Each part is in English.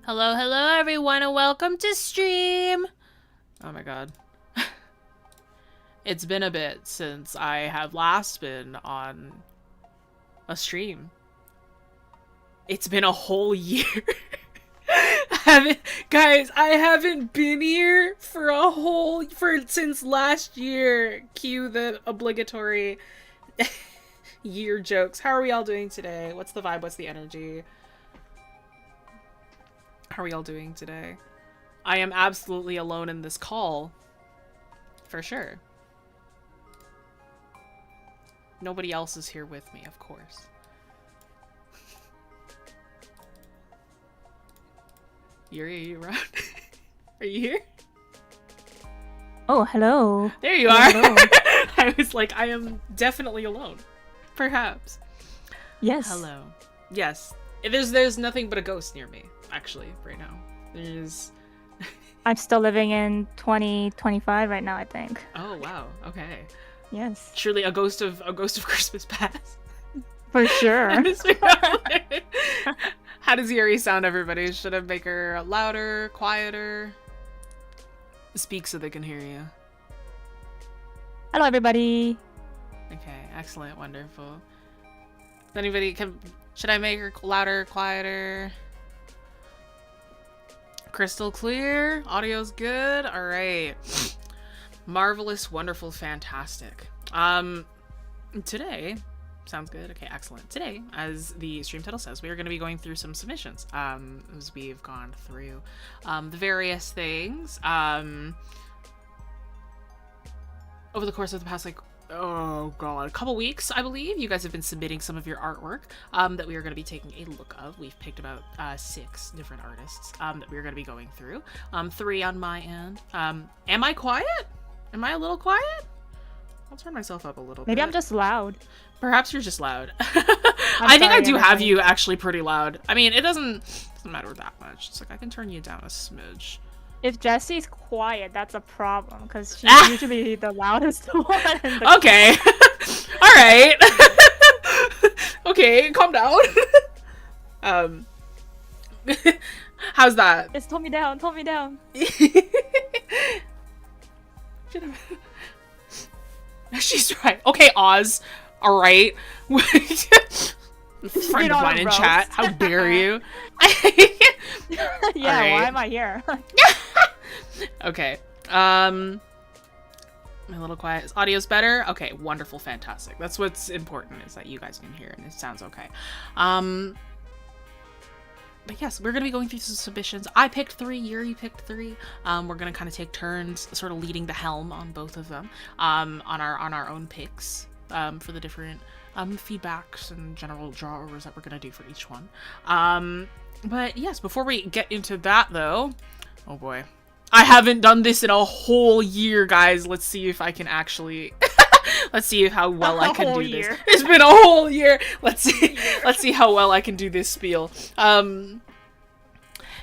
Hello, hello everyone, and welcome to stream! Oh my god. It's been a bit since I have last been on a stream. It's been a whole year. Guys, I haven't been here since last year. Cue the obligatory year jokes. How are we all doing today? What's the vibe? What's the energy? How are we all doing today? I am absolutely alone in this call. For sure. Nobody else is here with me, of course. Yeri, are you around? Are you here? Oh, hello. There you are. Hello. I was like, I am definitely alone. Perhaps. Yes. Hello. Yes. There's nothing but a ghost near me, actually, right now. There's... I'm still living in 2025 right now, I think. Oh, wow. Okay. Yes. Surely a ghost of Christmas past. For sure. How does Yeri sound, everybody? Should I make her louder, quieter? Speak so they can hear you. Hello, everybody. Okay, excellent, wonderful. Should I make her louder, quieter? Crystal clear? Audio's good? Alright. Marvelous, wonderful, fantastic. Today... Sounds good. Okay, excellent. Today, as the stream title says, we are going to be going through some submissions, as we've gone through the various things over the course of the past, oh god, a couple weeks, I believe. You guys have been submitting some of your artwork that we are going to be taking a look of. We've picked about 6 different artists that we're going to be going through. 3 on my end. Am I quiet? Am I a little quiet? I'll turn myself up a little bit. Maybe I'm just loud. Perhaps you're just loud. I think I do have you actually pretty loud. I mean, it doesn't matter that much. It's like I can turn you down a smidge. If Jessie's quiet, that's a problem, because she's usually the loudest one. Okay. All right. Okay, calm down. How's that? Just tone me down, tone me down. She's right. Okay, Oz. All right. Friend of mine in chat. How dare you? Yeah, right. Why am I here? Okay. My little quiet. Is audio's better? Okay, wonderful, fantastic. That's what's important, is that you guys can hear and it sounds okay. But yes, we're going to be going through some submissions. I picked 3, Yeri picked 3. We're going to kind of take turns sort of leading the helm on both of them, on our own picks, for the different feedbacks and general drawers that we're going to do for each one. But yes, before we get into that though, oh boy, I haven't done this in a whole year, guys. Let's see if I can actually... Let's see how well I can do this. It's been a whole year. Let's see how well I can do this spiel.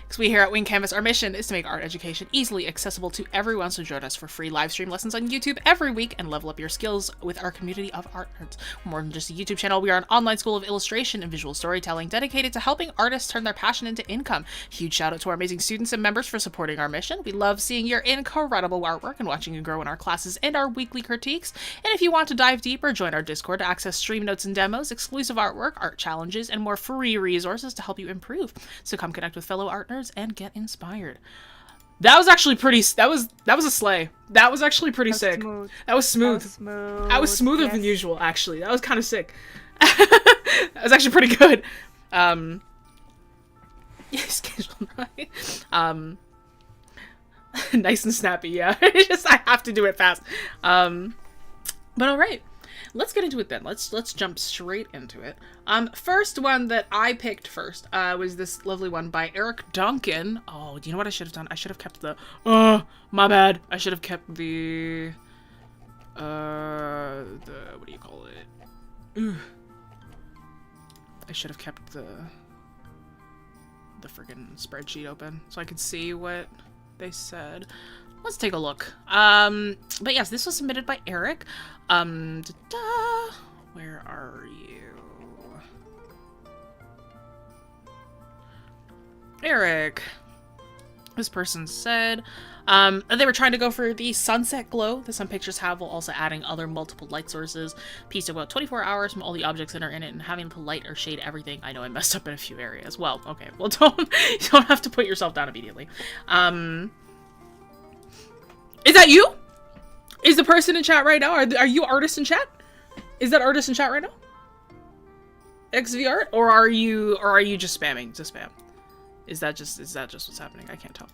Because we here at Wing Canvas, our mission is to make art education easily accessible to everyone, so join us for free live stream lessons on YouTube every week and level up your skills with our community of art nerds. More than just a YouTube channel, we are an online school of illustration and visual storytelling dedicated to helping artists turn their passion into income. Huge shout out to our amazing students and members for supporting our mission. We love seeing your incredible artwork and watching you grow in our classes and our weekly critiques. And if you want to dive deeper, join our Discord to access stream notes and demos, exclusive artwork, art challenges, and more free resources to help you improve. So come connect with fellow art nerds and get inspired. That was actually pretty... That was a slay. That was actually pretty sick. Smooth. That was smooth. That was smoother than usual, actually. That was kind of sick. That was actually pretty good. Schedule right. Nice and snappy, yeah. I have to do it fast. But alright. Let's get into it then. Let's jump straight into it. First one that I picked first was this lovely one by Eric Duncan. Oh, do you know what I should have done? I should have kept the... Oh, my bad. I should have kept the... what do you call it? Ugh. I should have kept the friggin' spreadsheet open so I could see what they said. Let's take a look. But yes, this was submitted by Eric. Where are you? Eric. This person said they were trying to go for the sunset glow that some pictures have, while also adding other multiple light sources. Piece to about 24 hours from all the objects that are in it, and having to light or shade everything. I know I messed up in a few areas. Well, okay. Well, you don't have to put yourself down immediately. Is that you? Is the person in chat right now? Are you artist in chat? Is that artist in chat right now? XVR? Or are you just spamming to spam? Is that just what's happening? I can't tell.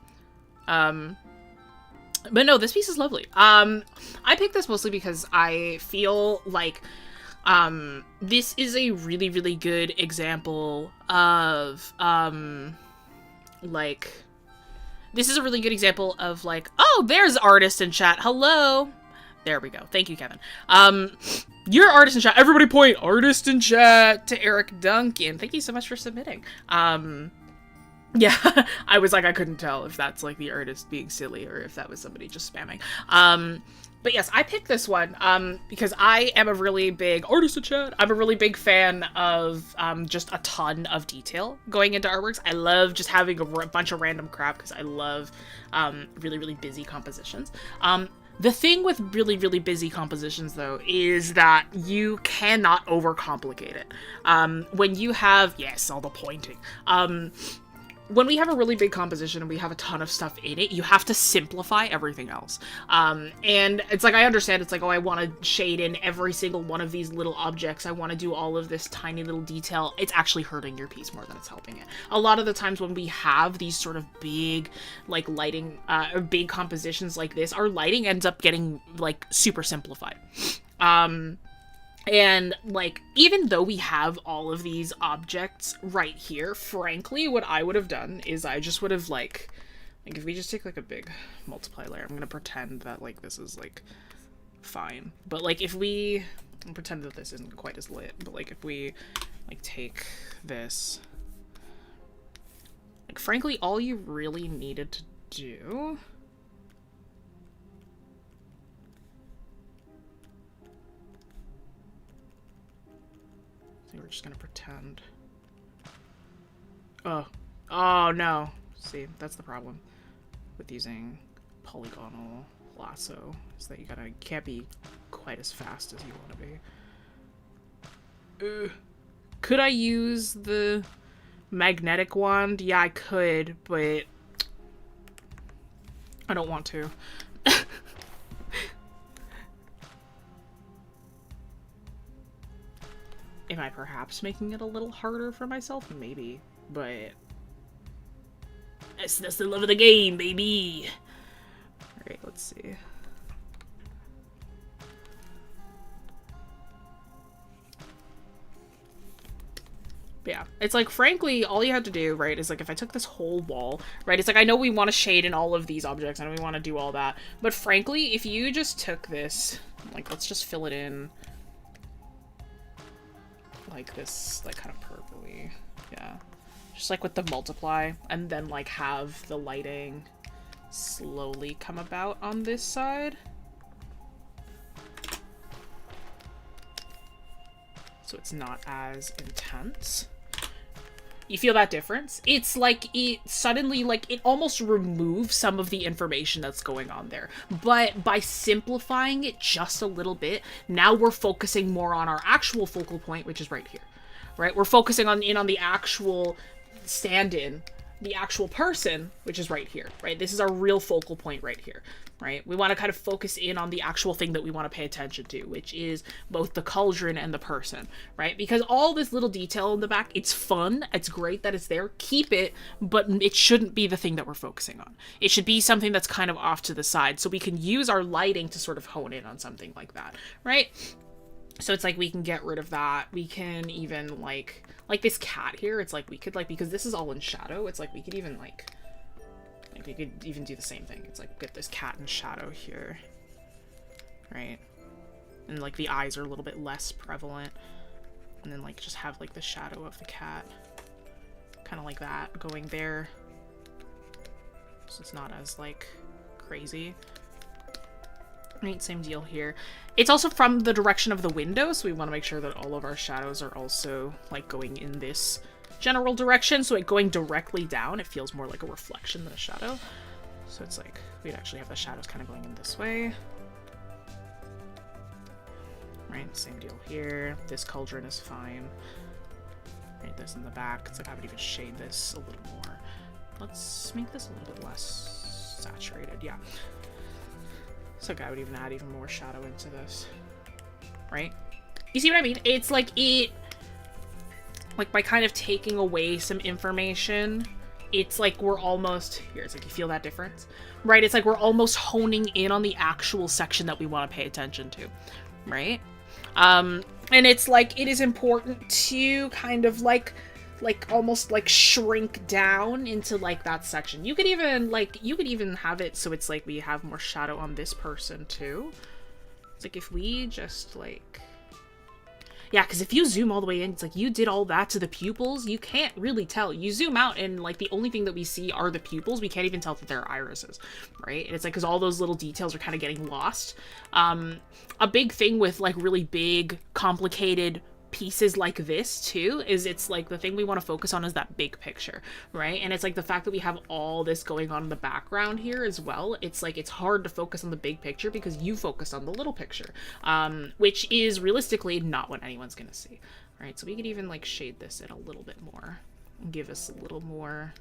But no, this piece is lovely. I picked this mostly because I feel like this is a really, really good example of like, this is a really good example of like, oh, there's artist in chat. Hello. There we go. Thank you, Kevin. You're artist in chat. Everybody point artist in chat to Eric Duncan. Thank you so much for submitting. Yeah, I was like, I couldn't tell if that's like the artist being silly or if that was somebody just spamming. But yes, I picked this one because I am a really big artist in chat. I'm a really big fan of just a ton of detail going into artworks. I love just having a bunch of random crap because I love really, really busy compositions. The thing with really, really busy compositions, though, is that you cannot overcomplicate it. When you have, yes, all the pointing. When we have a really big composition and we have a ton of stuff in it, you have to simplify everything else. And it's like, I understand, it's like, oh, I want to shade in every single one of these little objects. I want to do all of this tiny little detail. It's actually hurting your piece more than it's helping it. A lot of the times when we have these sort of big, like, lighting, or big compositions like this, our lighting ends up getting, like, super simplified. And, like, even though we have all of these objects right here, frankly, what I would have done is I just would have, like, if we just take, like, a big multiply layer, I'm gonna pretend that, like, this is, like, fine. But, like, if we pretend that this isn't quite as lit, but, like, if we, like, take this, like, frankly, all you really needed to do... We're just gonna pretend. Oh no. See, that's the problem with using polygonal lasso, is that you can't be quite as fast as you want to be. Could I use the magnetic wand? Yeah, I could, but I don't want to. Am I perhaps making it a little harder for myself? Maybe, but that's the love of the game, baby. Alright, let's see. But yeah, it's like, frankly, all you have to do, right, is like, if I took this whole wall, right, it's like, I know we want to shade in all of these objects, and we want to do all that, but frankly, if you just took this, like, let's just fill it in like this, like, kind of purpley, yeah, just like with the multiply, and then like have the lighting slowly come about on this side, so it's not as intense. You feel that difference? It's like, it suddenly, like, it almost removes some of the information that's going on there. But by simplifying it just a little bit, now we're focusing more on our actual focal point, which is right here, right? We're focusing on the actual stand-in, the actual person, which is right here, right? This is our real focal point right here, right? We want to kind of focus in on the actual thing that we want to pay attention to, which is both the cauldron and the person, right? Because all this little detail in the back, it's fun, it's great that it's there, keep it, but it shouldn't be the thing that we're focusing on. It should be something that's kind of off to the side, so we can use our lighting to sort of hone in on something like that, right? So it's like, we can get rid of that. We can even, like this cat here, it's like, we could, like, because this is all in shadow, it's like, we could even, like, we could even do the same thing. It's like, get this cat in shadow here, right? And, like, the eyes are a little bit less prevalent. And then, like, just have, like, the shadow of the cat. Kind of like that, going there. So it's not as, like, crazy. Right, same deal here. It's also from the direction of the window, so we want to make sure that all of our shadows are also, like, going in this general direction, so it going directly down, it feels more like a reflection than a shadow. So it's like, we'd actually have the shadows kind of going in this way. Right, same deal here. This cauldron is fine. Right, this in the back. It's like I would even shade this a little more. Let's make this a little bit less saturated, yeah. So like I would even add even more shadow into this. Right? You see what I mean? It's like like by kind of taking away some information, it's like we're almost, here, it's like you feel that difference, right? It's like we're almost honing in on the actual section that we want to pay attention to, right? And it's like, it is important to kind of like almost like shrink down into like that section. You could even have it so it's like we have more shadow on this person too. It's like if we just like, yeah, because if you zoom all the way in, it's like you did all that to the pupils. You can't really tell. You zoom out and like the only thing that we see are the pupils. We can't even tell that they're irises, right? And it's like because all those little details are kind of getting lost. A big thing with like really big, complicated pieces like this too is it's like the thing we want to focus on is that big picture, right? And it's like the fact that we have all this going on in the background here as well, it's like it's hard to focus on the big picture because you focus on the little picture, which is realistically not what anyone's gonna see, right? So we could even like shade this in a little bit more and give us a little more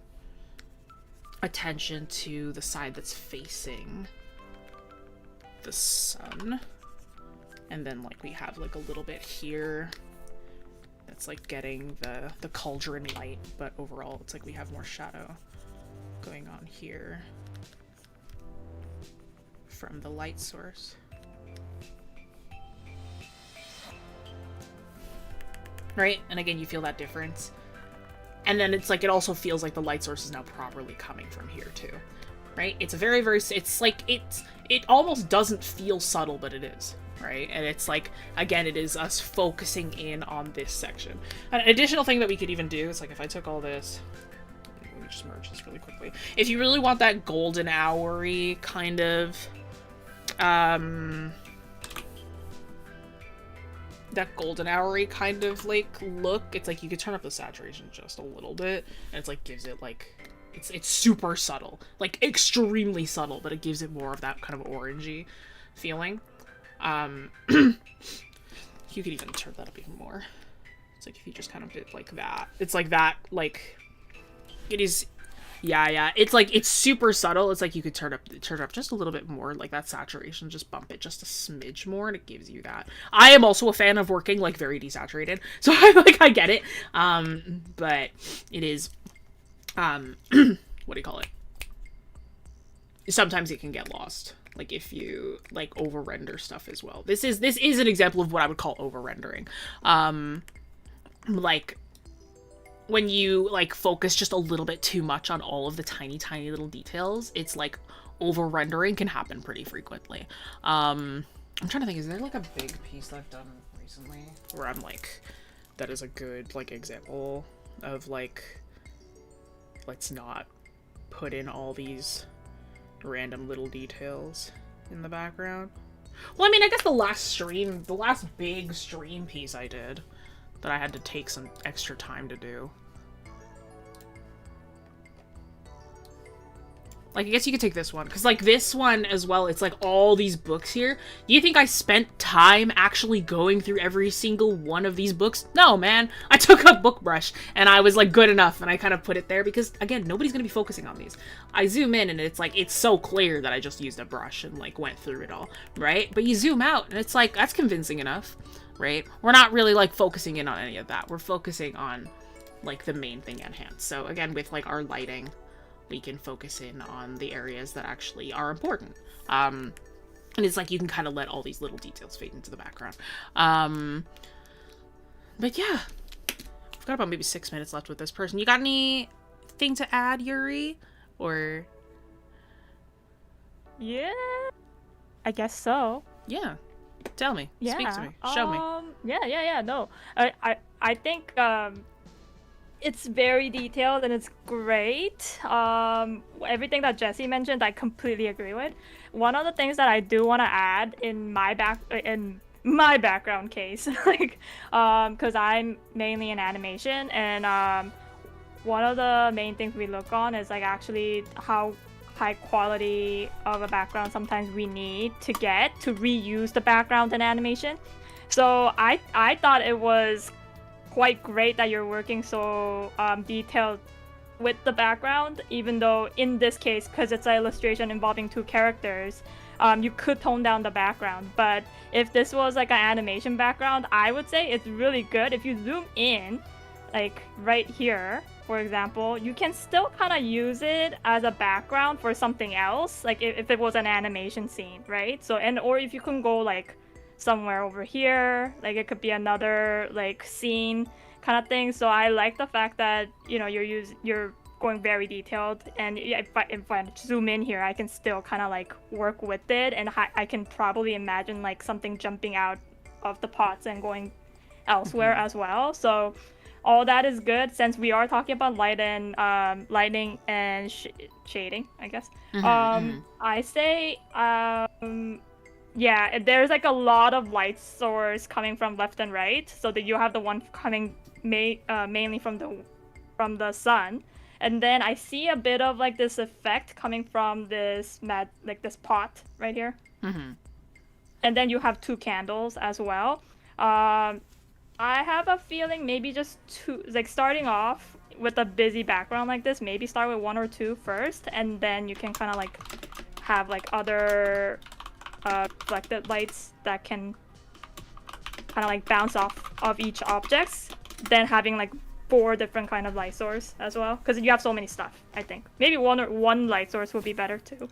attention to the side that's facing the sun, and then like we have like a little bit here that's like getting the cauldron light, but overall it's like we have more shadow going on here from the light source. Right? And again, you feel that difference. And then it's like, it also feels like the light source is now properly coming from here too. Right? It's a very, it's like, it almost doesn't feel subtle, but it is. Right? And it's like, again, it is us focusing in on this section. An additional thing that we could even do is like, if I took all this, let me just merge this really quickly. If you really want that golden hour-y kind of, that golden hour-y kind of like look, it's like you could turn up the saturation just a little bit, and it's like gives it like, it's super subtle, like extremely subtle, but it gives it more of that kind of orangey feeling. You could even turn that up even more. It's like if you just kind of did like that. It's like that, like, it is, yeah, it's like, it's super subtle. It's like you could turn it up just a little bit more, like that saturation, just bump it just a smidge more, and it gives you that. I am also a fan of working like very desaturated, so I get it. But it is, what do you call it? Sometimes it can get lost. Like if you like over render stuff as well. This is an example of what I would call over rendering. Like when you like focus just a little bit too much on all of the tiny little details, it's like over rendering can happen pretty frequently. I'm trying to think, is there like a big piece that I've done recently where I'm like, that is a good like example of like, let's not put in all these random little details in the background. Well, I mean, I guess the last big stream piece I did that I had to take some extra time to do. Like, I guess you could take this one, because, like, this one as well, it's, like, all these books here. Do you think I spent time actually going through every single one of these books? No, man. I took a book brush, and I was, like, good enough, and I kind of put it there, because, again, nobody's gonna be focusing on these. I zoom in, and it's, like, it's so clear that I just used a brush and, like, went through it all, right? But you zoom out, and it's, like, that's convincing enough, right? We're not really, like, focusing in on any of that. We're focusing on, like, the main thing at hand. So, again, with, like, our lighting, we can focus in on the areas that actually are important. And it's like you can kind of let all these little details fade into the background. But yeah, I've got about maybe 6 minutes left with this person. You got anything to add, Yeri? Or? Yeah, I guess so. Yeah, tell me. Yeah. Speak to me. Show me. Yeah. No, I think it's very detailed and it's great. Everything that Jessie mentioned, I completely agree with. One of the things that I do want to add in my background case, like, because I'm mainly in animation, and one of the main things we look on is like actually how high quality of a background sometimes we need to get to reuse the background in animation. So I thought it was quite great that you're working so detailed with the background, even though in this case, because it's an illustration involving two characters, you could tone down the background. But if this was like an animation background, I would say it's really good. If you zoom in, like right here, for example, you can still kind of use it as a background for something else, like if it was an animation scene, right? So, and or if you can go like somewhere over here, like it could be another like scene kind of thing. So I like the fact that, you know, you're going very detailed, and if I zoom in here, I can still kind of like work with it, and I can probably imagine like something jumping out of the pots and going elsewhere as well. So all that is good. Since we are talking about lighting and shading, I guess. I say yeah, there's like a lot of light source coming from left and right, so that you have the one coming mainly from the sun, and then I see a bit of like this effect coming from this this pot right here, and then you have two candles as well. I have a feeling maybe just two, like starting off with a busy background like this, maybe start with one or two first, and then you can kind of like have like other reflected lights that can kind of like bounce off of each objects, then having like 4 different kind of light source as well, because you have so many stuff. I think maybe one light source would be better too,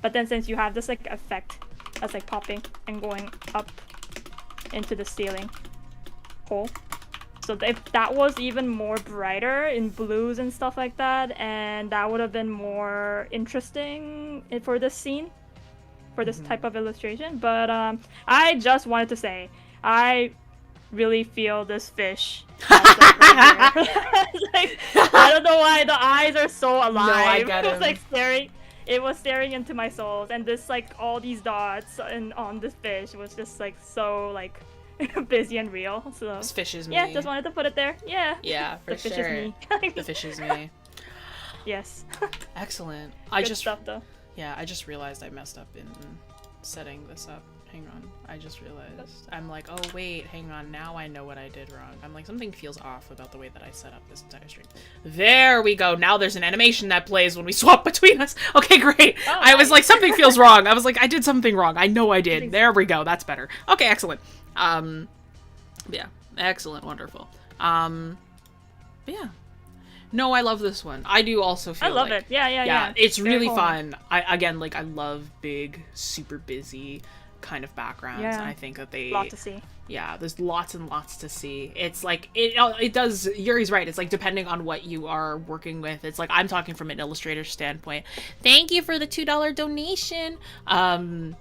but then since you have this like effect that's like popping and going up into the ceiling hole, so if that was even more brighter in blues and stuff like that, and that would have been more interesting for this scene, for this type of illustration. But I just wanted to say, I really feel this fish. Right like, I don't know why the eyes are so alive. No, I get it was like staring. It was staring into my soul, and this like all these dots and on this fish was just like so like busy and real. So this fish is me. Yeah, just wanted to put it there. Yeah. Yeah, for the fish sure. Is me. The fish is me. Yes. Excellent. Good stuff though. Yeah, I just realized I messed up in setting this up. Hang on. I just realized. I'm like, oh wait, hang on. Now I know what I did wrong. I'm like, something feels off about the way that I set up this entire stream. There we go. Now there's an animation that plays when we swap between us. Okay, great. Oh, I was like, something feels wrong. I was like, I did something wrong. I know I did. There we go. That's better. Okay, excellent. Yeah. Excellent. Wonderful. Yeah. No, I love this one. I do also feel I love it. Yeah. It's really fun. I love big, super busy kind of backgrounds. Yeah. And I think that they... lot to see. Yeah, there's lots and lots to see. It's like, it does... Yuri's right. It's like, depending on what you are working with, it's like, I'm talking from an illustrator standpoint. Thank you for the $2 donation. From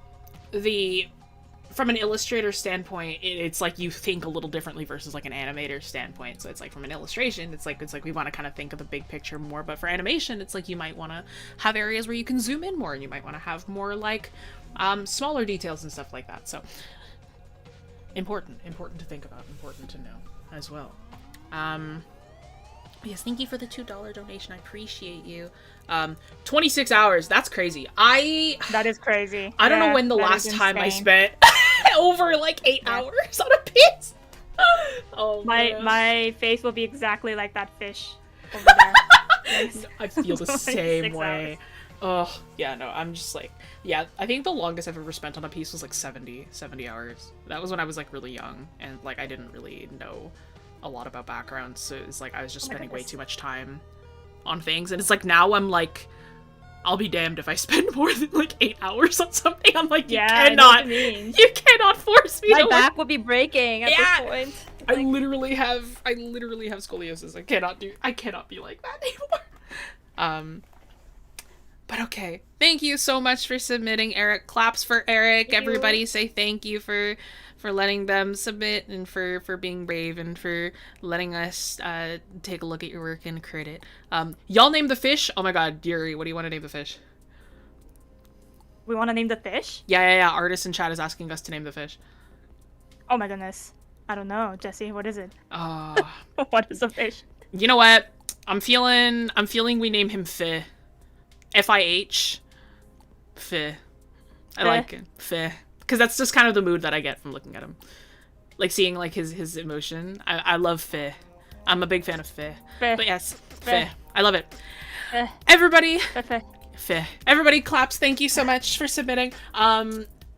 an illustrator standpoint, it's like you think a little differently versus like an animator standpoint. So it's like from an illustration, it's like we want to kind of think of the big picture more. But for animation, it's like you might want to have areas where you can zoom in more, and you might want to have more like smaller details and stuff like that. So important to think about, important to know as well. Yes, thank you for the $2 donation. I appreciate you. 26 hours. That's crazy. That is crazy. I don't know when the last time I spent over like 8 hours on a piece. Oh, my face will be exactly like that fish over there. I feel the same way. Hours. Oh, yeah, no, I'm just like, yeah, I think the longest I've ever spent on a piece was like 70 hours. That was when I was like really young, and like I didn't really know a lot about backgrounds, so it's like I was just spending way too much time on things, and it's like now I'm like, I'll be damned if I spend more than like 8 hours on something. I'm like, you cannot force me. My back will be breaking at this point. I literally have scoliosis. I cannot be like that anymore. But okay. Thank you so much for submitting, Eric. Claps for Eric. Everybody say thank you for letting them submit, and for being brave, and for letting us take a look at your work and credit. Y'all name the fish? Oh my god, Yeri, what do you want to name the fish? We want to name the fish? Yeah. Artist in chat is asking us to name the fish. Oh my goodness. I don't know. Jesse, what is it? Uh, what is a fish? You know what? I'm feeling we name him Fih. F-I-H. Fih. I like it. Fih. Because that's just kind of the mood that I get from looking at him. Like seeing like his emotion. I love Fih. I'm a big fan of Fih. Fih. But yes, Fih. I love it. Fih. Everybody. Fih. Fih. Everybody claps. Thank you so much for submitting.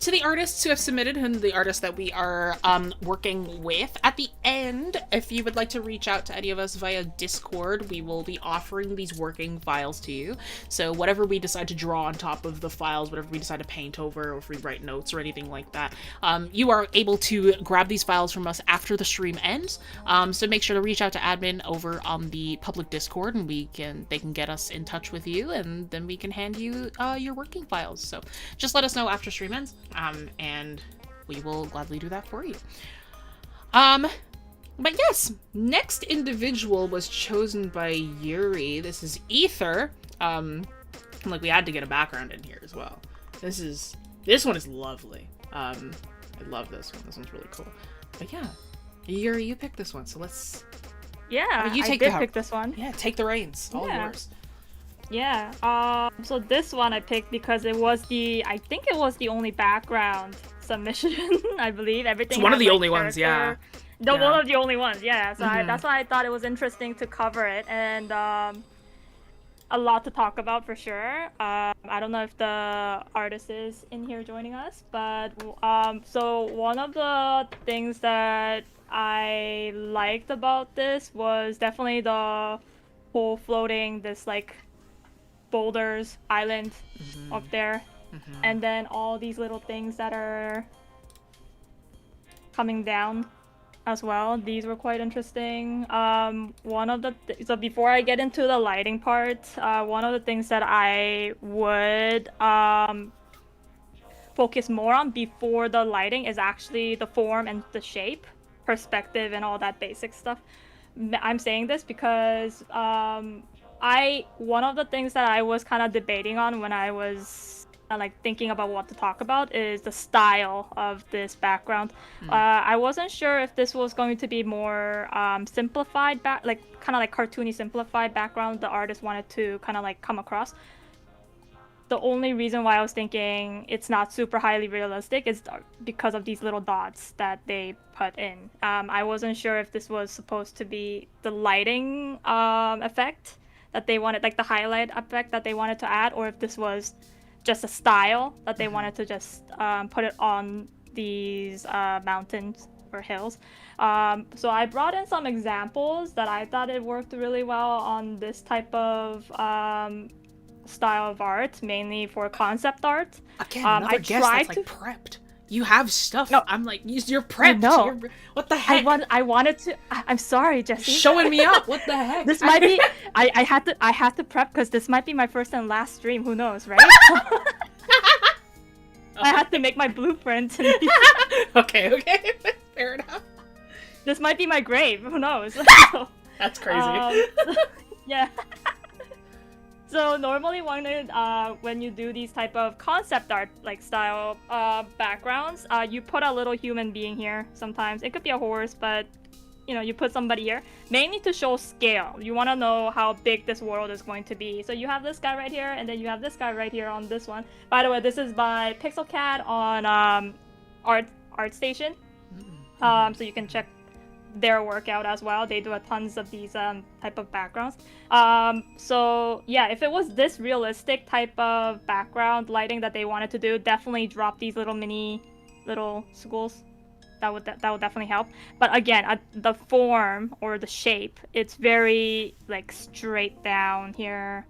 To the artists who have submitted and the artists that we are working with, at the end, if you would like to reach out to any of us via Discord, we will be offering these working files to you. So whatever we decide to draw on top of the files, whatever we decide to paint over, or if we write notes or anything like that, you are able to grab these files from us after the stream ends. So make sure to reach out to admin over on the public Discord, and they can get us in touch with you, and then we can hand you your working files. So just let us know after stream ends. And we will gladly do that for you. But yes, next individual was chosen by Yeri. This is Ether. Like we had to get a background in here as well. This one is lovely. I love this one. This one's really cool. But yeah, Yeri, you picked this one, so let's. Yeah, I mean, I did pick this one. Yeah, take the reins. All yours. Yeah, so this one I picked because I think it was the only background submission, I believe. Everything. It's one of the like, only ones, yeah. One of the only ones, yeah. So that's why I thought it was interesting to cover it, and a lot to talk about for sure. I don't know if the artist is in here joining us, but so one of the things that I liked about this was definitely the whole floating, this like boulders island up there, and then all these little things that are coming down as well. These were quite interesting. One of the so before I get into the lighting part, one of the things that I would focus more on before the lighting is actually the form and the shape, perspective, and all that basic stuff. I'm saying this because one of the things that I was kind of debating on when I was like thinking about what to talk about is the style of this background. I wasn't sure if this was going to be more simplified like kind of like cartoony simplified background the artist wanted to kind of like come across. The only reason why I was thinking it's not super highly realistic is because of these little dots that they put in. I wasn't sure if this was supposed to be the lighting effect that they wanted, like the highlight effect that they wanted to add, or if this was just a style that they wanted to just put it on these mountains or hills. So I brought in some examples that I thought it worked really well on this type of style of art, mainly for concept art. Again, another guest that's like prepped. You have stuff. No, I'm like, you're prepped. No. What the heck? I wanted to. I'm sorry, Jessie. Showing me up. What the heck? This might be. I had to prep because this might be my first and last stream. Who knows, right? I had to make my blueprint. Okay. Fair enough. This might be my grave. Who knows? That's crazy. Yeah. So normally when you do these type of concept art like style backgrounds, you put a little human being here sometimes. It could be a horse, but you put somebody here, mainly to show scale. You want to know how big this world is going to be. So you have this guy right here, and then you have this guy right here on this one. By the way, this is by Pixelcat on ArtStation. So you can check their workout as well. They do a tons of these type of backgrounds. So yeah, if it was this realistic type of background lighting that they wanted to do, definitely drop these little schools. That would definitely help. But again, the form or the shape, it's very like straight down here.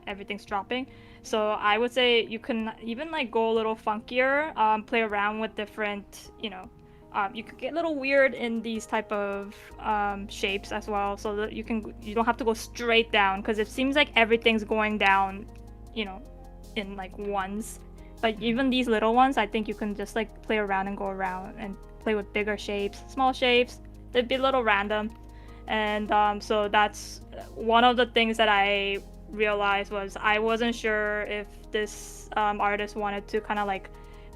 Everything's dropping. So I would say you can even like go a little funkier, play around with different, you could get a little weird in these type of shapes as well, so that you don't have to go straight down, because it seems like everything's going down, in like ones. But even these little ones, I think you can just like play around and go around and play with bigger shapes, small shapes. They'd be a little random, and so that's one of the things that I realized was I wasn't sure if this artist wanted to kind of like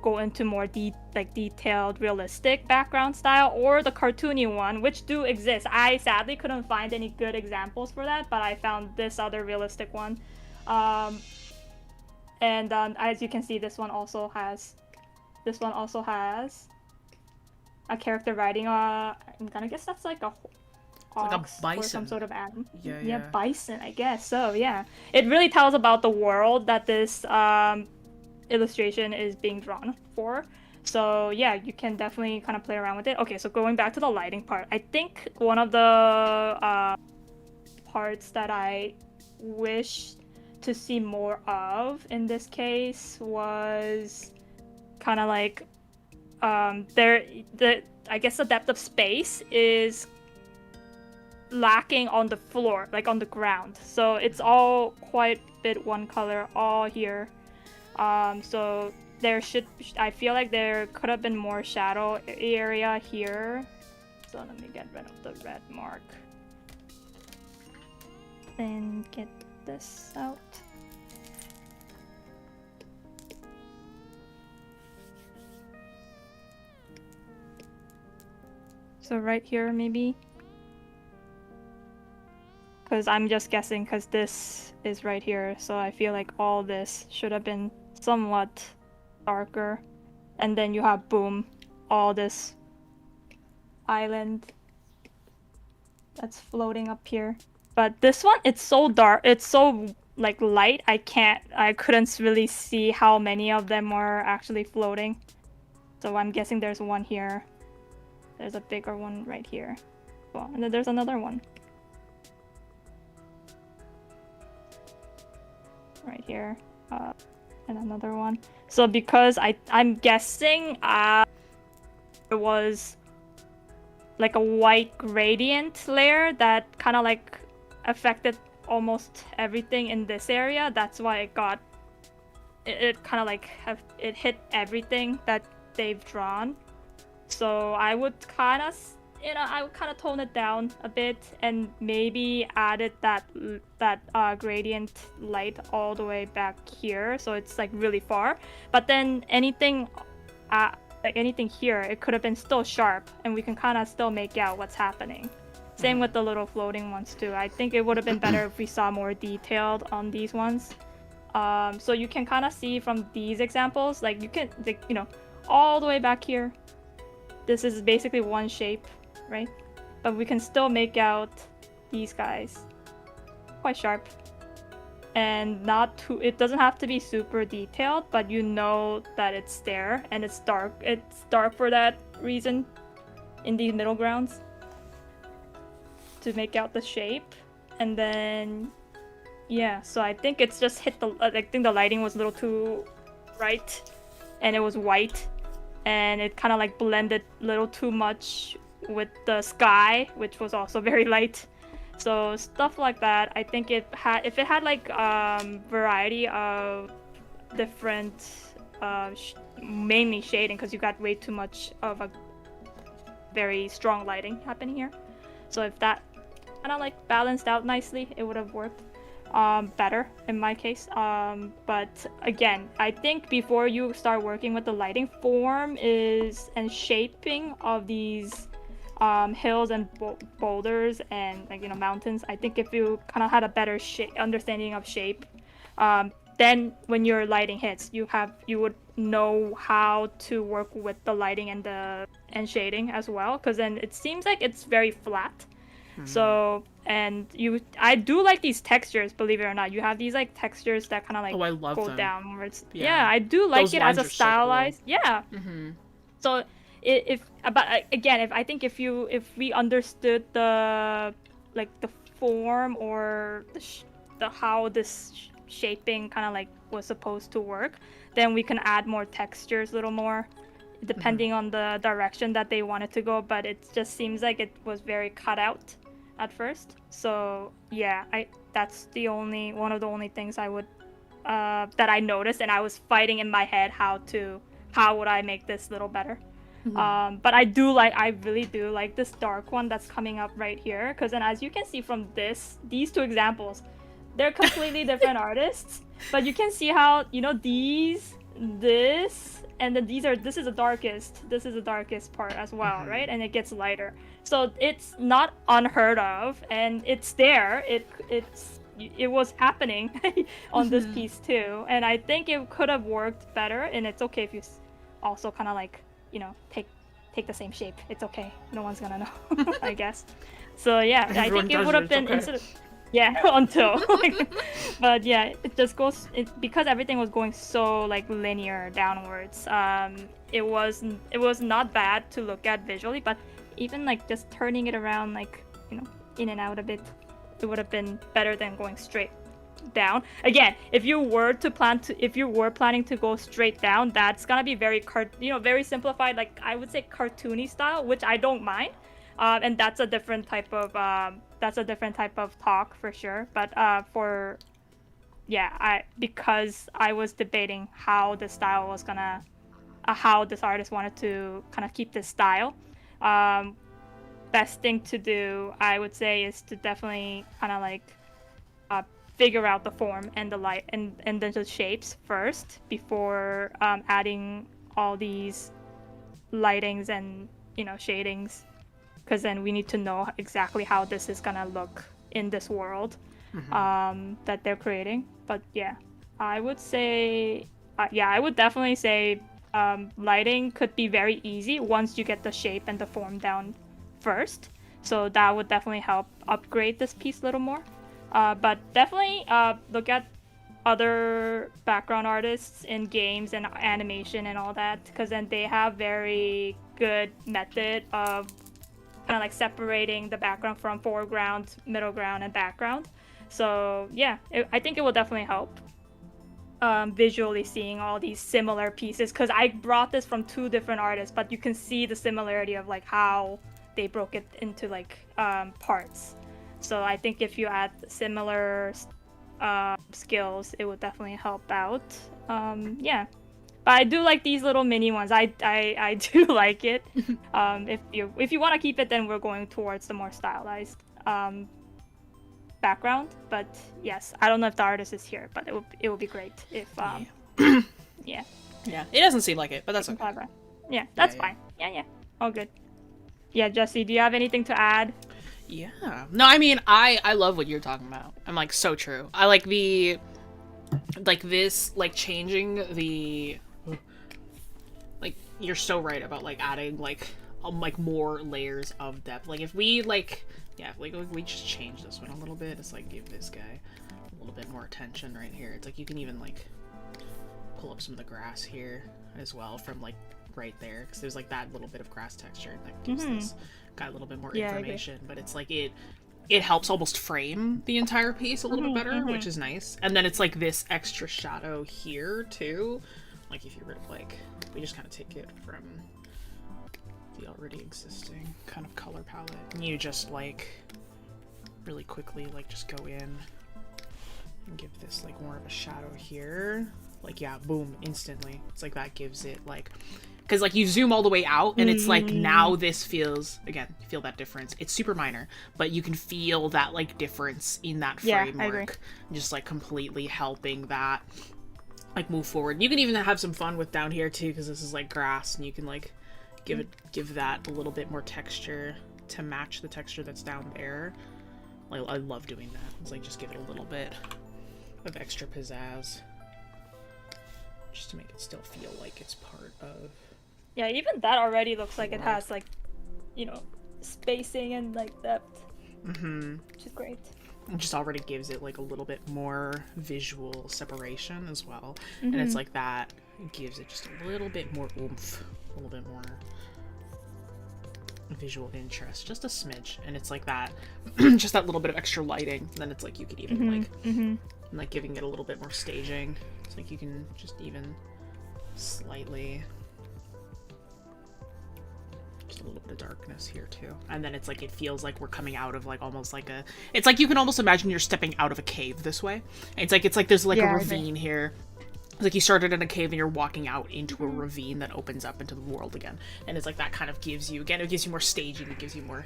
go into more detailed, realistic background style, or the cartoony one, which do exist. I sadly couldn't find any good examples for that, but I found this other realistic one. And as you can see, this one also has a character riding I'm gonna guess that's like a ox bison. or some sort of animal. Yeah, Bison, I guess. So yeah, it really tells about the world that this illustration is being drawn for. So yeah, you can definitely kind of play around with it. Okay, so going back to the lighting part, I think one of the parts that I wish to see more of in this case was kind of like I guess the depth of space is lacking on the floor, like on the ground. So it's all quite a bit one color all here. So I feel like there could have been more shadow area here. So let me get rid of the red mark. Then get this out. So right here, maybe. Because I'm just guessing, because this is right here. So I feel like all this should have been somewhat darker. And then you have, boom, all this island that's floating up here. But this one, it's so dark. It's so like light. I couldn't really see how many of them are actually floating. So I'm guessing there's one here. There's a bigger one right here. Well, and then there's another one. Right here. And another one. So because I'm guessing there was like a white gradient layer that kind of like affected almost everything in this area. That's why it kind of like it hit everything that they've drawn. So I would kind of, tone it down a bit and maybe added that gradient light all the way back here, so it's like really far. But then anything here, it could have been still sharp, and we can kind of still make out what's happening. Same with the little floating ones too. I think it would have been better if we saw more detailed on these ones. So you can kind of see from these examples, like you can, all the way back here. This is basically one shape, right? But we can still make out these guys quite sharp, and not too. It doesn't have to be super detailed, but you know that it's there and it's dark. It's dark for that reason in these middle grounds to make out the shape. And then yeah, so I think it's just hit the. I think the lighting was a little too bright, and it was white. And it kind of like blended a little too much with the sky, which was also very light. So stuff like that. I think if it had like variety of different mainly shading, because you got way too much of a very strong lighting happening here. So if that kind of like balanced out nicely, it would have worked better in my case. But again, I think before you start working with the lighting, form and shaping of these hills and boulders and mountains, I think if you kind of had a better understanding of shape, then when your lighting hits, you would know how to work with the lighting and shading as well, because then it seems like it's very flat. So, and I do like these textures, believe it or not. You have these like textures that kind of like I love go them. downwards. Yeah, I do like Those it as a lines are so stylized. cool. Yeah. So if we understood the form or how this shaping kind of like was supposed to work, then we can add more textures a little more, depending on the direction that they wanted to go. But it just seems like it was very cut out at first. So yeah, that's one of the only things I would that I noticed, and I was fighting in my head how would I make this little better. But I really do like this dark one that's coming up right here, because then as you can see from these two examples, they're completely different artists, but you can see how these this, and then this is the darkest part as well, right? And it gets lighter. So it's not unheard of, and it's there. It was happening on this piece too, and I think it could have worked better. And it's okay if you also kind of like, take the same shape. It's okay. No one's gonna know, I guess. So yeah, I think it would have been instead of until but yeah, it just goes because everything was going so like linear downwards. It was not bad to look at visually, but even like just turning it around, like, in and out a bit, it would have been better than going straight down. Again, if you were planning to go straight down, that's gonna be very very simplified, like I would say cartoony style, which I don't mind. And that's a different type of talk for sure. But because I was debating how the style was gonna, how this artist wanted to kind of keep this style. Best thing to do, I would say, is to definitely kind of like figure out the form and the light and then the shapes first before adding all these lightings and shadings, because then we need to know exactly how this is gonna look in this world that they're creating. But yeah, I would say I would definitely say lighting could be very easy once you get the shape and the form down first, so that would definitely help upgrade this piece a little more. But definitely look at other background artists in games and animation and all that, because then they have very good method of kind of like separating the background from foreground, middle ground, and background. So yeah, I think it will definitely help visually seeing all these similar pieces, because I brought this from two different artists, but you can see the similarity of like how they broke it into like parts. So I think if you add similar skills, it would definitely help out. Yeah, but I do like these little mini ones. I do like it. If you want to keep it, then we're going towards the more stylized background. But yes, I don't know if the artist is here, but it would be great if yeah. It doesn't seem like it, but that's okay. Yeah, that's fine. Yeah, all good. Yeah, Jessie, do you have anything to add? Yeah. No, I mean, I love what you're talking about. I'm like, so true. I like this, like changing the, like, you're so right about like adding like more layers of depth. Like if we we just change this one a little bit, it's like give this guy a little bit more attention right here. It's like you can even like pull up some of the grass here as well from like right there, because there's like that little bit of grass texture that gives this guy a little bit more information. But it's like it helps almost frame the entire piece a little bit better, which is nice. And then it's like this extra shadow here too, like if you were to like, we just kind of take it from the already existing kind of color palette, and you just like really quickly like just go in and give this like more of a shadow here. Like, yeah, boom, instantly. It's like that gives it like, because like you zoom all the way out and it's like now this feels, again, you feel that difference. It's super minor, but you can feel that like difference in that framework, just like completely helping that like move forward. You can even have some fun with down here too, because this is like grass, and you can like give that a little bit more texture to match the texture that's down there. Like, I love doing that. It's like just give it a little bit of extra pizzazz, just to make it still feel like it's part of. Yeah, even that already looks like it has like, spacing and like depth. Which is great. It just already gives it like a little bit more visual separation as well. And it's like that gives it just a little bit more oomph, a little bit more visual interest, just a smidge. And it's like that, just that little bit of extra lighting. And then it's like you could even like giving it a little bit more staging. It's like you can just even slightly, just a little bit of darkness here too. And then it's like it feels like we're coming out of like almost like a, it's like you can almost imagine you're stepping out of a cave this way. And it's like there's like a ravine here. It's like you started in a cave and you're walking out into a ravine that opens up into the world again. And it's like that kind of gives you, again, it gives you more staging, it gives you more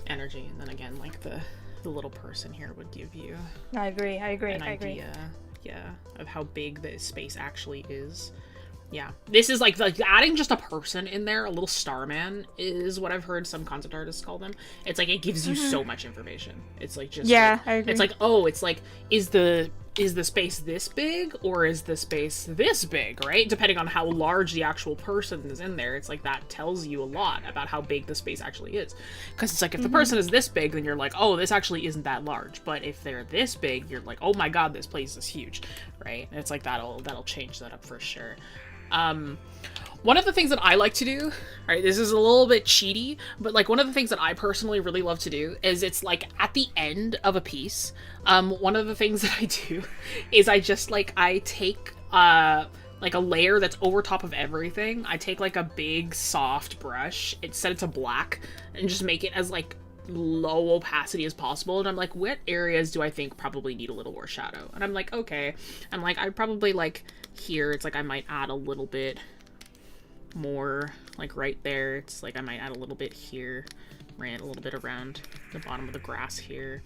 energy. And then again, like the little person here would give you I agree. an idea, of how big the space actually is. Yeah, this is like adding just a person in there, a little starman is what I've heard some concept artists call them. It's like it gives you so much information. It's like just Yeah, I agree. it's like, oh, it's like is the space this big or is the space this big, right? Depending on how large the actual person is in there, it's like that tells you a lot about how big the space actually is. Because it's like if the person is this big, then you're like, oh, this actually isn't that large. But if they're this big, you're like, oh my god, this place is huge, right? And it's like that'll change that up for sure. One of the things that I like to do, right, this is a little bit cheaty, but like one of the things that I personally really love to do is it's like at the end of a piece, one of the things that I do is I just like, I take, like a layer that's over top of everything. I take like a big soft brush, set it to black, and just make it as like low opacity as possible, and I'm like, what areas do I think probably need a little more shadow? And I'm like, okay, I'm like, I probably like here, it's like I might add a little bit more, like right there, it's like I might add a little bit here, right, a little bit around the bottom of the grass here.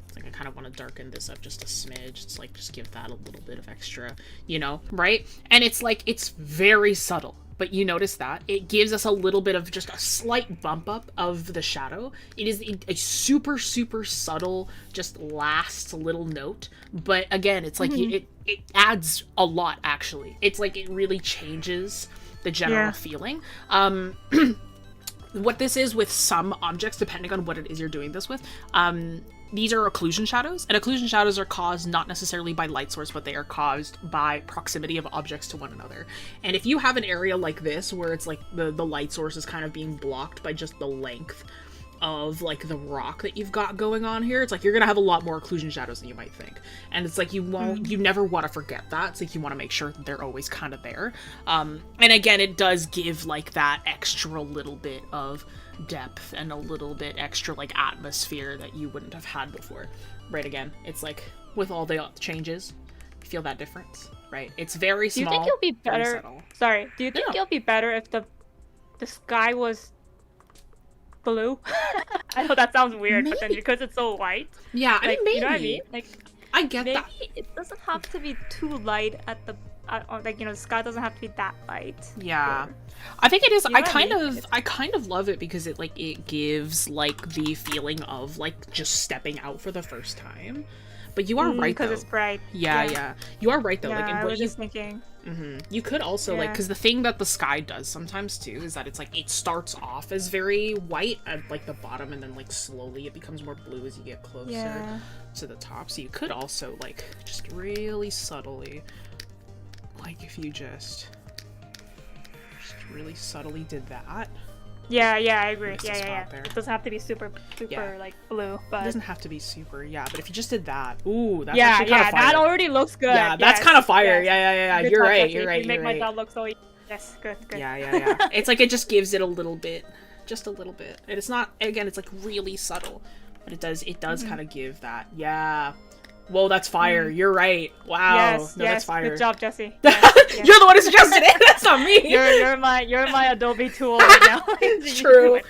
It's like I kind of want to darken this up just a smidge. It's like just give that a little bit of extra, you know, right? And it's like, it's very subtle. But you notice that it gives us a little bit of just a slight bump up of the shadow. It is a super, super subtle, just last little note. But again, it's like it adds a lot, actually. It's like it really changes the general feeling. What this is with some objects, depending on what it is you're doing this with, these are occlusion shadows, and occlusion shadows are caused not necessarily by light source, but they are caused by proximity of objects to one another. And if you have an area like this, where it's like the light source is kind of being blocked by just the length of like the rock that you've got going on here, it's like you're gonna have a lot more occlusion shadows than you might think. And it's like you never want to forget that. It's like you want to make sure that they're always kind of there. And again, it does give like that extra little bit of depth and a little bit extra like atmosphere that you wouldn't have had before. Right, again, it's like with all the changes, you feel that difference, right? It's very small. Do you think it'll be better? Sorry, do you think it'll be better if the sky was blue? I know that sounds weird, but then because it's so white. Yeah, like, I mean, maybe. You know what I mean? Like, I get maybe that. It doesn't have to be too light at the, like, you know, the sky doesn't have to be that light. Yeah. I think it is. You know I kind of love it because it like it gives like the feeling of like just stepping out for the first time. But you are right though. Because it's bright. Yeah. You are right though. Yeah, like, and I what was you just thinking. You could also like, because the thing that the sky does sometimes too is that it's like it starts off as very white at like the bottom, and then like slowly it becomes more blue as you get closer to the top. So you could also like just really subtly, like if you just really subtly did that. Yeah, I agree. Yeah. There. It doesn't have to be super like blue, but it doesn't have to be super. Yeah, but if you just did that, ooh, that's actually kind of fire. That already looks good. Yeah, that's kind of fire. Yeah. You're right. You make my job look so easy. Yes, good. Yeah. It's like it just gives it a little bit, just a little bit, and it's not. Again, it's like really subtle, but it does kind of give that. Yeah. Whoa, that's fire. You're right. Wow. Yes, that's fire. Good job, Jessie. Yes. You're the one who suggested it. That's not me. You're my Adobe tool right now. It's true.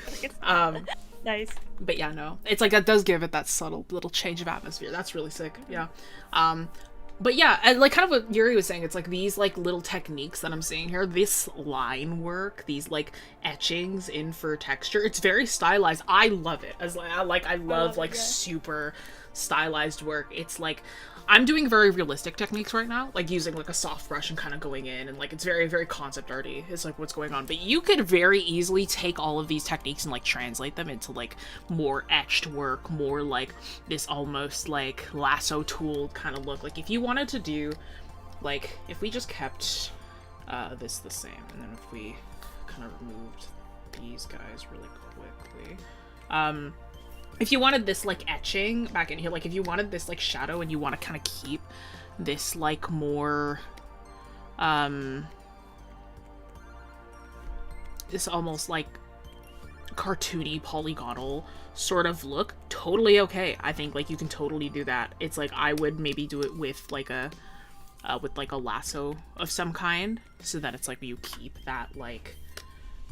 Nice. But yeah, no. It's like that does give it that subtle little change of atmosphere. That's really sick. Yeah. But yeah, and like kind of what Yeri was saying, it's like these like little techniques that I'm seeing here, this line work, these like etchings in for texture, it's very stylized. I love it. As I love super stylized work. It's like I'm doing very realistic techniques right now, like using like a soft brush and kind of going in, and like it's very, very concept arty is like what's going on. But you could very easily take all of these techniques and like translate them into like more etched work, more like this almost like lasso tool kind of look. Like if you wanted to do, like if we just kept this the same, and then if we kind of removed these guys really quickly, if you wanted this like etching back in here, like if you wanted this like shadow and you want to kind of keep this like more this almost like cartoony polygonal sort of look, totally okay. I think like you can totally do that. It's like I would maybe do it with like a lasso of some kind, so that it's like you keep that like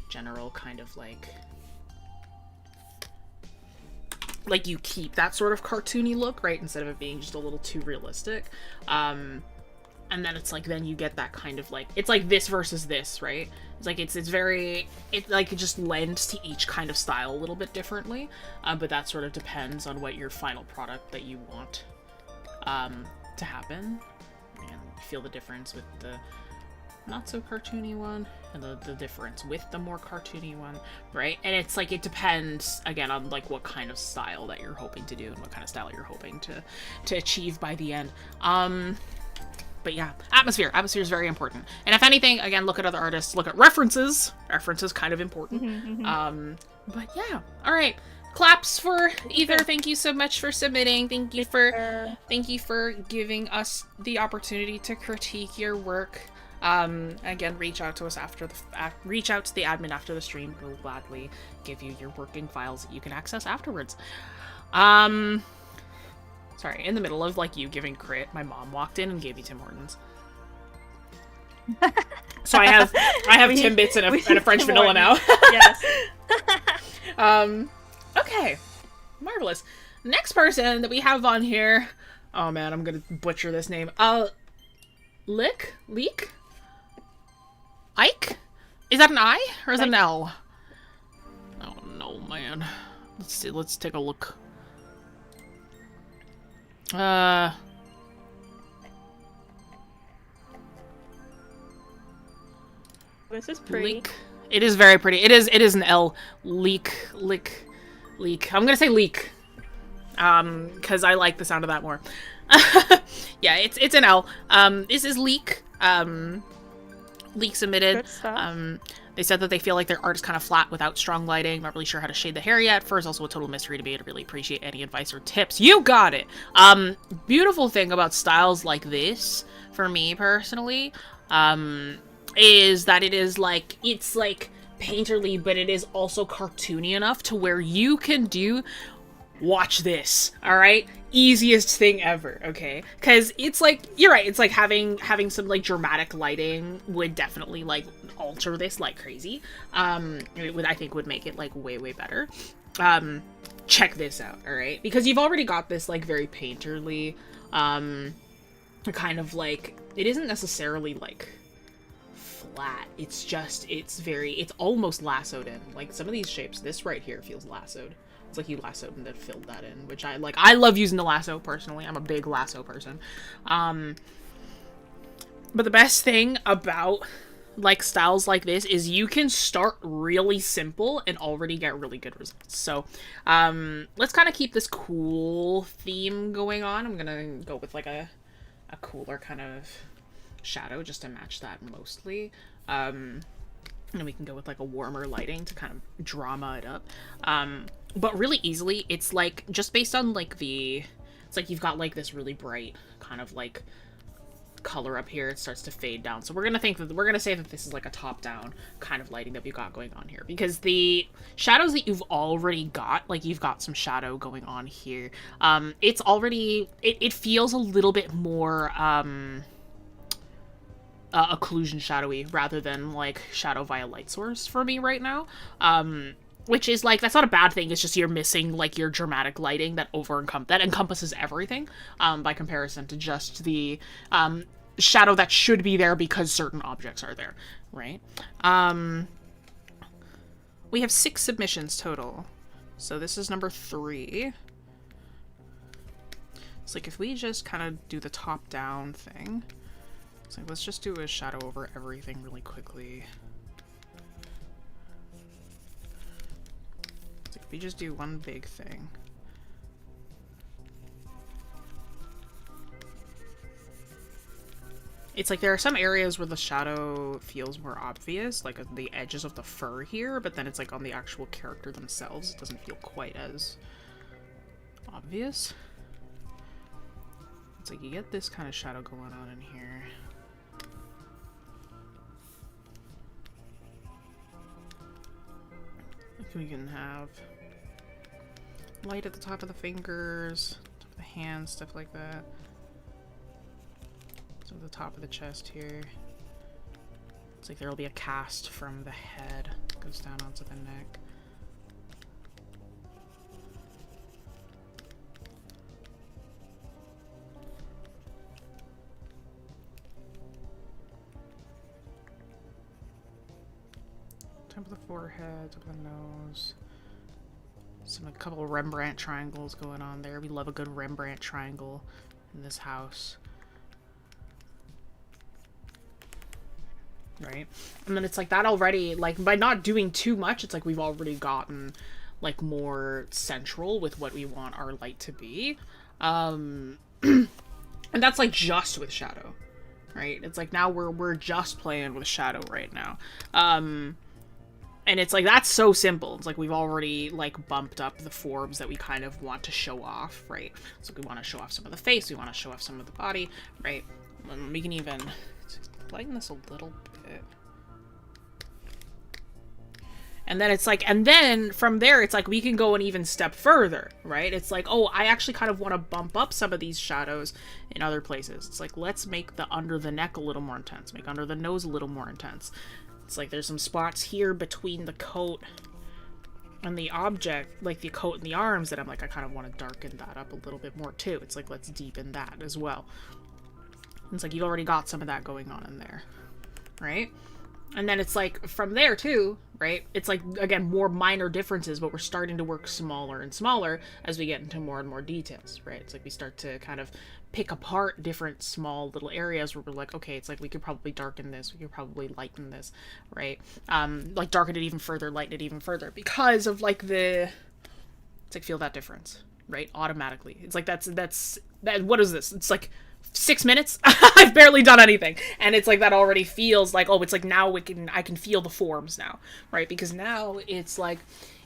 general kind of like you keep that sort of cartoony look, right, instead of it being just a little too realistic. and then it's like, then you get that kind of like, it's like this versus this, right? It's like, it's very, it like, it just lends to each kind of style a little bit differently, but that sort of depends on what your final product that you want to happen. And you feel the difference with the not so cartoony one and the difference with the more cartoony one, right? And it's like, it depends again on like what kind of style that you're hoping to do and what kind of style you're hoping to achieve by the end. But yeah, atmosphere is very important, and if anything, again, look at other artists, look at references kind of important. But yeah, all right, claps for either. Thank you so much for submitting. Thank you for giving us the opportunity to critique your work. Again, reach out to us reach out to the admin after the stream. We'll gladly give you your working files that you can access afterwards. Sorry, in the middle of like you giving crit, my mom walked in and gave me Tim Hortons. So I have Timbits and a French vanilla now. Yes. Okay, marvelous. Next person that we have on here. Oh man, I'm gonna butcher this name. Leek? Ike? Is that an I or is it an L? Oh no, man. Let's see. Let's take a look. This is pretty. Leek. It is very pretty. It is an L. Leek. I'm gonna say leek. Because I like the sound of that more. Yeah, it's an L. This is Leek. Leek submitted. They said that they feel like their art is kind of flat without strong lighting. Not really sure how to shade the hair yet. First, also a total mystery to me. I'd really appreciate any advice or tips. You got it! Beautiful thing about styles like this, for me personally, is that it is like, it's like painterly, but it is also cartoony enough to where you can do, watch this, alright? Easiest thing ever, okay? Because it's like, you're right, it's like having some like dramatic lighting would definitely like alter this like crazy. I think would make it like way better. Check this out, alright? Because you've already got this like very painterly, kind of like, it isn't necessarily like flat, it's just, it's almost lassoed in. Like some of these shapes, this right here feels lassoed. It's like you lassoed and then filled that in, which I like. I love using the lasso, personally. I'm a big lasso person. But the best thing about, like, styles like this is you can start really simple and already get really good results. So, let's kind of keep this cool theme going on. I'm gonna go with, like, a cooler kind of shadow just to match that mostly. And we can go with, like, a warmer lighting to kind of drama it up. But really easily, it's like, just based on like it's like you've got like this really bright kind of like color up here, it starts to fade down. So we're gonna say that this is like a top-down kind of lighting that we've got going on here, because the shadows that you've already got, like you've got some shadow going on here, it's already, it feels a little bit more occlusion shadowy rather than like shadow via light source for me right now. Which is like, that's not a bad thing, it's just you're missing like your dramatic lighting that encompasses everything, by comparison to just the shadow that should be there because certain objects are there, right? We have 6 submissions total, so this is number 3. It's like, if we just kind of do the top down thing, it's like, let's just do a shadow over everything really quickly. If we just do one big thing. It's like there are some areas where the shadow feels more obvious, like the edges of the fur here, but then it's like on the actual character themselves, it doesn't feel quite as obvious. It's like you get this kind of shadow going on in here. We can have light at the top of the fingers, top of the hands, stuff like that. So the top of the chest here. It's like there will be a cast from the head, goes down onto the neck. of the forehead, top of the nose. A couple of Rembrandt triangles going on there. We love a good Rembrandt triangle in this house. Right? And then it's like that already, like, by not doing too much, it's like we've already gotten, like, more central with what we want our light to be. And that's, like, just with shadow. Right? It's like now we're just playing with shadow right now. And it's like, that's so simple. It's like we've already, like, bumped up the forms that we kind of want to show off, right? So we want to show off some of the face, we want to show off some of the body, right? And we can even lighten this a little bit. And then it's like, and then from there, it's like we can go an even step further, right? It's like, oh, I actually kind of want to bump up some of these shadows in other places. It's like, let's make the under the neck a little more intense, make under the nose a little more intense. It's like there's some spots here between the coat and the object, like the coat and the arms, that I'm like, I kind of want to darken that up a little bit more too. It's like, let's deepen that as well. It's like, you've already got some of that going on in there, right? And then it's like, from there too, right? It's like, again, more minor differences, but we're starting to work smaller and smaller as we get into more and more details, right? It's like we start to kind of pick apart different small little areas where we're like, okay, it's like we could probably darken this, we could probably lighten this, right? Like darken it even further, lighten it even further, because of like it's like, feel that difference, right? Automatically. It's like, that, what is this? It's like 6 minutes. I've barely done anything, and it's like that already feels like, oh, it's like now I can feel the forms now, right? Because now it's like,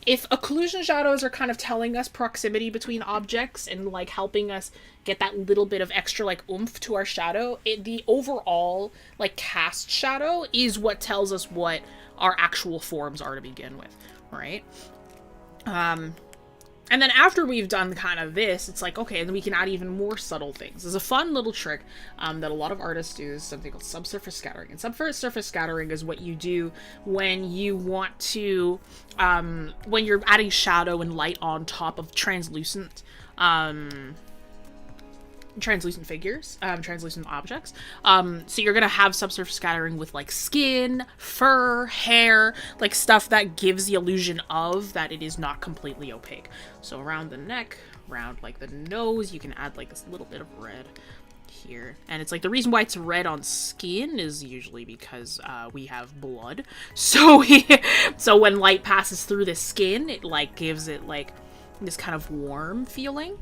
if occlusion shadows are kind of telling us proximity between objects and like helping us get that little bit of extra like oomph to our shadow, the overall like cast shadow is what tells us what our actual forms are to begin with, right? And then after we've done kind of this, it's like, okay, and then we can add even more subtle things. There's a fun little trick that a lot of artists do, is something called subsurface scattering. And subsurface scattering is what you do when you want to, when you're adding shadow and light on top of translucent figures, translucent objects. So you're gonna have subsurface scattering with like skin, fur, hair, like stuff that gives the illusion of that it is not completely opaque. So around the neck, around like the nose, you can add like this little bit of red here. And it's like, the reason why it's red on skin is usually because we have blood. So so when light passes through the skin, it like gives it like this kind of warm feeling.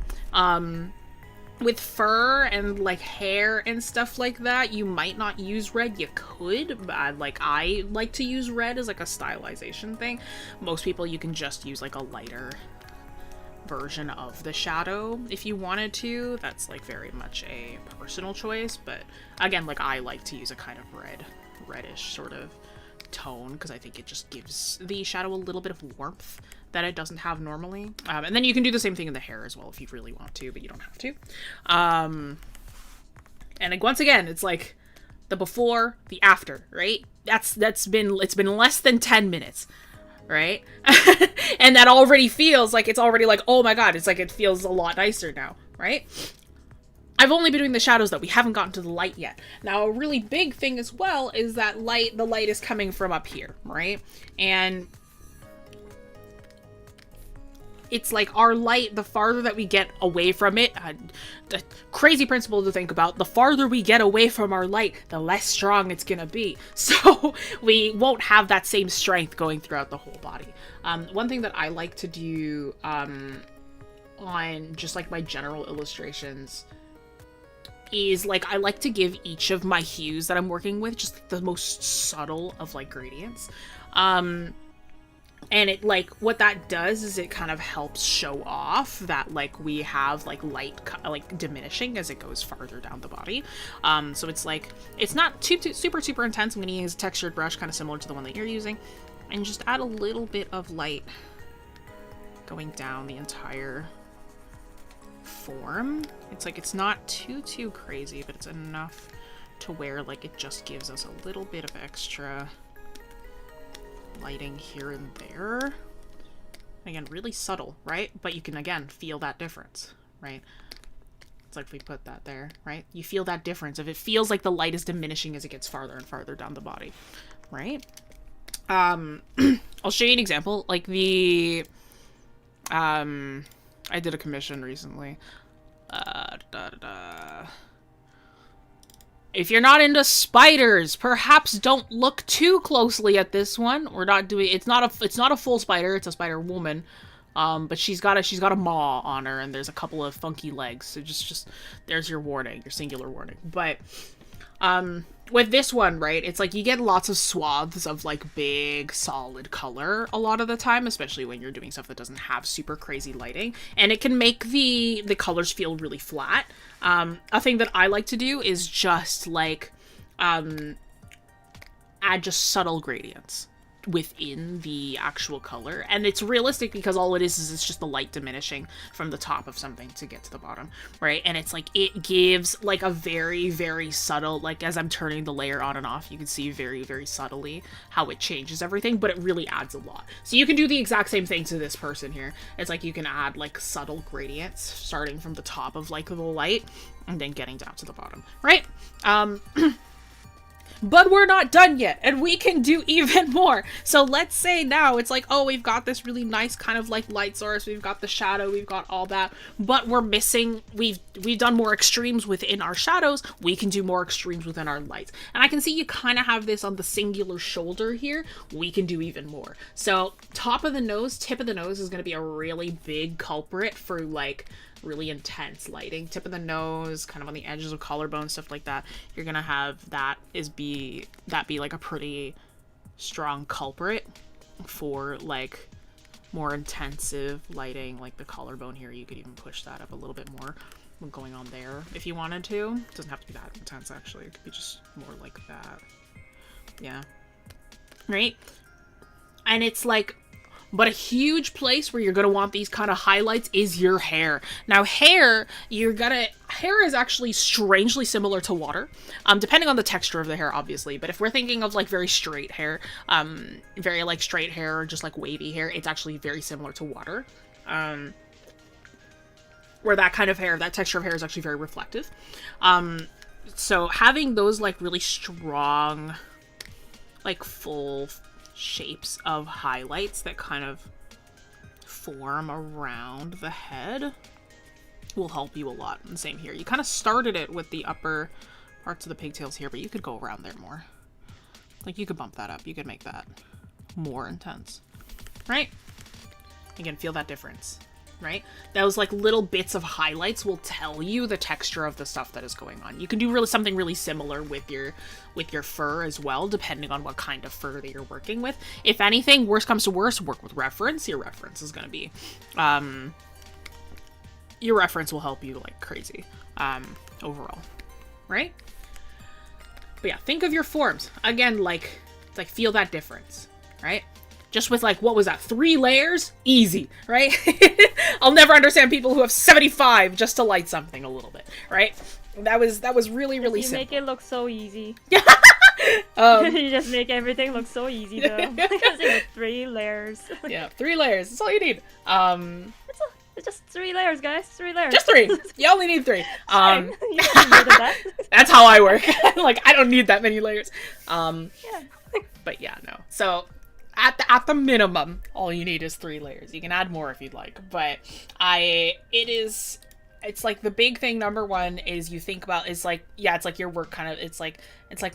With fur and like hair and stuff like that, you might not use red. You could, but like I like to use red as like a stylization thing. Most people, you can just use like a lighter version of the shadow if you wanted to. That's like very much a personal choice, but again, like I like to use a kind of reddish sort of tone, because I think it just gives the shadow a little bit of warmth that it doesn't have normally. And then you can do the same thing in the hair as well if you really want to, but you don't have to. And like, once again, it's like the before, the after, right? It's been less than 10 minutes, right? And that already feels like, it's already like, oh my god, it's like, it feels a lot nicer now, right? I've only been doing the shadows though. We haven't gotten to the light yet. Now, a really big thing as well is that the light is coming from up here, right? And it's like our light, the farther that we get away from it, the crazy principle to think about, the farther we get away from our light, the less strong it's gonna be. So we won't have that same strength going throughout the whole body. One thing that I like to do on just like my general illustrations is like, I like to give each of my hues that I'm working with just the most subtle of like gradients. And it like, what that does is it kind of helps show off that like we have like light like diminishing as it goes farther down the body. So it's like, it's not super intense. I'm gonna use a textured brush kind of similar to the one that you're using, and just add a little bit of light going down the entire form. It's like, it's not too crazy, but it's enough to where like it just gives us a little bit of extra lighting here and there. Again, really subtle, right? But you can again feel that difference, right? It's like if we put that there, right? You feel that difference. If it feels like the light is diminishing as it gets farther and farther down the body, right? I'll show you an example. Like I did a commission recently. If you're not into spiders, perhaps don't look too closely at this one. We're not doing. It's not a full spider. It's a spider woman. But she's got a maw on her, and there's a couple of funky legs. So just there's your warning, your singular warning. But with this one, right, it's like you get lots of swaths of like big solid color a lot of the time, especially when you're doing stuff that doesn't have super crazy lighting, and it can make the colors feel really flat. A thing that I like to do is just like add just subtle gradients within the actual color, and it's realistic because all it is it's just the light diminishing from the top of something to get to the bottom, right? And it's like it gives like a very, very subtle, like as I'm turning the layer on and off, you can see very, very subtly how it changes everything, but it really adds a lot. So you can do the exact same thing to this person here. It's like you can add like subtle gradients starting from the top of like the light and then getting down to the bottom, right? But we're not done yet, and we can do even more. So let's say now it's like, oh, we've got this really nice kind of like light source, we've got the shadow, we've got all that, but we're missing, we've done more extremes within our shadows, we can do more extremes within our lights. And I can see you kind of have this on the singular shoulder here, we can do even more. So top of the nose, tip of the nose is going to be a really big culprit for like really intense lighting. Tip of the nose, kind of on the edges of collarbone, stuff like that. You're gonna have that be like a pretty strong culprit for like more intensive lighting. Like the collarbone here, you could even push that up a little bit more going on there if you wanted to. It doesn't have to be that intense actually. It could be just more like that. Yeah. Right? And it's like, but a huge place where you're going to want these kind of highlights is your hair. Now hair is actually strangely similar to water, depending on the texture of the hair, obviously. But if we're thinking of like very straight hair, very like straight hair or just like wavy hair, it's actually very similar to water. Where that kind of hair, that texture of hair is actually very reflective. So having those like really strong, like full shapes of highlights that kind of form around the head will help you a lot. And same here. You kind of started it with the upper parts of the pigtails here, but you could go around there more. Like you could bump that up. You could make that more intense, right? Again, feel that difference, right? Those like little bits of highlights will tell you the texture of the stuff that is going on. You can do something really similar with your fur as well, depending on what kind of fur that you're working with. If anything, worst comes to worst, work with reference. Your reference is going to be, your reference will help you like crazy, overall, right? But yeah, think of your forms. Again, like feel that difference, right? Just with like, what was that? 3 layers? Easy, right? I'll never understand people who have 75 just to light something a little bit, right? That was really, really simple. You make it look so easy. Yeah. You just make everything look so easy though. Because it's 3 layers. Yeah, 3 layers. That's all you need. It's just 3 layers, guys. 3 layers. Just 3. You only need 3. You don't need more than that. That's how I work. Like, I don't need that many layers. Yeah. But yeah, no. So at the minimum, all you need is 3 layers. You can add more if you'd like, but it's like the big thing. Number one is you think about is like, yeah, it's like your work kind of, it's like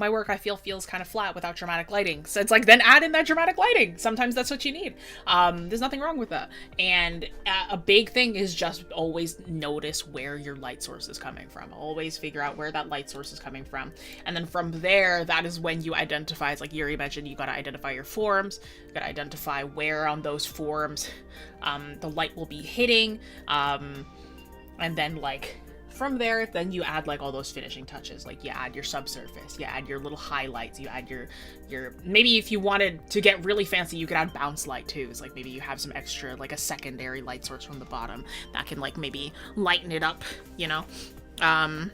my work I feel feels kind of flat without dramatic lighting. So it's like, then add in that dramatic lighting. Sometimes that's what you need. There's nothing wrong with that. And a big thing is just always notice where your light source is coming from. Always figure out where that light source is coming from. And then from there, that is when you identify, it's like Yeri mentioned, you got to identify your forms. You got to identify where on those forms the light will be hitting. And then, like, from there, then you add, like, all those finishing touches. Like, you add your subsurface, you add your little highlights, you add your maybe if you wanted to get really fancy, you could add bounce light, too. It's like, maybe you have some extra, like, a secondary light source from the bottom that can, like, maybe lighten it up, you know? And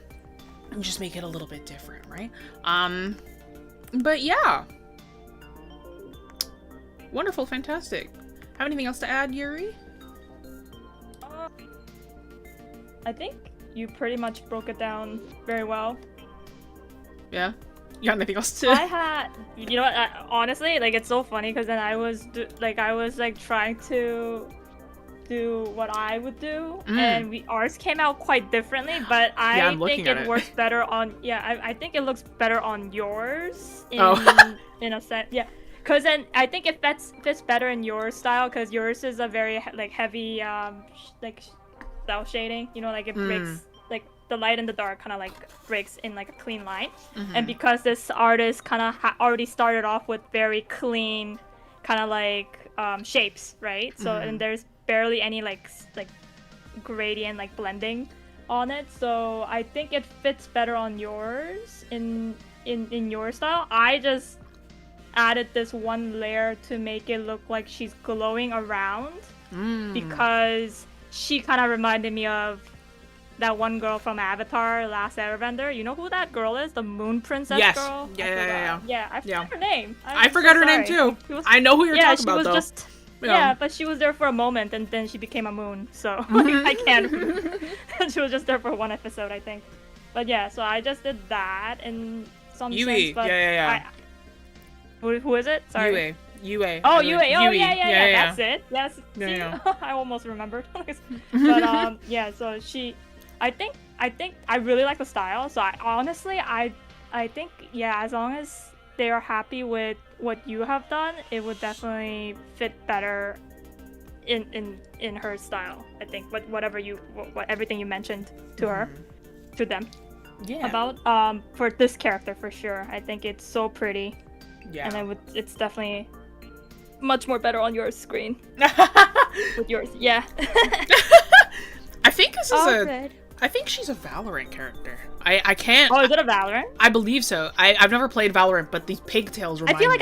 just make it a little bit different, right? But, yeah. Wonderful, fantastic. Have anything else to add, Yeri? I think you pretty much broke it down very well. Yeah? You got anything else to? I had, you know what? Honestly, like it's so funny because then I was like trying to do what I would do, and ours came out quite differently. But I think it works better on. Yeah, I think it looks better on yours. In a sense, yeah. Because then I think it fits better in your style because yours is a very like heavy like cell shading. You know, like it breaks like the light and the dark kind of like breaks in like a clean line. And because this artist kind of already started off with very clean kind of like shapes, right? So and there's barely any like gradient like blending on it. So I think it fits better on yours in your style. I just added this one layer to make it look like she's glowing around because she kind of reminded me of that one girl from Avatar, Last Airbender. You know who that girl is? The Moon Princess girl? Yeah, I forgot her name. I forgot her name too. I know who you're talking about though. Yeah, but she was there for a moment and then she became a moon. So I can't remember. She was just there for one episode, I think. But yeah, so I just did that in some sense. But who is it? Sorry. UA. Oh, UA. Oh, yeah. That's it. Yes. Yeah. I almost remembered. But yeah. So I think I really like the style. So I think as long as they are happy with what you have done, it would definitely fit better in her style. I think what everything you mentioned to her, to them. Yeah. About for this character for sure. I think it's so pretty. Yeah. And it's definitely much more better on your screen. With yours, yeah. I think this is I think she's a Valorant character. I can't. Oh, is it a Valorant? I believe so. I've never played Valorant, but these pigtails remind me. I feel like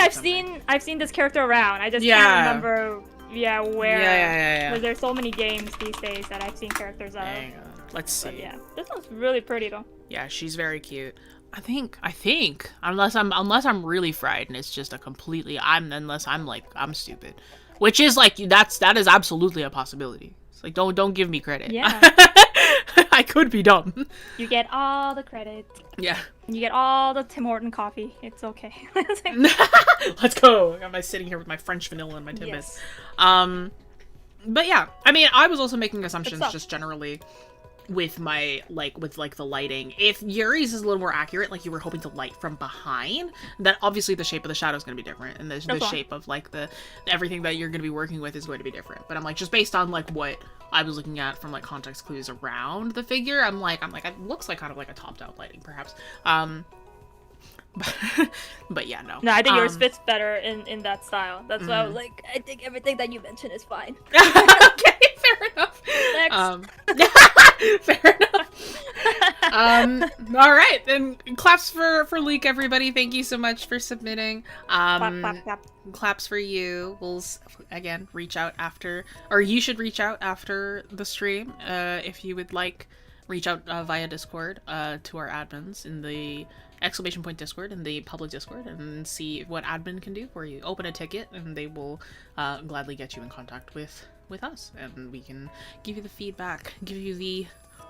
I've seen this character around. I just can't remember. Yeah, where? Yeah. Because there's so many games these days that I've seen characters of. Hang on. Let's see. But yeah, this one's really pretty though. Yeah, she's very cute. I think unless I'm really fried and it's just a completely unless I'm stupid, which is like that is absolutely a possibility. It's like don't give me credit. Yeah. I could be dumb. You get all the credit. Yeah. You get all the Tim Horton coffee. It's okay. Let's go. Am I sitting here with my French vanilla and my Timbits? Yes. But yeah, I mean, I was also making assumptions just generally with my with the lighting. If Yuri's is a little more accurate, like you were hoping to light from behind, then obviously the shape of the shadow is going to be different, and the shape of like the everything that you're going to be working with is going to be different. But I'm like, just based on like what I was looking at from like context clues around the figure, I'm like it looks like kind of like a top-down lighting perhaps. But yeah, no. No, I think yours fits better in that style. That's why I was like, I think everything that you mentioned is fine. Okay, fair enough. Next. Fair enough. All right, then claps for Leek, everybody. Thank you so much for submitting. Clap. Claps for you. We'll again reach out after, or you should reach out after the stream if you would like. Reach out via Discord to our admins in the ! Discord and the public Discord and see what admin can do for you. Open a ticket and they will gladly get you in contact with us, and we can give you the feedback, give you the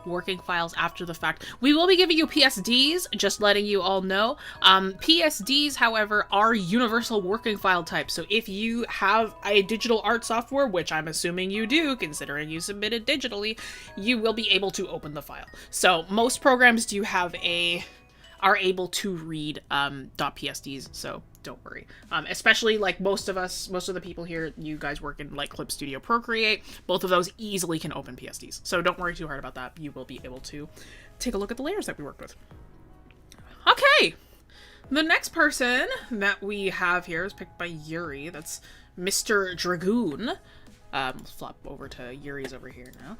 working files after the fact. We will be giving you PSDs, just letting you all know. PSDs, however, are universal working file types. So if you have a digital art software, which I'm assuming you do, considering you submitted digitally, you will be able to open the file. So most programs are able to read .psds, so don't worry. Especially like most of the people here, you guys work in like Clip Studio Procreate, both of those easily can open PSDs. So don't worry too hard about that. You will be able to take a look at the layers that we worked with. Okay, the next person that we have here is picked by Yeri. That's Mr. Dragoon. Let's flop over to Yuri's over here now.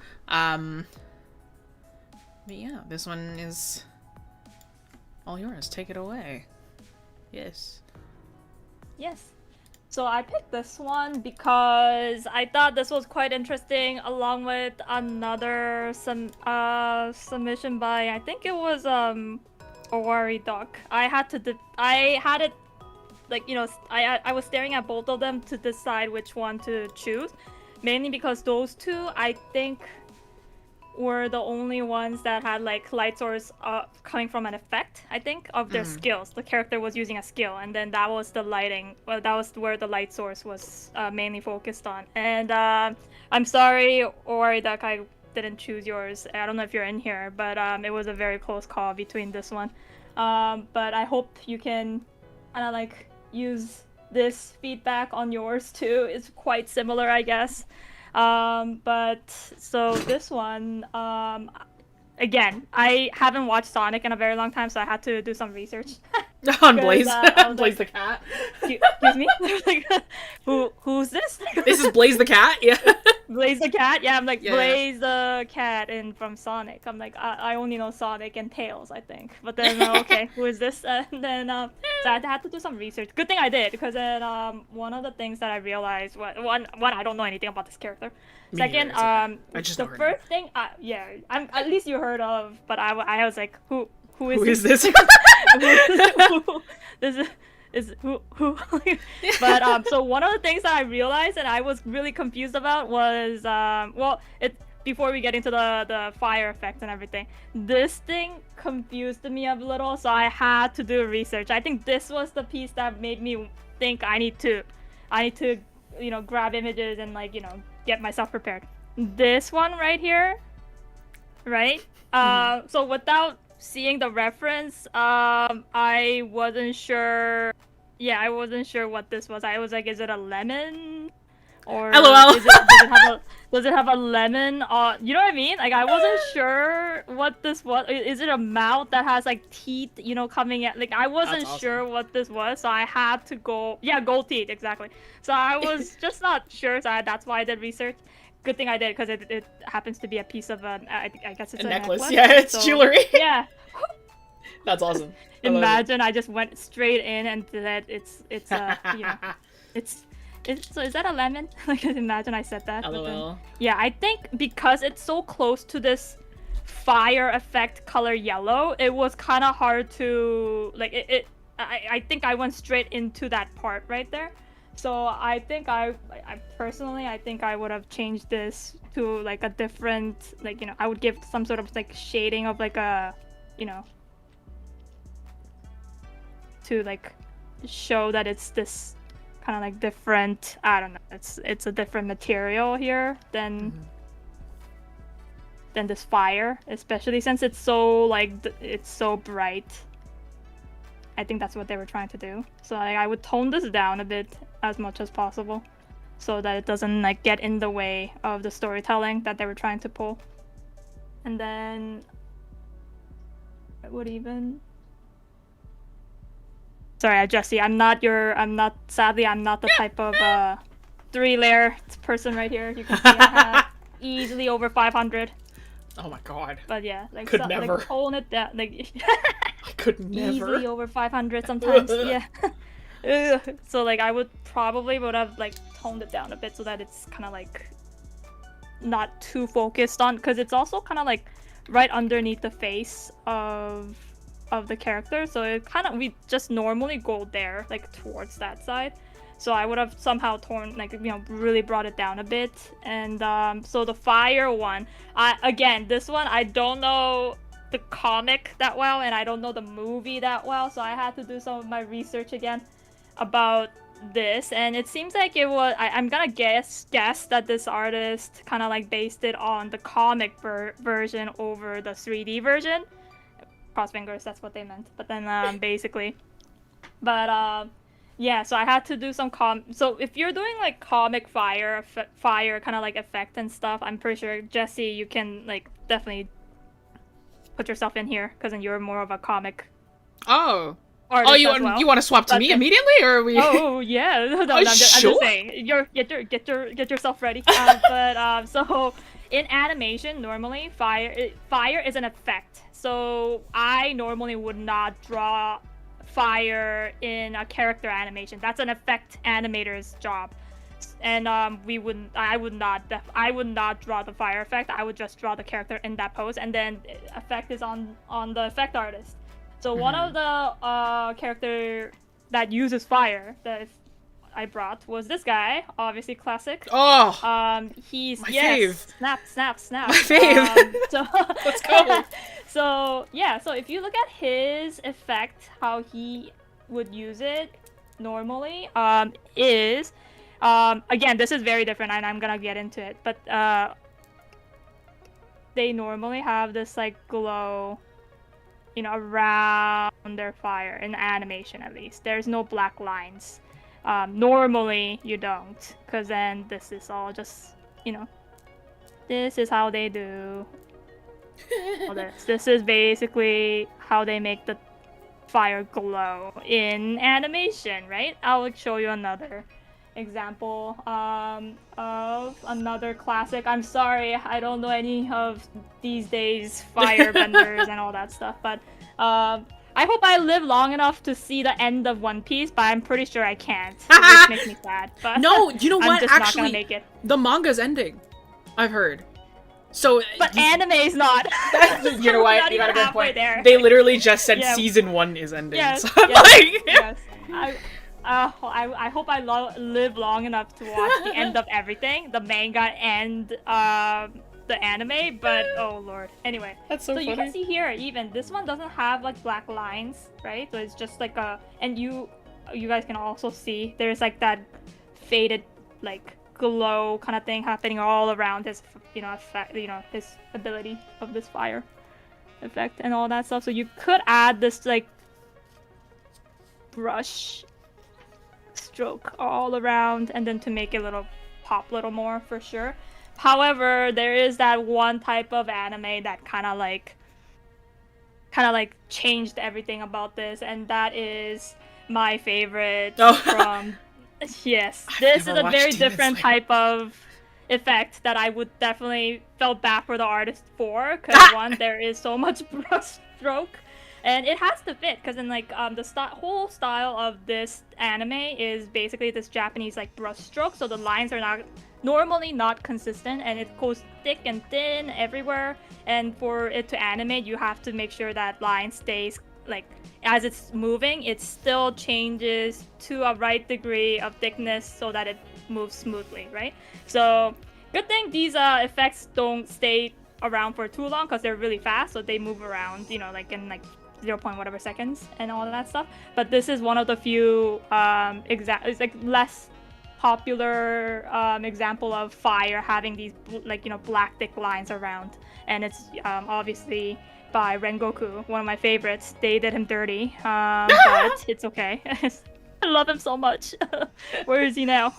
But yeah, this one is all yours. Take it away. Yes. So I picked this one because I thought this was quite interesting, along with another submission by, I think it was Owari Duck. I had it like, you know, I was staring at both of them to decide which one to choose, mainly because those two I think were the only ones that had like light source coming from an effect, I think, of their skills. The character was using a skill, and then that was the lighting. Well, that was where the light source was mainly focused on. And I'm sorry, Ori, that I didn't choose yours. I don't know if you're in here, but it was a very close call between this one. But I hope you can kind of like use this feedback on yours too. It's quite similar, I guess. But so this one, again, I haven't watched Sonic in a very long time, so I had to do some research. On Blaze. Blaze like, the cat. Excuse me? Like, who's this? This is Blaze the cat? Yeah. Blaze the cat? Yeah, I'm like, Yeah. Blaze the cat in from Sonic. I'm like, I only know Sonic and Tails, I think. But then, okay, who is this? And then, so I had to do some research. Good thing I did, because then, one of the things that I realized, one, I don't know anything about this character. Second, I just the know her first thing, yeah, at least you heard of, but I was like, who is this? Who but so one of the things that I realized and I was really confused about was before we get into the fire effect and everything, this thing confused me a little, so I had to do research. I think this was the piece that made me think I need to grab images and get myself prepared. This one right here, right? So without seeing the reference, I wasn't sure. Yeah, I wasn't sure what this was. I was like, is it a lemon? Or LOL. does it have a lemon? You know what I mean? Like, I wasn't sure what this was. Is it a mouth that has like teeth, coming at? Like, I wasn't sure what this was, so I had to go. Yeah, gold teeth, exactly. So I was just not sure. So that's why I did research. Good thing I did, because it happens to be a piece of I guess it's a necklace. Yeah, it's jewelry. Yeah. That's awesome. Imagine I just went straight in and said it's so is that a lemon? Like, imagine I said that. LOL. Yeah, I think because it's so close to this fire effect color yellow, it was kind of hard to like it. I think I went straight into that part right there. So I think I personally, I think I would have changed this to like a different, I would give some sort of like shading of like a, to like show that it's this kind of like different, I don't know, it's a different material here than this fire, especially since it's so like it's so bright. I think that's what they were trying to do. So I would tone this down a bit as much as possible, so that it doesn't like get in the way of the storytelling that they were trying to pull. And then I would even. Sorry, Jessie. Sadly, I'm not the type of 3-layer person right here. You can see I have easily over 500. Oh my god. But yeah, like could never. Like tone it down, like I could never. Easily over 500 sometimes. Yeah. So like I would have like toned it down a bit so that it's kind of like not too focused on, because it's also kind of like right underneath the face of the character, so it kind of, we just normally go there, like towards that side. So I would have somehow torn, like, really brought it down a bit. And so the fire one, again, this one, I don't know the comic that well, and I don't know the movie that well, so I had to do some of my research again about this. And it seems like it was, I'm gonna guess that this artist kind of like based it on the comic version over the 3D version. Cross fingers, that's what they meant. But then basically, but yeah, so I had to do some so if you're doing like comic fire kind of like effect and stuff, I'm pretty sure, Jessie, you can like definitely put yourself in here, because then you're more of a comic artist. Well. You want to swap to me immediately, or are we? Oh yeah, no, I'm just saying. Get yourself ready. So in animation, normally fire is an effect. So I normally would not draw fire in a character animation. That's an effect animator's job. And I would not draw the fire effect. I would just draw the character in that pose, and then effect is on the effect artist. So one of the character that uses fire, I brought was this guy, obviously classic. Oh, He's my yes, fave. snap. My fave. So Let's go. so yeah, so if you look at his effect, how he would use it normally, is again, this is very different, and I'm gonna get into it, but they normally have this like glow, you know, around their fire in animation. At least there's no black lines. Normally you don't, because then this is all just, you know, this is how they do all this. This is basically how they make the fire glow in animation, right? I'll show you another example of another classic. I'm sorry, I don't know any of these days fire benders and all that stuff, but I hope I live long enough to see the end of One Piece, but I'm pretty sure I can't, which makes me sad. But No, you know I'm what? just not Actually, gonna make it. the manga's ending. I've heard. So But anime's not. you know We're what? not You got a even good halfway point. there. They literally just said Yeah. season 1 is ending. Yes, So I'm yes, like, yes. I hope I live long enough to watch the end of everything, the manga and the anime. But oh lord. Anyway, That's so you funny. can see here, even this one doesn't have like black lines, right? So it's just like and you guys can also see there's like that faded like glow kind of thing happening all around his, you know, effect, you know, his ability of this fire effect and all that stuff. So you could add this like brush stroke all around and then to make it a little pop a little more for sure. However, there is that one type of anime that kind of like changed everything about this, and that is my favorite from yes, this is never a watched very Demon different Slayer. type of effect that I would definitely felt bad for the artist for, because one, there is so much brush stroke, and it has to fit, because in like the whole style of this anime is basically this Japanese like brush stroke, so the lines are normally not consistent, and it goes thick and thin everywhere, and for it to animate you have to make sure that line stays like as it's moving, it still changes to a right degree of thickness so that it moves smoothly, right? So good thing these effects don't stay around for too long because they're really fast, so they move around, you know, like in like 0. whatever seconds and all of that stuff. But this is one of the few it's like less popular example of fire having these like, you know, black thick lines around, and it's obviously by Rengoku, one of my favorites. They did him dirty, but it's okay. I love him so much. Where is he now?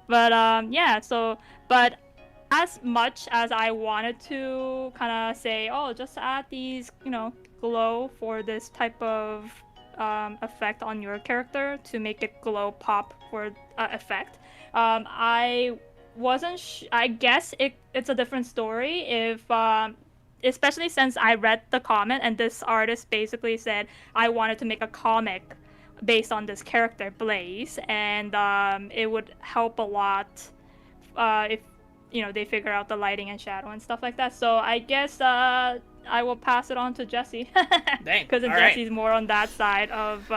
But yeah, so but as much as I wanted to kind of say, oh, just add these, you know, glow for this type of effect on your character to make it glow pop for effect, I wasn't I guess it's a different story if especially since I read the comment and this artist basically said I wanted to make a comic based on this character Blaze, and it would help a lot if, you know, they figure out the lighting and shadow and stuff like that. So I guess I will pass it on to Jessie, because Jessie's more on that side of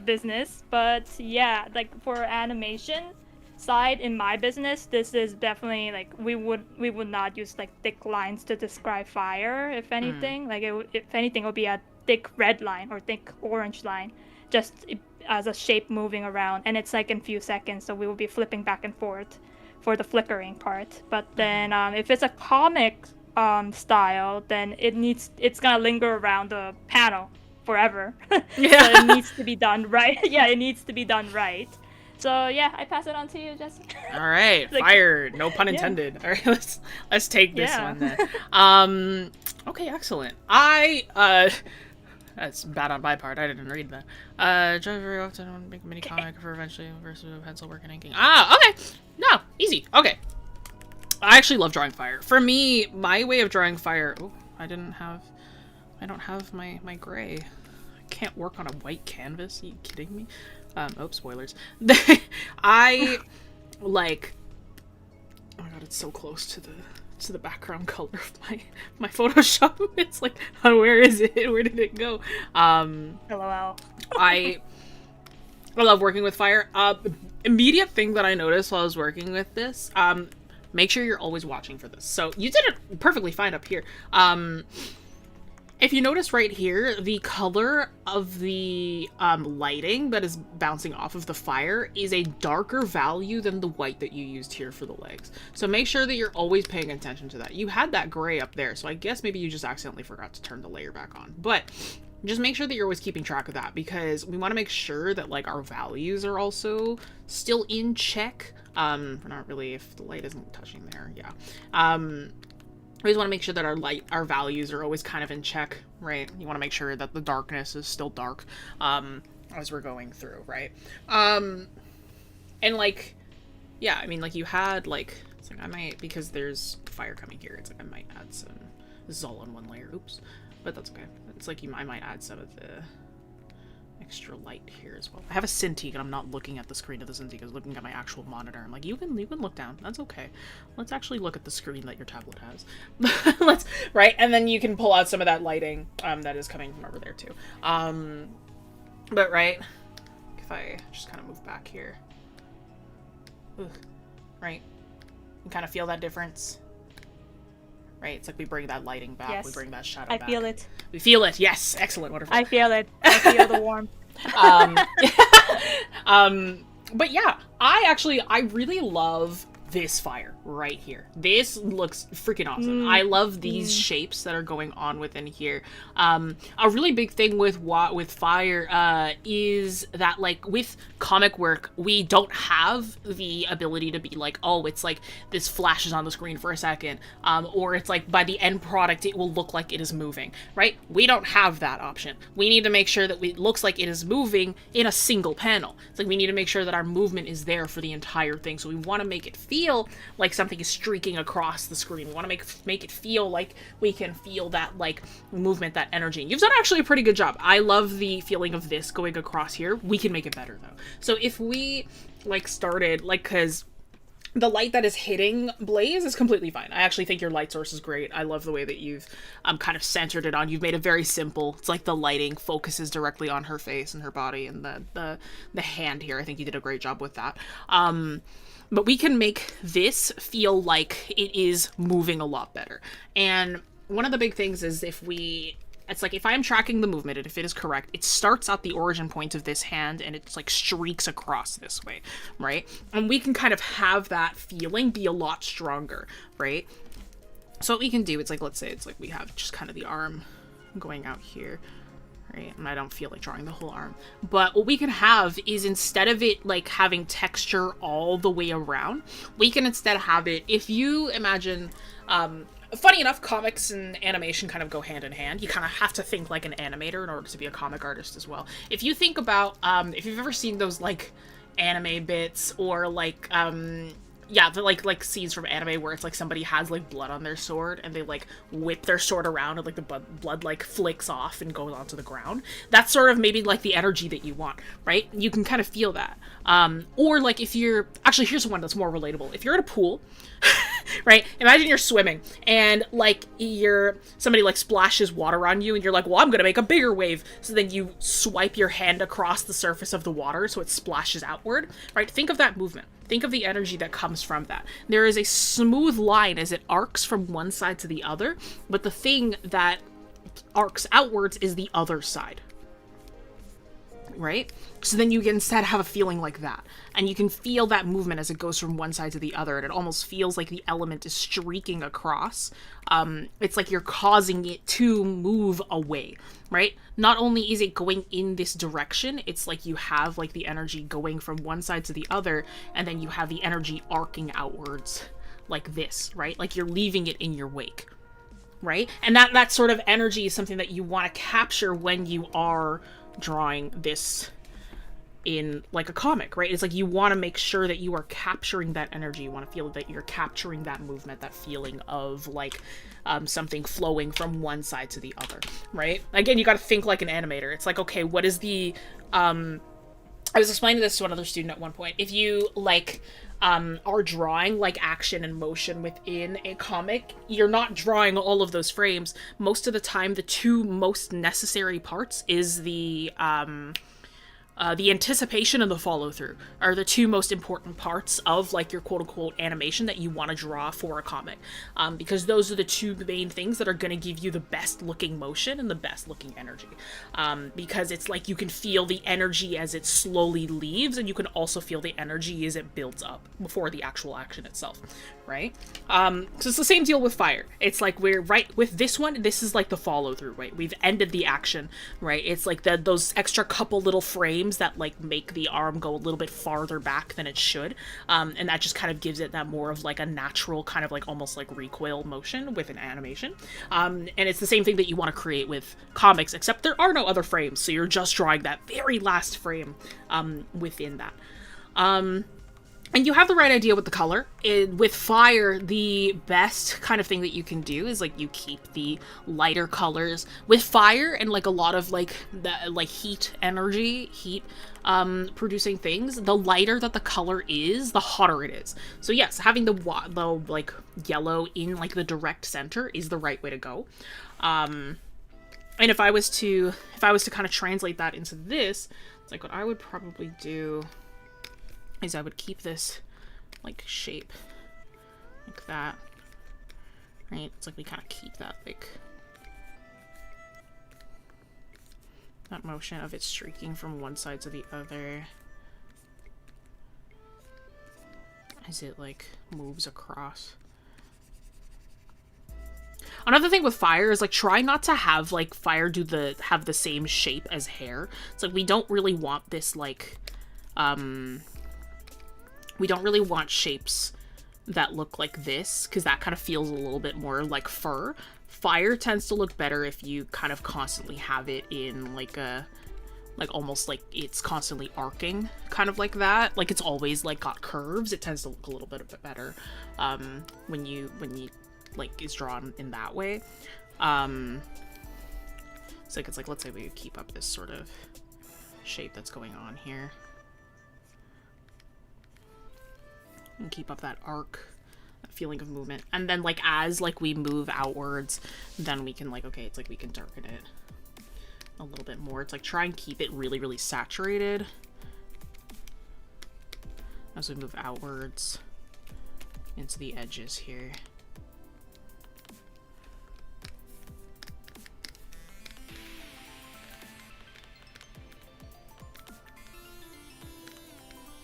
business. But yeah, like for animation side in my business, this is definitely like we would not use like thick lines to describe fire. If anything, like if anything, it would be a thick red line or thick orange line, just as a shape moving around, and it's like in few seconds, so we will be flipping back and forth for the flickering part. But then if it's a comic style, then it's gonna linger around the panel forever. Yeah. So it needs to be done right. Yeah, it needs to be done right. So yeah, I pass it on to you, Jessie. All right, Like, fire. No pun yeah. intended. All right, let's take this Yeah. one then. Okay, excellent. That's bad on my part. I didn't read that. Draw very often. I want to make a mini comic for eventually versus pencil work and inking. Okay. No, easy. Okay. I actually love drawing fire. For me, my way of drawing fire. Oh, I don't have my gray. I can't work on a white canvas. Are you kidding me? Oh, spoilers. I like. Oh my god, it's so close to the background color of my Photoshop. It's like, where is it? Where did it go? LOL. I I love working with fire. Immediate thing that I noticed while I was working with this, make sure you're always watching for this. So you did it perfectly fine up here. If you notice right here, the color of the lighting that is bouncing off of the fire is a darker value than the white that you used here for the legs. So make sure that you're always paying attention to that. You had that gray up there, so I guess maybe you just accidentally forgot to turn the layer back on. But just make sure that you're always keeping track of that, because we want to make sure that like our values are also still in check. We're not really, if the light isn't touching there, yeah. We always want to make sure that our values are always kind of in check, right? You want to make sure that the darkness is still dark, as we're going through, right? And like, yeah, I mean, like you had like, it's like I might, because there's fire coming here, it's like I might add some, this is all on one layer, oops, but that's okay. It's like I might add some of the extra light here as well. I have a Cintiq and I'm not looking at the screen of the Cintiq, I was looking at my actual monitor. I'm like, you can look down, that's okay. Let's actually look at the screen that your tablet has. Right? And then you can pull out some of that lighting that is coming from over there too. But right, if I just kind of move back here, right? You kind of feel that difference. Right, it's like we bring that lighting back, yes. We bring that shadow back. I feel it. We feel it, yes, excellent, wonderful. I feel it. I feel the warmth. But yeah, I really love this fire right here. This looks freaking awesome. I love these shapes that are going on within here. A really big thing with fire is that like with comic work, we don't have the ability to be like, oh, it's like this flashes on the screen for a second, or it's like by the end product it will look like it is moving, right? We don't have that option. We need to make sure that it looks like it is moving in a single panel. It's like we need to make sure that our movement is there for the entire thing. So we want to make it feel like something is streaking across the screen. We want to make it feel like we can feel that like movement, that energy. And you've done actually a pretty good job. I love the feeling of this going across here. We can make it better though. So if we like started like, cause the light that is hitting Blaze is completely fine. I actually think your light source is great. I love the way that you've kind of centered it on. You've made it very simple. It's like the lighting focuses directly on her face and her body, and the hand here. I think you did a great job with that. But we can make this feel like it is moving a lot better. And one of the big things is it's like if I'm tracking the movement and if it is correct, it starts at the origin point of this hand and it's like streaks across this way, right? And we can kind of have that feeling be a lot stronger, right? So what we can do, it's like, let's say it's like we have just kind of the arm going out here, right? And I don't feel like drawing the whole arm. But what we can have is, instead of it like having texture all the way around, we can instead have it, if you imagine, funny enough, comics and animation kind of go hand in hand. You kind of have to think like an animator in order to be a comic artist as well. If you think about, if you've ever seen those like anime bits or like, yeah, the like scenes from anime where it's like somebody has like blood on their sword and they like whip their sword around and like the blood like flicks off and goes onto the ground. That's sort of maybe like the energy that you want, right? You can kind of feel that. Or like if you're, actually here's one that's more relatable. If you're in a pool, right? Imagine you're swimming and like somebody like splashes water on you and you're like, well, I'm gonna make a bigger wave. So then you swipe your hand across the surface of the water so it splashes outward, right? Think of that movement. Think of the energy that comes from that. There is a smooth line as it arcs from one side to the other, but the thing that arcs outwards is the other side, right? So then you can instead have a feeling like that. And you can feel that movement as it goes from one side to the other, and it almost feels like the element is streaking across. It's like you're causing it to move away, right? Not only is it going in this direction, it's like you have like the energy going from one side to the other, and then you have the energy arcing outwards like this, right? Like you're leaving it in your wake, right? And that sort of energy is something that you want to capture when you are drawing this in like a comic, right? It's like you want to make sure that you are capturing that energy. You want to feel that you're capturing that movement, that feeling of like something flowing from one side to the other, right? Again, you got to think like an animator. It's like, okay, what is the I was explaining this to another student at one point. If you like are drawing like action and motion within a comic, you're not drawing all of those frames. Most of the time, the two most necessary parts is the the anticipation and the follow-through are the two most important parts of like your quote-unquote animation that you want to draw for a comic, because those are the two main things that are going to give you the best looking motion and the best looking energy, because it's like you can feel the energy as it slowly leaves, and you can also feel the energy as it builds up before the actual action itself, right? So it's the same deal with fire. It's like we're right with this one, this is like the follow-through, right? We've ended the action, right? It's like those extra couple little frames that like make the arm go a little bit farther back than it should, and that just kind of gives it that more of like a natural kind of like almost like recoil motion with an animation, and it's the same thing that you want to create with comics, except there are no other frames, so you're just drawing that very last frame within that. And you have the right idea with the color. With fire, the best kind of thing that you can do is like you keep the lighter colors. With fire and like a lot of like the like heat energy, heat producing things, the lighter that the color is, the hotter it is. So yes, having the like yellow in like the direct center is the right way to go. And if I was to kind of translate that into this, it's like what I would probably do is I would keep this like shape like that, right? It's like we kind of keep that like that motion of it streaking from one side to the other as it like moves across. Another thing with fire is like try not to have like fire have the same shape as hair. It's like we don't really want this like we don't really want shapes that look like this, because that kind of feels a little bit more like fur. Fire tends to look better if you kind of constantly have it in like a, like almost like it's constantly arcing, kind of like that. Like it's always like got curves. It tends to look a little bit better when you like is drawn in that way. So it's like, let's say we keep up this sort of shape that's going on here. And keep up that arc, that feeling of movement. And then like as like we move outwards, then we can like, okay, it's like we can darken it a little bit more. It's like try and keep it really, really saturated as we move outwards into the edges here.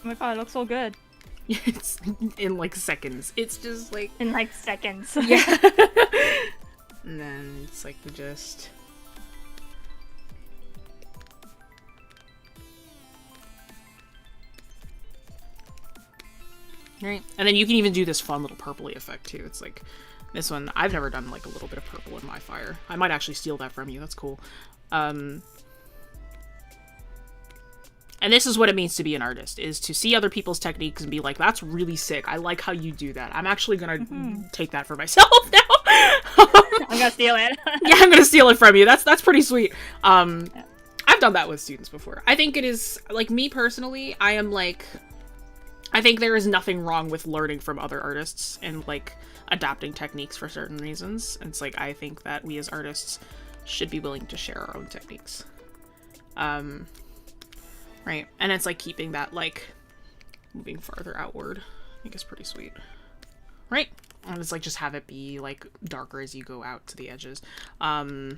Oh my god, it looks so good. It's in like seconds. It's just like in like seconds. Yeah. And then it's like we just right. And then you can even do this fun little purpley effect too. It's like this one, I've never done like a little bit of purple in my fire. I might actually steal that from you. That's cool. And this is what it means to be an artist, is to see other people's techniques and be like, that's really sick. I like how you do that. I'm actually gonna take that for myself now. I'm gonna steal it. Yeah, I'm gonna steal it from you. That's pretty sweet. I've done that with students before. I think it is, like, me personally, I think there is nothing wrong with learning from other artists and, like, adapting techniques for certain reasons. And it's like, I think that we as artists should be willing to share our own techniques. Right, and it's like keeping that like moving farther outward. I think is pretty sweet. Right? And it's like just have it be like darker as you go out to the edges. But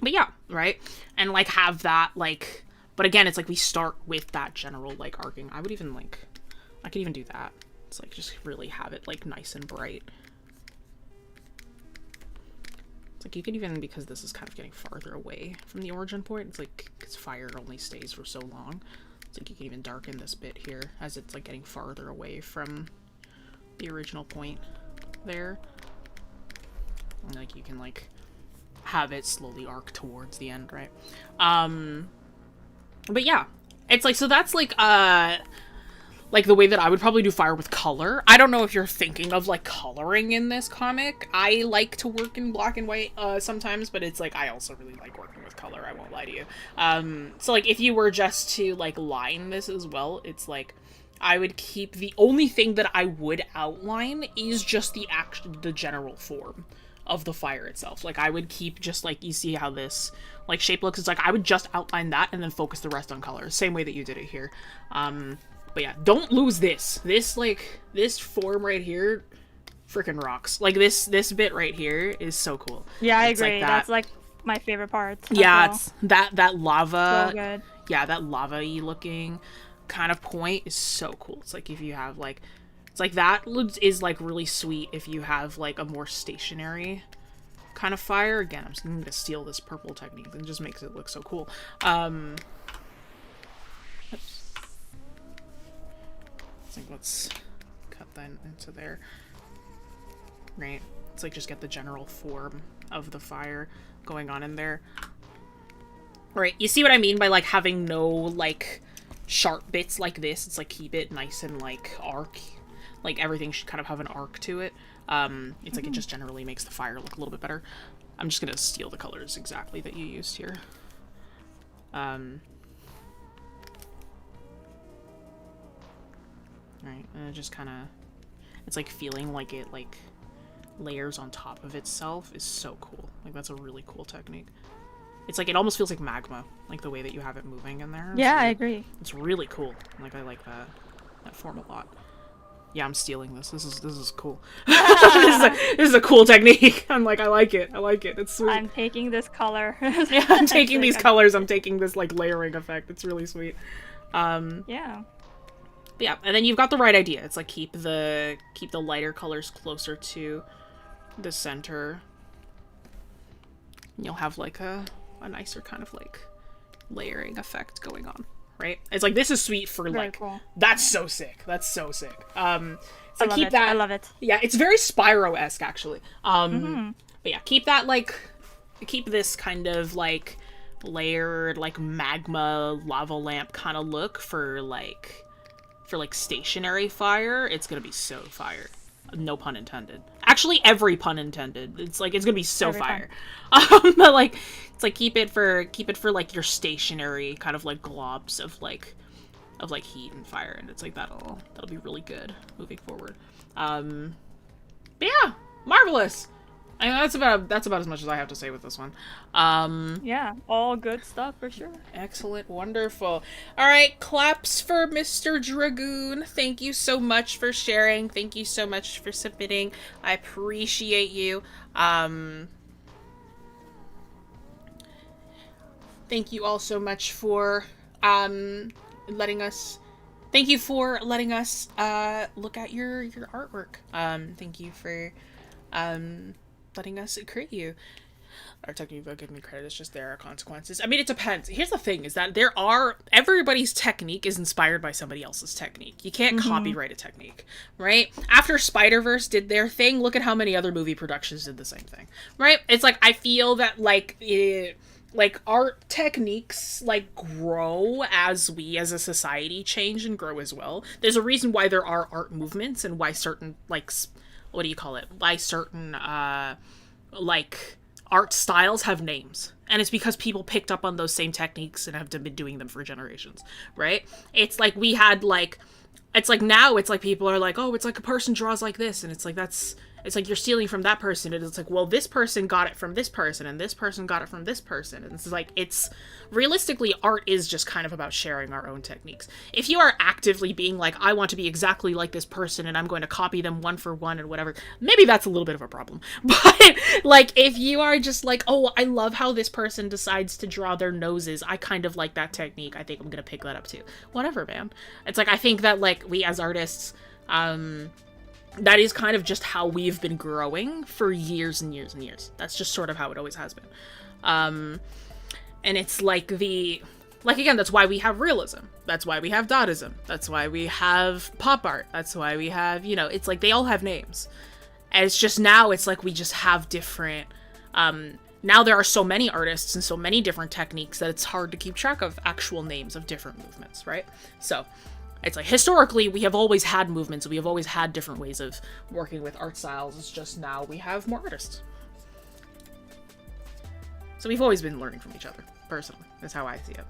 yeah, right? And like have that like, but again, it's like we start with that general like arcing. I could even do that. It's like just really have it like nice and bright. It's like you can even, because this is kind of getting farther away from the origin point, it's like, because fire only stays for so long, it's like you can even darken this bit here as it's like getting farther away from the original point there. And like you can like have it slowly arc towards the end, right? But yeah, it's like, so that's like the way that I would probably do fire with color. I don't know if you're thinking of like coloring in this comic. I like to work in black and white sometimes, but it's like I also really like working with color, I won't lie to you. So like if you were just to like line this as well, it's like I would keep, the only thing that I would outline is just the general form of the fire itself. Like, I would keep just, like, you see how this, like, shape looks? It's like, I would just outline that and then focus the rest on color. Same way that you did it here. But yeah, don't lose this. This, like, this form right here freaking rocks. Like, this bit right here is so cool. Yeah, I It's agree. like that. That's, like, my favorite part. Yeah, well. it's that lava. So good. Yeah, that lava-y looking kind of point is so cool. It's like if you have, like, it's like that is, like, really sweet if you have, like, a more stationary kind of fire. Again, I'm just going to steal this purple technique. It just makes it look so cool. Oops. I think let's cut that into there. Right? It's like just get the general form of the fire going on in there. Right, you see what I mean by, like, having no, like, sharp bits like this? It's like, keep it nice and, like, arc. Like, everything should kind of have an arc to it. It's like, it just generally makes the fire look a little bit better. I'm just gonna steal the colors exactly that you used here. Right, and it just kind of, it's like feeling like it, like, layers on top of itself is so cool. Like, that's a really cool technique. It's like, it almost feels like magma, like the way that you have it moving in there. Yeah, I agree. It's really cool. Like, I like that form a lot. Yeah, I'm stealing this. This is cool. this is a cool technique. I'm like, I like it. I like it. It's sweet. I'm taking this color. Yeah, I'm taking these colors. I'm taking this, like, layering effect. It's really sweet. Yeah. Yeah, and then you've got the right idea. It's like, keep the lighter colors closer to the center. And you'll have, like, a nicer kind of, like, layering effect going on, right? It's like, this is sweet for, Very like, cool. That's so sick. That's so sick. So I love keep it. that. I love it. Yeah, it's very Spyro-esque, actually. But yeah, keep that, like, keep this kind of, like, layered, like, magma lava lamp kind of look for stationary fire. It's gonna be so fire. No pun intended. Actually, every pun intended. It's like, it's gonna be so fire. But, like, it's like, keep it for like your stationary kind of, like, globs of like heat and fire, and it's like, that'll be really good moving forward. But yeah, marvelous. I mean, that's about as much as I have to say with this one. Yeah, all good stuff for sure. Excellent, wonderful. All right, claps for Mr. Dragoon. Thank you so much for sharing. Thank you so much for submitting. I appreciate you. Thank you all so much for letting us look at your artwork. Thank you for letting us create you. Our technique about giving me credit is just there are consequences. I mean, it depends. Here's the thing, is that everybody's technique is inspired by somebody else's technique. You can't copyright a technique, right? After Spider-Verse did their thing, look at how many other movie productions did the same thing, right? It's like, I feel that, like, art techniques, like, grow as we as a society change and grow as well. There's a reason why there are art movements and why certain, like, what do you call it? Why certain, like, art styles have names. And it's because people picked up on those same techniques and have been doing them for generations, right? It's like, we had, like, it's like, now it's like people are like, oh, it's like a person draws like this, and it's like, it's like you're stealing from that person, and it's like, well, this person got it from this person, and this person got it from this person, and it's like, it's, realistically, art is just kind of about sharing our own techniques. If you are actively being like, I want to be exactly like this person, and I'm going to copy them one for one and whatever, maybe that's a little bit of a problem. But, like, if you are just like, oh, I love how this person decides to draw their noses, I kind of like that technique, I think I'm gonna pick that up too. Whatever, man. It's like, I think that, like, we as artists, that is kind of just how we've been growing for years and years and years. That's just sort of how it always has been. And it's like again, that's why we have realism. That's why we have Dadaism. That's why we have pop art. That's why we have, it's like, they all have names. And it's just, now it's like, we just have different, now there are so many artists and so many different techniques that it's hard to keep track of actual names of different movements, right? So, it's like, historically, we have always had movements, we have always had different ways of working with art styles, it's just now we have more artists. So we've always been learning from each other, personally. That's how I see it.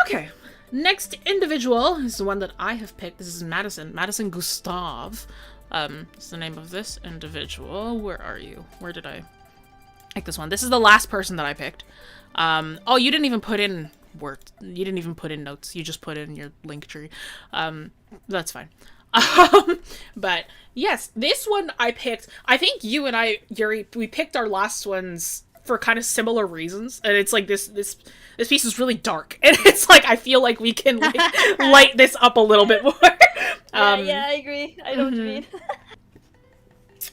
Okay, next individual is the one that I have picked. This is Madison Gustave. What's the name of this individual? Where are you? Where did I pick this one? This is the last person that I picked. Oh, you didn't even put in words. You didn't even put in notes. You just put in your link tree. That's fine. But yes, this one I picked. I think you and I, Yeri, we picked our last ones for kind of similar reasons. And it's like this piece is really dark. And it's like, I feel like we can like, light this up a little bit more. Yeah, I agree. I know what you mean.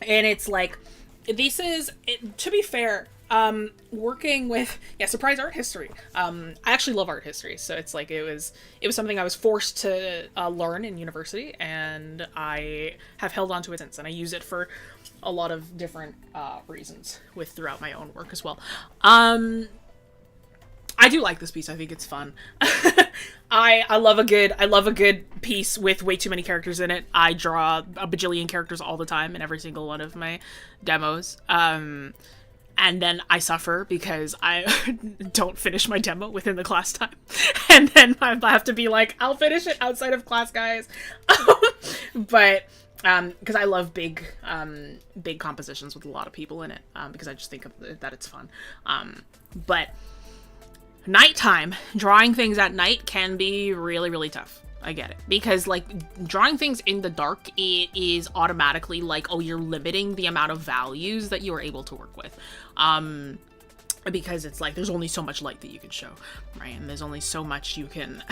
And it's like, to be fair, working with, surprise art history. I actually love art history, so it's like, it was something I was forced to learn in university, and I have held on to it since, and I use it for a lot of different reasons throughout my own work as well. I do like this piece. I think it's fun. I love a good piece with way too many characters in it. I draw a bajillion characters all the time in every single one of my demos. And then I suffer because I don't finish my demo within the class time. And then I have to be like, I'll finish it outside of class, guys. But because I love big compositions with a lot of people in it, because I just think that it's fun. But nighttime, drawing things at night can be really, really tough. I get it. Because, like, drawing things in the dark, it is automatically like, oh, you're limiting the amount of values that you are able to work with. Because it's like, there's only so much light that you can show, right? And there's only so much you can...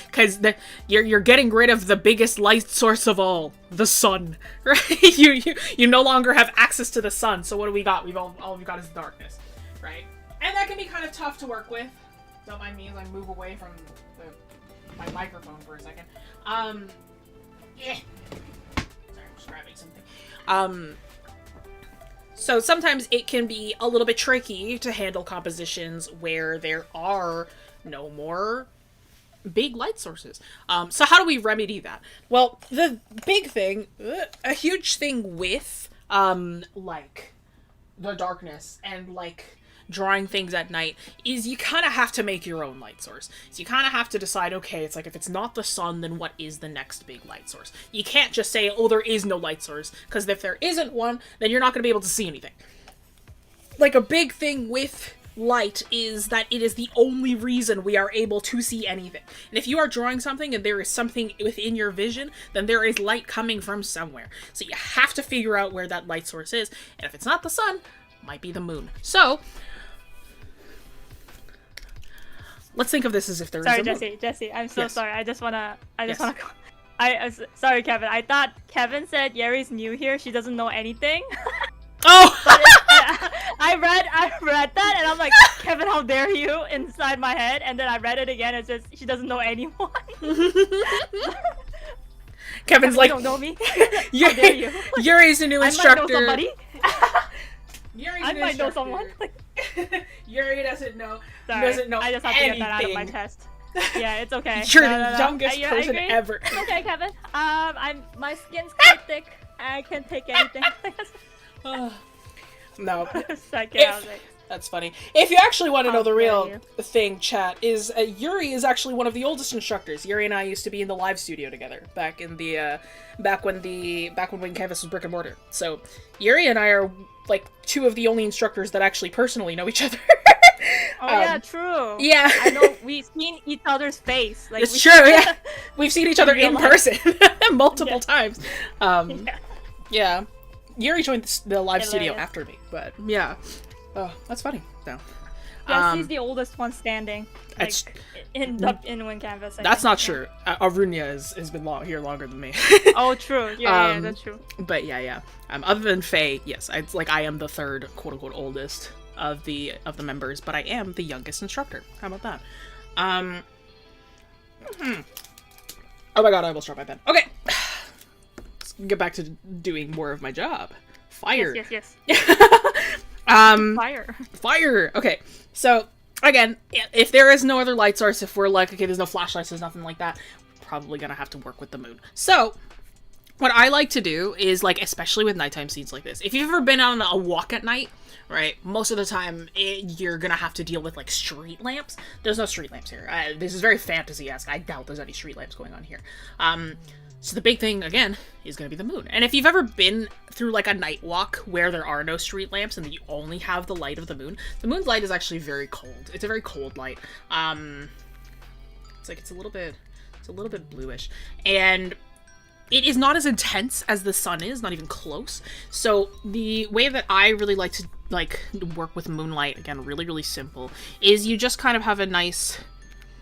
Because you're getting rid of the biggest light source of all, the sun, right? You no longer have access to the sun, so what do we got? All we've got is darkness, right? And that can be kind of tough to work with. Don't mind me as I move away from my microphone for a second. Yeah. Sorry, I'm just grabbing something. So sometimes it can be a little bit tricky to handle compositions where there are no more big light sources. So how do we remedy that? Well, the big thing, a huge thing with, like, the darkness and, like, drawing things at night is you kind of have to make your own light source. So you kind of have to decide, okay, it's like, if it's not the sun, then what is the next big light source? You can't just say, oh, there is no light source, because if there isn't one, then you're not going to be able to see anything. Like, a big thing with light is that it is the only reason we are able to see anything. And if you are drawing something and there is something within your vision, then there is light coming from somewhere. So you have to figure out where that light source is. And if it's not the sun, it might be the moon. So let's think of this as if there is a moon. Jessie, I'm so sorry. I just wanna. Sorry, Kevin. I thought Kevin said Yeri's new here. She doesn't know anything. Oh! I read that, and I'm like, Kevin, how dare you? Inside my head, and then I read it again. It says she doesn't know anyone. Kevin's like, you don't know me. How dare you? Yuri's a new instructor. I might know somebody. I might know someone. Yuri doesn't know. Sorry, doesn't know I just have anything. to get that out of my chest. Yeah, it's okay. You're the youngest person ever. It's okay, Kevin. My skin's quite thick. I can take anything. No. Psychotic. That's funny. If you actually want to know the real thing, chat, is Yuri is actually one of the oldest instructors. Yuri and I used to be in the live studio together back in the back when Canvas was brick and mortar. So Yuri and I are like two of the only instructors that actually personally know each other. Oh yeah, true. Yeah, I know. We've seen each other's face. Like, it's true. Yeah, we've seen each other in person multiple times. Yeah. Yuri joined the live studio after me, but yeah. Oh, that's funny. No. Jesse's the oldest one standing. Like, in Win Canvas. That's not true. Arunya has been here longer than me. Oh, true. Yeah, that's true. But yeah. Other than Faye, yes, I am the third quote unquote oldest of the members, but I am the youngest instructor. How about that? Oh my god, I almost dropped my pen. Okay. Let's get back to doing more of my job. Fire. Yes. Fire. Okay. So again, if there is no other light source, if we're like, okay, there's no flashlights, there's nothing like that, we're probably gonna have to work with the moon. So what I like to do is, like, especially with nighttime scenes like this, if you've ever been on a walk at night, right, most of the time you're gonna have to deal with, like, street lamps. There's no street lamps here. This is very fantasy-esque. I doubt there's any street lamps going on here. So the big thing, again, is going to be the moon. And if you've ever been through, like, a night walk where there are no street lamps and you only have the light of the moon's light is actually very cold. It's a very cold light. It's a little bit bluish. And it is not as intense as the sun is, not even close. So the way that I really like to, like, work with moonlight, again, really, really simple, is you just kind of have a nice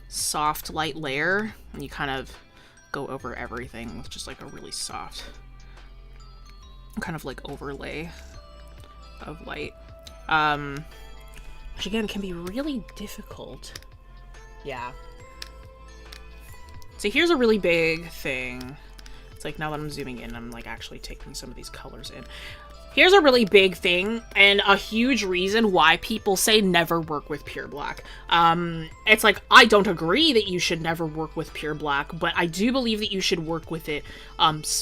soft light layer, and you kind of go over everything with just, like, a really soft kind of, like, overlay of light. Which, again, can be really difficult. Yeah. So here's a really big thing. It's like, now that I'm zooming in, I'm, like, actually taking some of these colors in. Here's a really big thing, and a huge reason why people say never work with pure black. It's like, I don't agree that you should never work with pure black, but I do believe that you should work with it,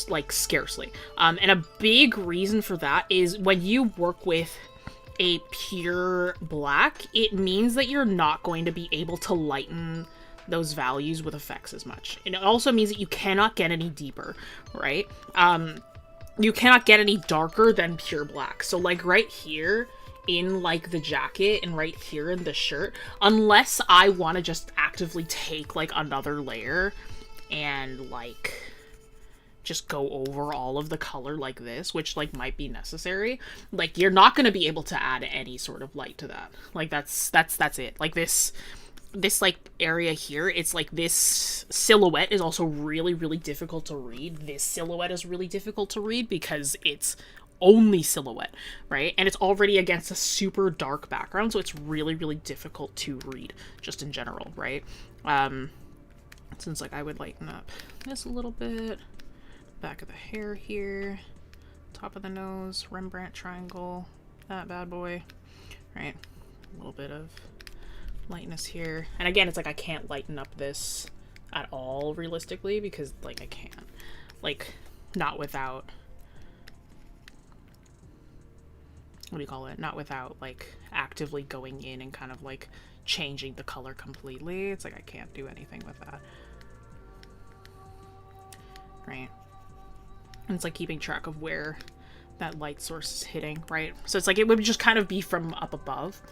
like, scarcely. And a big reason for that is when you work with a pure black, it means that you're not going to be able to lighten those values with effects as much. And it also means that you cannot get any deeper, right? You cannot get any darker than pure black. So, like, right here in, like, the jacket and right here in the shirt, unless I want to just actively take, like, another layer and, like, just go over all of the color like this, which, like, might be necessary, like, you're not going to be able to add any sort of light to that. Like, that's it. Like, this, like, area here, it's like this silhouette is also really, really difficult to read. This silhouette is really difficult to read because it's only silhouette, right? And it's already against a super dark background, so it's really, really difficult to read, just in general, right? Since, like, I would lighten up this a little bit, back of the hair here, top of the nose, Rembrandt triangle, that bad boy, right? A little bit of lightness here. And again, it's like I can't lighten up this at all realistically because, like, I can't. Like, not without... What do you call it? Not without, like, actively going in and kind of, like, changing the color completely. It's like I can't do anything with that. Right? And it's like keeping track of where that light source is hitting, right? So it's like it would just kind of be from up above,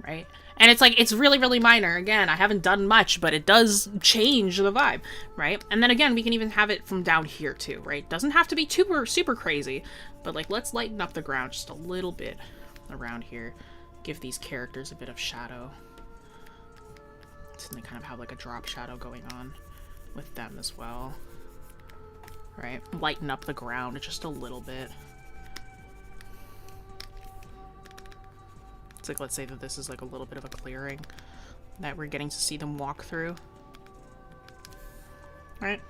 right? And it's like, it's really, really minor. Again, I haven't done much, but it does change the vibe, right? And then again, we can even have it from down here too, right? Doesn't have to be super crazy, but, like, let's lighten up the ground just a little bit around here. Give these characters a bit of shadow. So they kind of have, like, a drop shadow going on with them as well, right? Lighten up the ground just a little bit. It's like, let's say that this is, like, a little bit of a clearing that we're getting to see them walk through. Right?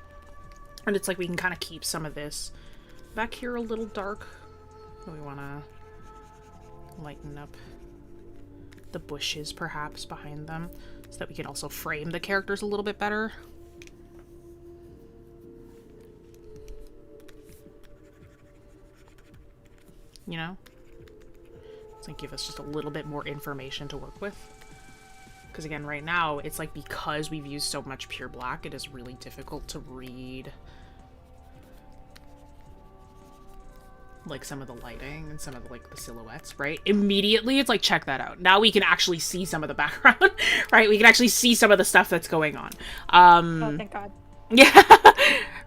And it's like we can kind of keep some of this back here a little dark. We want to lighten up the bushes, perhaps, behind them, so that we can also frame the characters a little bit better. You know? To give us just a little bit more information to work with. Because again, right now, it's like because we've used so much pure black, it is really difficult to read, like, some of the lighting and some of the, like, the silhouettes, right? Immediately, it's like, check that out. Now we can actually see some of the background, right? We can actually see some of the stuff that's going on. Oh, thank God. Yeah.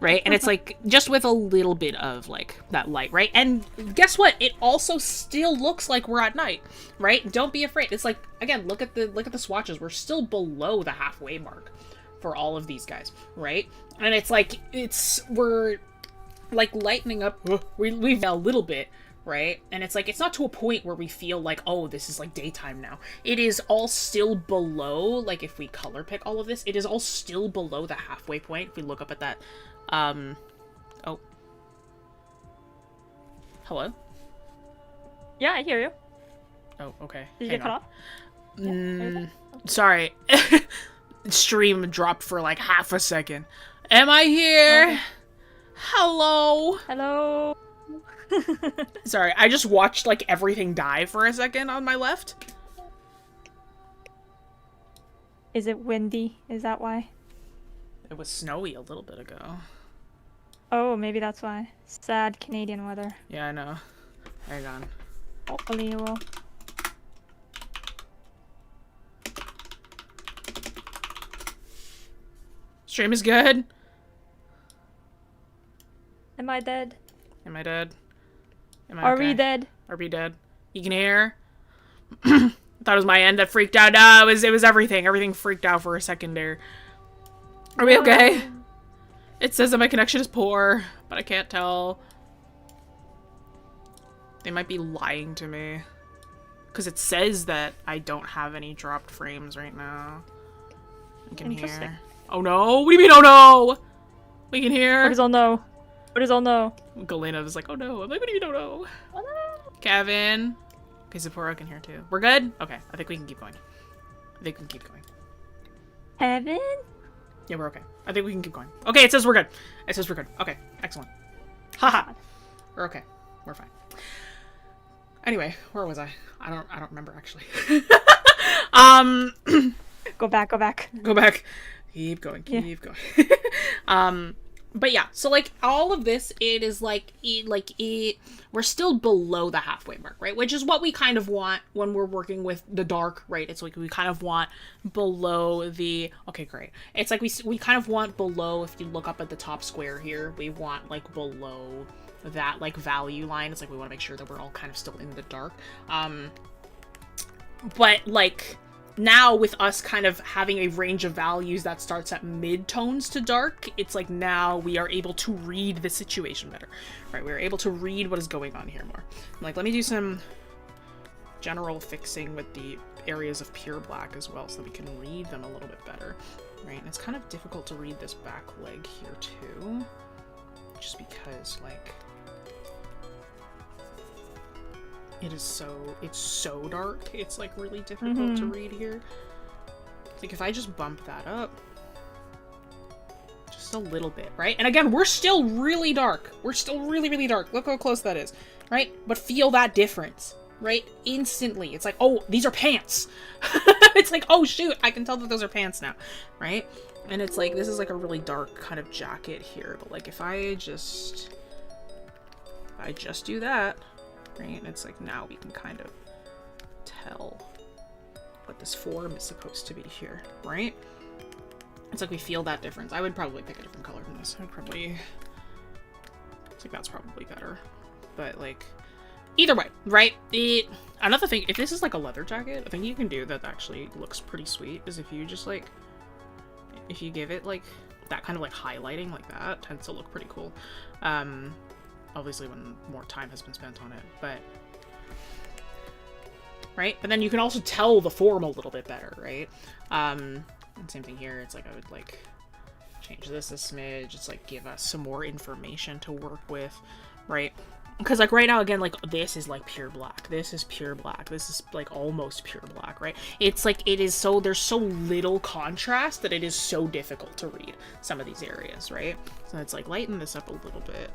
Right? And it's like, just with a little bit of, like, that light, right? And guess what? It also still looks like we're at night, right? Don't be afraid. It's like, again, look at the swatches. We're still below the halfway mark for all of these guys, right? And it's like, we're, like, lightening up, we've a little bit, right? And it's like, it's not to a point where we feel like, oh, this is, like, daytime now. It is all still below, like, if we color pick all of this, it is all still below the halfway point. If we look up at that, oh. Hello? Yeah, I hear you. Oh, okay. Did you get cut off? Yeah, sorry. Stream dropped for, like, half a second. Am I here? Okay. Hello? Hello? Sorry, I just watched, like, everything die for a second on my left. Is it windy? Is that why? It was snowy a little bit ago. Oh, maybe that's why. Sad Canadian weather. Yeah, I know. Hang on. Hopefully it will. Stream is good. Am I dead? Am I dead? Am I Are okay? we dead? Are we dead? You can hear? I thought it was my end that freaked out. No, it was everything. Everything freaked out for a second there. Are we okay? It says that my connection is poor, but I can't tell. They might be lying to me. Because it says that I don't have any dropped frames right now. I can hear. Oh no! What do you mean, oh no? We can hear. What is oh no? What is oh no? Galena was like, oh no. I'm like, what do you mean, oh no? Oh no. Kevin. Okay, Sapporo can hear too. We're good? Okay, I think we can keep going. I think we can keep going. Heaven? Yeah, we're okay. I think we can keep going. Okay, it says we're good. It says we're good. Okay, excellent. Haha. We're okay. We're fine. Anyway, where was I? I don't remember actually. Go back, go back. Go back. Keep going, keep going. But yeah, so like all of this, it is like we're still below the halfway mark, right? Which is what we kind of want when we're working with the dark, right? It's like we kind of want below the, okay, great. It's like we kind of want below, if you look up at the top square here, we want like below that like value line. It's like we want to make sure that we're all kind of still in the dark. But like now with us kind of having a range of values that starts at mid-tones to dark, it's like now we are able to read the situation better, right? We're able to read what is going on here more. I'm like, let me do some general fixing with the areas of pure black as well so that we can read them a little bit better, right? And it's kind of difficult to read this back leg here too, just because like it's so dark. It's like really difficult to read here. Like if I just bump that up just a little bit, right? And again, we're still really dark. We're still really, really dark. Look how close that is, right? But feel that difference, right? Instantly. It's like, oh, these are pants. It's like, oh shoot, I can tell that those are pants now, right? And it's like, this is like a really dark kind of jacket here. But like if I just do that, right? And it's like now we can kind of tell what this form is supposed to be here, right? It's like we feel that difference. I would probably pick a different color from this. I'd probably, it's like that's probably better. But like, either way, right? Another thing, if this is like a leather jacket, I think you can do that actually looks pretty sweet is if you just like, if you give it like that kind of like highlighting like that tends to look pretty cool. Obviously when more time has been spent on it, but right? But then you can also tell the form a little bit better, right? And same thing here. It's like I would like change this a smidge. It's like give us some more information to work with, right? Because like right now, again, like this is like pure black. This is pure black. This is like almost pure black, right? It's like it is so, there's so little contrast that it is so difficult to read some of these areas, right? So it's like lighten this up a little bit.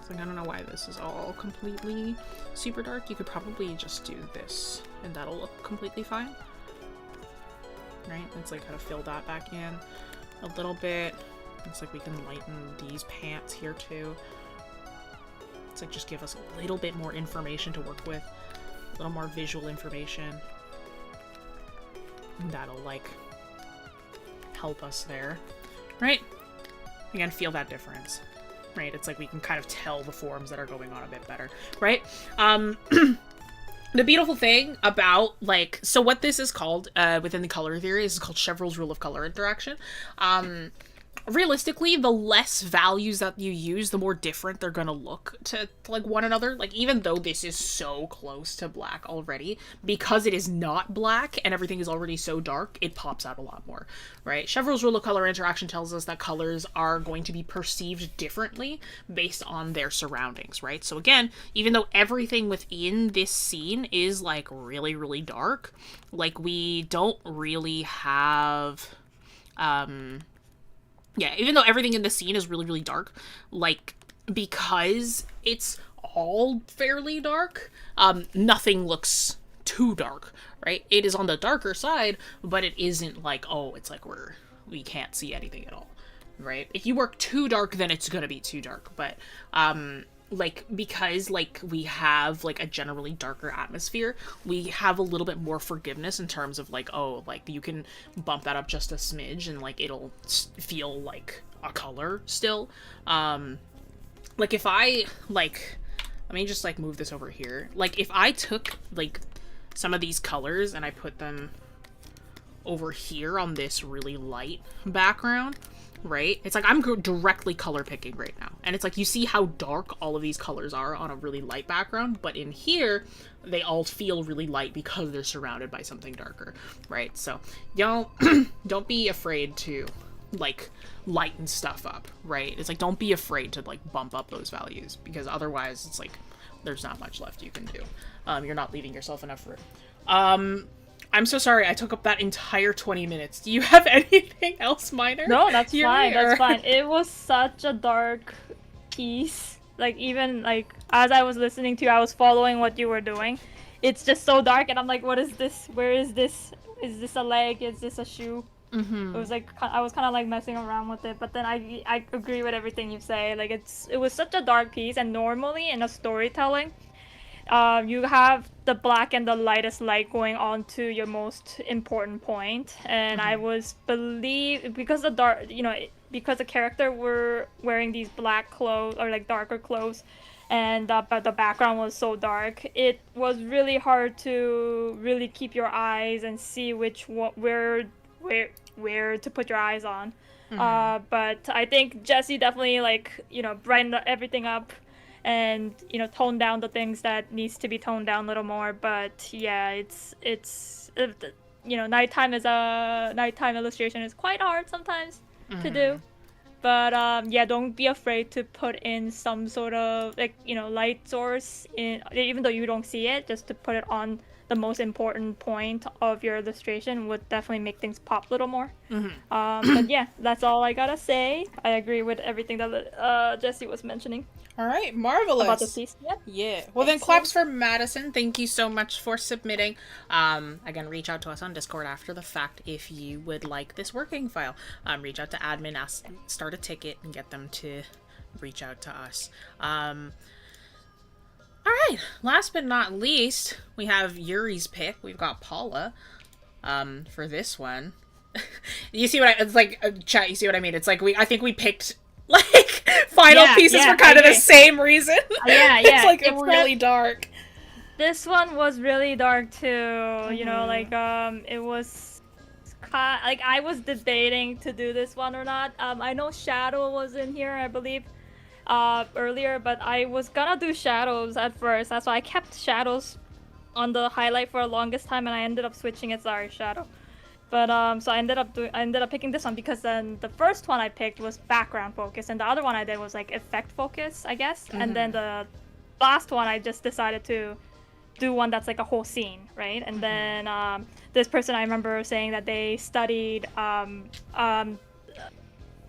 Like, I don't know why this is all completely super dark. You could probably just do this and that'll look completely fine. Right? It's like how to fill that back in a little bit. It's like we can lighten these pants here too. It's like just give us a little bit more information to work with. A little more visual information. And that'll like help us there. Right? Again, feel that difference. Right? It's like we can kind of tell the forms that are going on a bit better, right? The beautiful thing about, like, so what this is called within the color theory is called Chevreul's rule of color interaction. Realistically, the less values that you use, the more different they're gonna look to like one another. Like, even though this is so close to black already, because it is not black and everything is already so dark, it pops out a lot more, right? Chevreul's rule of color interaction tells us that colors are going to be perceived differently based on their surroundings, right? So again, even though everything within this scene is like really, really dark, like we don't really have, yeah, even though everything in the scene is really, really dark, like, because it's all fairly dark, nothing looks too dark, right? It is on the darker side, but it isn't like, oh, it's like we can't see anything at all, right? If you work too dark, then it's gonna be too dark. But like, because like we have like a generally darker atmosphere, we have a little bit more forgiveness in terms of like, oh, like you can bump that up just a smidge and like it'll feel like a color still. Like if I like, let me just like move this over here. Like if I took like some of these colors and I put them over here on this really light background, right? It's like I'm directly color picking right now. And it's like you see how dark all of these colors are on a really light background, but in here they all feel really light because they're surrounded by something darker, right? So don't be afraid to like lighten stuff up, right? It's like don't be afraid to like bump up those values, because otherwise it's like there's not much left you can do. You're not leaving yourself enough room. I'm so sorry I took up that entire 20 minutes. Do you have anything else minor? No, that's Yeri, fine. That's fine. It was such a dark piece. Like, even, like, as I was listening to you, I was following what you were doing. It's just so dark, and I'm like, what is this? Where is this? Is this a leg? Is this a shoe? Mm-hmm. It was like, I was kind of like messing around with it, but then I agree with everything you say. Like, it was such a dark piece, and normally in a storytelling, you have the black and the lightest light going on to your most important point, and I was because the dark, because the character were wearing these black clothes or like darker clothes, and but the background was so dark, it was really hard to really keep your eyes and see where to put your eyes on. But I think Jessie definitely brightened everything up and tone down the things that needs to be toned down a little more. But yeah, it's nighttime illustration is quite hard sometimes to do. But yeah, don't be afraid to put in some sort of light source in, even though you don't see it, just to put it on the most important point of your illustration would definitely make things pop a little more. But yeah, that's all I gotta say. I agree with everything that Jessie was mentioning. All right, marvelous. About the piece. Yeah. Well, then claps for Madison. Thank you so much for submitting. Again, reach out to us on Discord after the fact if you would like this working file. Reach out to admin, start a ticket, and get them to reach out to us. All right. Last but not least, we have Yuri's pick. We've got Paula. For this one, you see what it's like, chat. You see what I mean? It's like I think we picked like final pieces for kind of the same reason. It's like it's really dark. This one was really dark too. It was like I was debating to do this one or not. I know Shadow was in here, I believe, earlier, but I was gonna do Shadows at first. That's why I kept Shadows on the highlight for the longest time, and I ended up switching it. Sorry, Shadow. But so I ended up picking this one because then the first one I picked was background focus, and the other one I did was like effect focus, I guess. And then the last one I just decided to do one that's like a whole scene, right? And then this person, I remember saying that they studied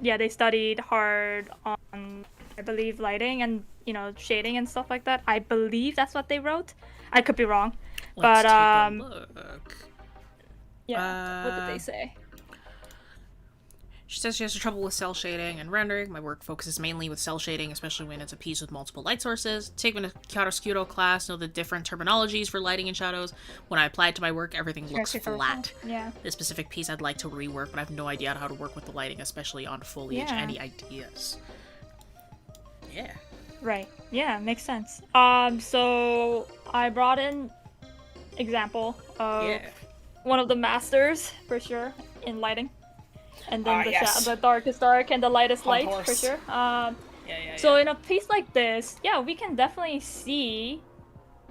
they studied hard on, I believe, lighting and shading and stuff like that. I believe that's what they wrote. I could be wrong. Let's take a look. Yeah, what did they say? She says she has trouble with cell shading and rendering. My work focuses mainly with cell shading, especially when it's a piece with multiple light sources. Taking a chiaroscuro class, know the different terminologies for lighting and shadows. When I apply it to my work, everything looks flat. Yeah. This specific piece I'd like to rework, but I have no idea how to work with the lighting, especially on foliage. Yeah. Any ideas? Yeah. Right. Yeah, makes sense. So I brought in example of one of the masters for sure in lighting, and then the darkest dark and the lightest light for sure. So in a piece like this, we can definitely see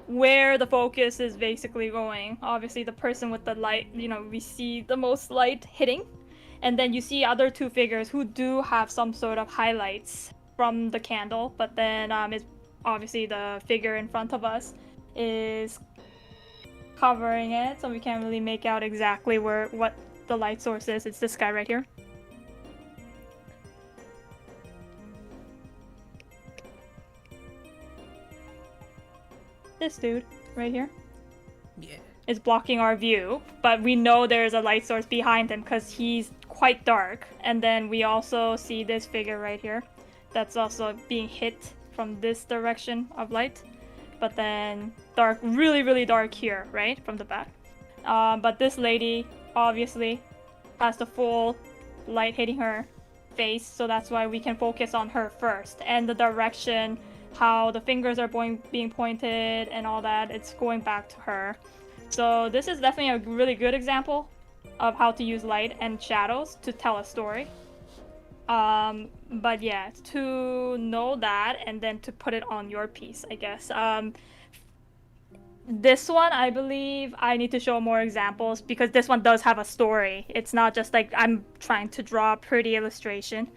where the focus is basically going. Obviously, the person with the light, we see the most light hitting, and then you see other two figures who do have some sort of highlights from the candle, but then it's obviously the figure in front of us is covering it, so we can't really make out exactly what the light source is. It's this guy right here. This dude right here. Yeah. Is blocking our view, but we know there's a light source behind him because he's quite dark. And then we also see this figure right here that's also being hit from this direction of light. But then dark, really, really dark here, right? From the back. But this lady obviously has the full light hitting her face, so that's why we can focus on her first. And the direction, how the fingers are being pointed and all that, it's going back to her. So this is definitely a really good example of how to use light and shadows to tell a story. But yeah, to know that and then to put it on your piece, I guess. This one, I believe I need to show more examples because this one does have a story. It's not just like I'm trying to draw a pretty illustration.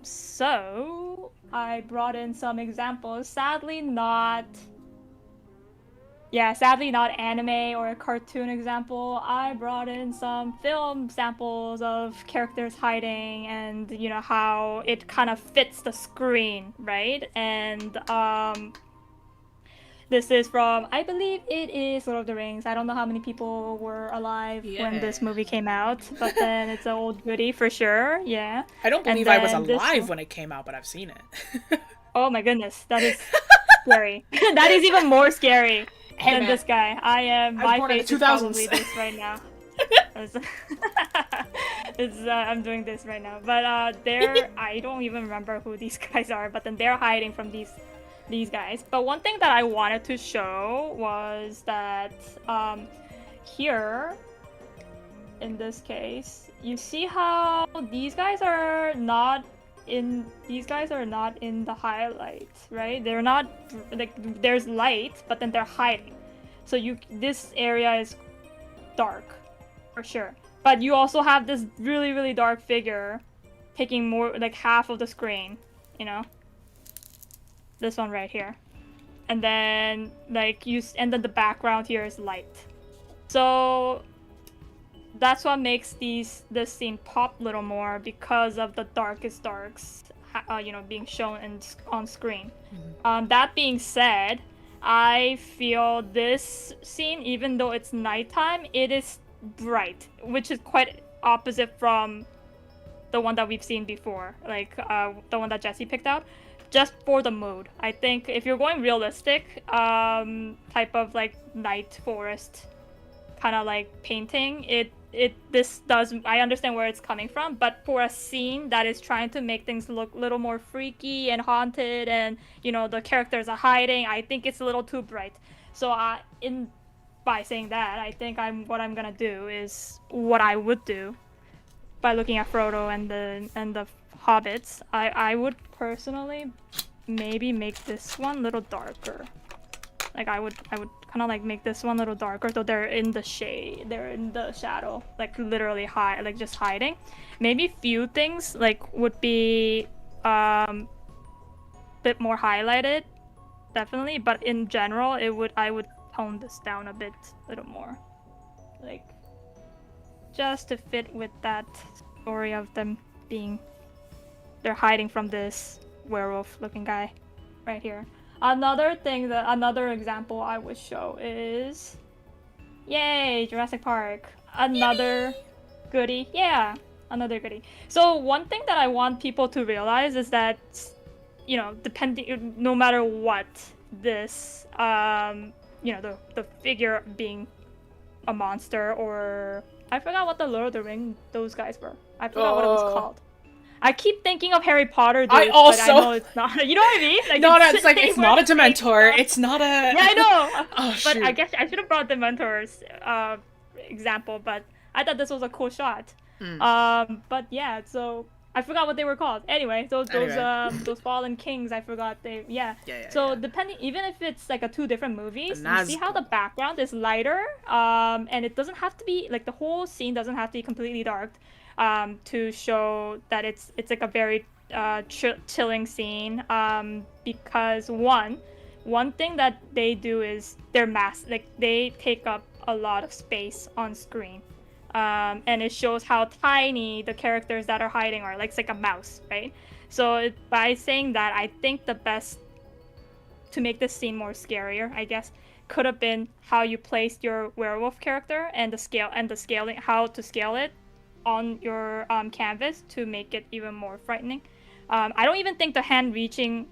So I brought in some examples. Sadly not anime or a cartoon example. I brought in some film samples of characters hiding and, you know, how it kind of fits the screen, right? And this is from, I believe it is Lord of the Rings. I don't know how many people were alive when this movie came out, but then it's an old goodie for sure, yeah. I don't believe I was alive when it came out, but I've seen it. Oh my goodness, that is scary. That is even more scary than this guy. My face is probably this right now. I'm doing this right now. But I don't even remember who these guys are, but then they're hiding from these guys. But one thing that I wanted to show was that here, in this case, you see how these guys are not in the highlight, right? They're not, like, there's light, but then they're hiding. So this area is dark, for sure. But you also have this really, really dark figure taking more, like, half of the screen, you know? This one right here. And then, like, and then the background here is light. So that's what makes this scene pop a little more, because of the darkest darks, you know, being shown on screen. Mm-hmm. That being said, I feel this scene, even though it's nighttime, it is bright, which is quite opposite from the one that we've seen before, like the one that Jessie picked out. Just for the mood, I think if you're going realistic, type of like night forest, kind of like painting, I understand where it's coming from, but for a scene that is trying to make things look a little more freaky and haunted, and you know the characters are hiding, I think it's a little too bright. So by saying that, I think what I'm gonna do is what I would do by looking at Frodo and the hobbits. I would personally maybe make this one a little darker. Like I would kind of like make this one a little darker, so they're in the shade, they're in the shadow, like literally like just hiding. Maybe few things like would be bit more highlighted, definitely, but in general I would tone this down a little more, like just to fit with that story of them they're hiding from this werewolf looking guy right here. Another example I would show is, yay, Jurassic Park. Another goodie. Yeah, another goodie. So one thing that I want people to realize is that, you know, no matter what this, you know, the figure being a monster, or I forgot what the Lord of the Rings those guys were. I forgot what it was called. I keep thinking of Harry Potter, dude, but I know it's not. You know what I mean? Like, no, it's like it's not a Dementor. It's not a. Yeah, I know. Oh, but shoot. I guess I should have brought Dementor's example, but I thought this was a cool shot. But yeah, so I forgot what they were called. Anyway, those fallen kings, I forgot So depending, even if it's like two different movies, you see how the background is lighter, and it doesn't have to be like the whole scene doesn't have to be completely dark. To show that it's like a very chilling scene, because one thing that they do is they take up a lot of space on screen, and it shows how tiny the characters that are hiding are. Like it's like a mouse, right? So by saying that, I think the best to make this scene more scarier, I guess, could have been how you placed your werewolf character and the scaling, how to scale it on your canvas to make it even more frightening. I don't even think the hand reaching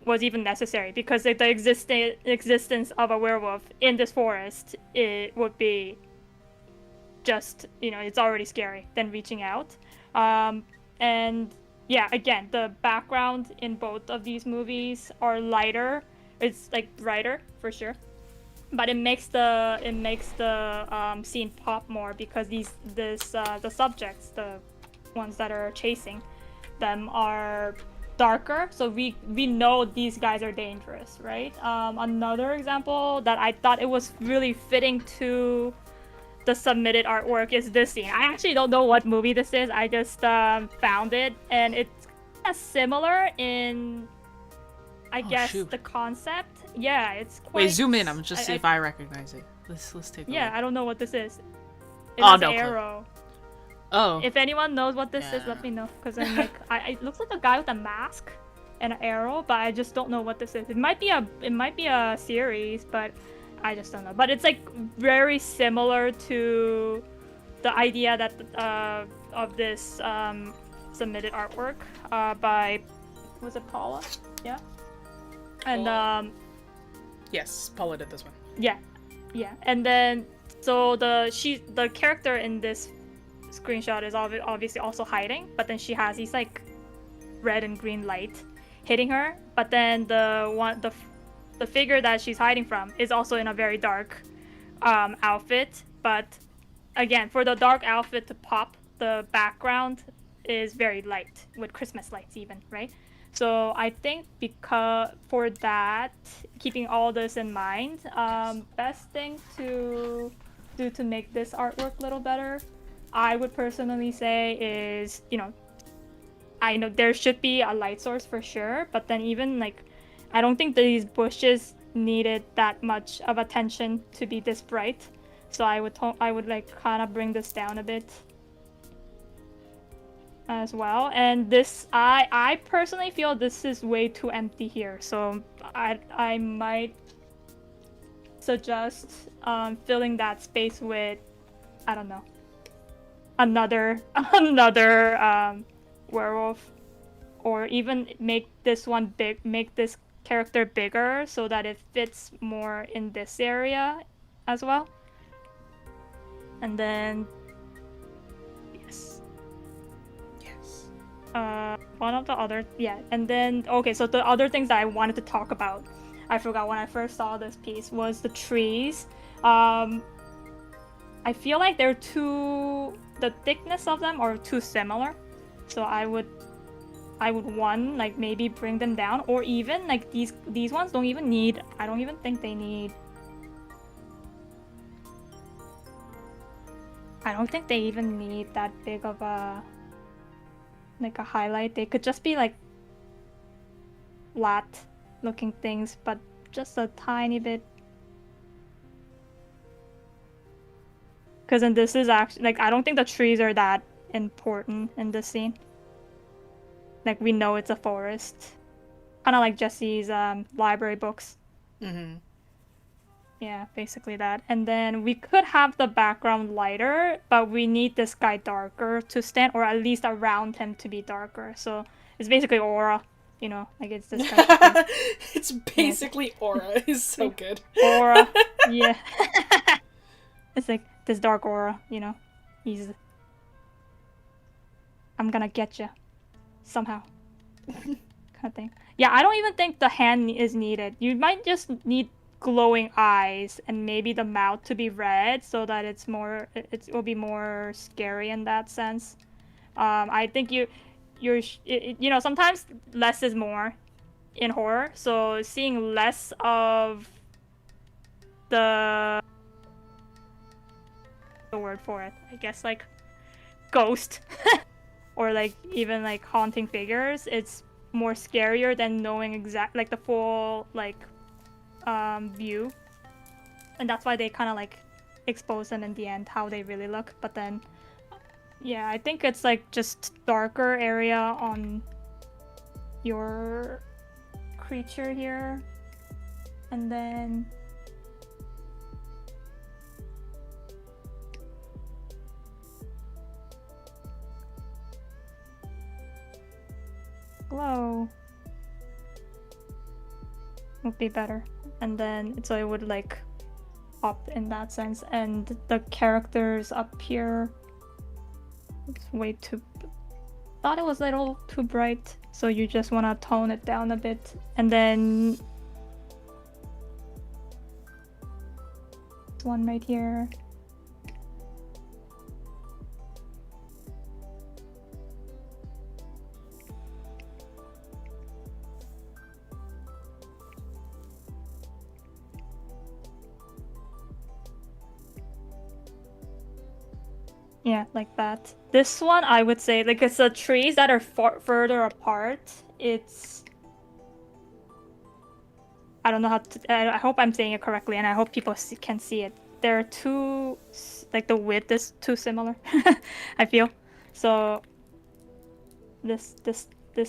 was even necessary because the existence of a werewolf in this forest, it would be just, it's already scary than reaching out. And yeah, again, the background in both of these movies are lighter. It's like brighter for sure, but it makes the scene pop more because the subjects, the ones that are chasing them, are darker, so we know these guys are dangerous, right? Another example that I thought it was really fitting to the submitted artwork is this scene. I actually don't know what movie this is. I just found it, and it's kind of similar in, I guess, shoot. the concept. Yeah, it's quite... Wait, zoom in. I'm just see if I recognize it. Let's take a look. Yeah, I don't know what this is. Oh, has no arrow. Oh. If anyone knows what this is, let me know. Because I'm like, it looks like a guy with a mask and an arrow, but I just don't know what this is. It might be a series, but I just don't know. But it's like very similar to the idea that of this submitted artwork by, was it Paula? Yeah. And yes, Paula did this one. Yeah, and then so the character in this screenshot is obviously also hiding, but then she has these like red and green light hitting her. But then the figure that she's hiding from is also in a very dark outfit. But again, for the dark outfit to pop, the background is very light with Christmas lights even, right? So I think because for that, keeping all this in mind, best thing to do to make this artwork a little better, I would personally say is, I know there should be a light source for sure, but then even like, I don't think these bushes needed that much of attention to be this bright. So I would like kind of bring this down a bit as well. And this, I personally feel this is way too empty here, so I might suggest filling that space with, I don't know, another werewolf, or even make this character bigger so that it fits more in this area as well. And then one of the other, and then okay, so the other things that I wanted to talk about, I forgot when I first saw this piece, was the trees. I feel like the thickness of them are too similar, so I would one, like, maybe bring them down, or even like these ones don't even need, I don't even think they need, I don't think they even need that big of a highlight. They could just be like flat looking things, but just a tiny bit. Because then this is actually, like, I don't think the trees are that important in this scene. Like, we know it's a forest. Kind of like Jessie's library books. Mm-hmm. Yeah, basically that. And then we could have the background lighter, but we need this guy darker to stand, or at least around him to be darker. So it's basically aura, like it's this kind of thing. It's basically aura. Is so good. Aura, yeah. It's like this dark aura, he's, I'm gonna get you somehow, kind of thing. Yeah, I don't even think the hand is needed. You might just need glowing eyes and maybe the mouth to be red so that it will be more scary in that sense. I think sometimes less is more in horror, so seeing less of the word for it, I guess, like ghost or like even like haunting figures, it's more scarier than knowing like the full like view, and that's why they kind of like expose them in the end how they really look. But then yeah, I think it's like just darker area on your creature here, and then would be better. And then so it would like pop in that sense. And the characters up here, it's way too, thought it was a little too bright. So you just want to tone it down a bit. And then this one right here. Yeah, like that. This one, I would say, like, it's the trees that are further apart. It's... I don't know how to... I hope I'm saying it correctly, and I hope people can see it. They're too... Like, the width is too similar, I feel. So, this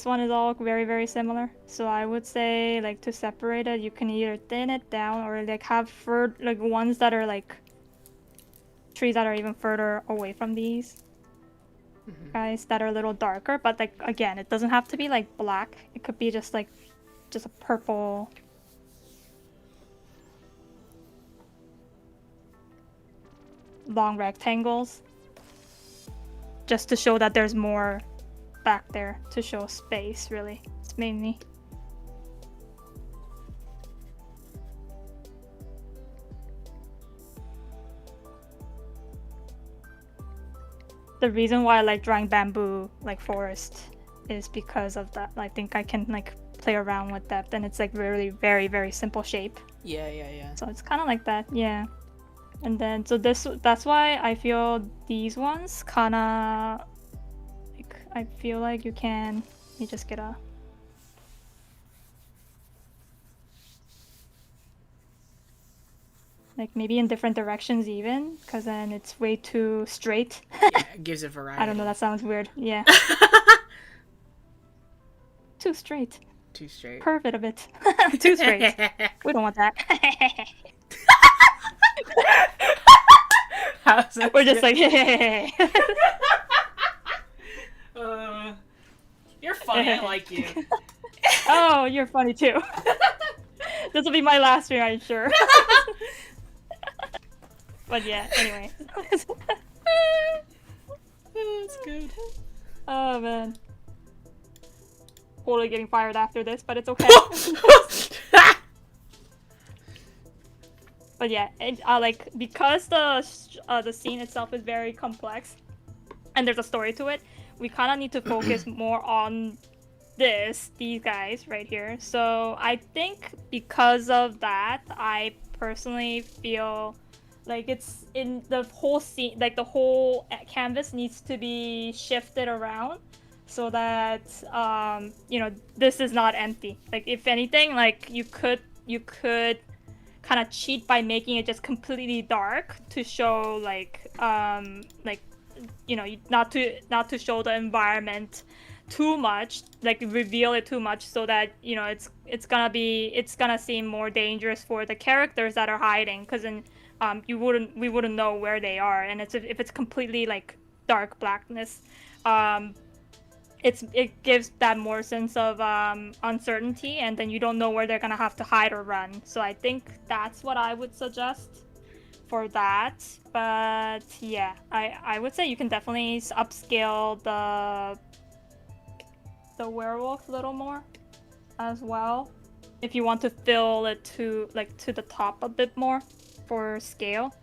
one is all very, very similar. So I would say, like, to separate it, you can either thin it down or, like, have like, ones that are, like... trees that are even further away from these guys that are a little darker, but like again, it doesn't have to be like black. It could be just a purple. Long rectangles, just to show that there's more back there, to show space. Really, it's mainly. The reason why I like drawing bamboo, like forest, is because of that. I think I can like play around with depth, and it's like really very, very simple shape. Yeah. So it's kind of like that, yeah. And then so that's why I feel these ones kind of like, I feel like you can. You just get a. Like maybe in different directions even, because then it's way too straight. Yeah, it gives it variety. I don't know, that sounds weird. Yeah. Too straight. Too straight. Curve it a bit. Too straight. We don't want that. We're just like, you're funny, I like you. Oh, you're funny too. This will be my last stream, I'm sure. But yeah, anyway. That's good. Oh man. Totally getting fired after this, but it's okay. But yeah, like because the scene itself is very complex, and there's a story to it, we kind of need to focus more on these guys right here. So I think because of that, I personally feel like it's in the whole scene, like the whole canvas needs to be shifted around so that you know, this is not empty. Like if anything, like you could kind of cheat by making it just completely dark to show like you know, not to show the environment too much, like reveal it too much, so that you know it's gonna seem more dangerous for the characters that are hiding, because then we wouldn't know where they are. And if it's completely like dark blackness, it gives that more sense of uncertainty, and then you don't know where they're gonna have to hide or run. So I think that's what I would suggest for that. But yeah, I would say you can definitely upscale the werewolf a little more as well, if you want to fill it to the top a bit more for scale.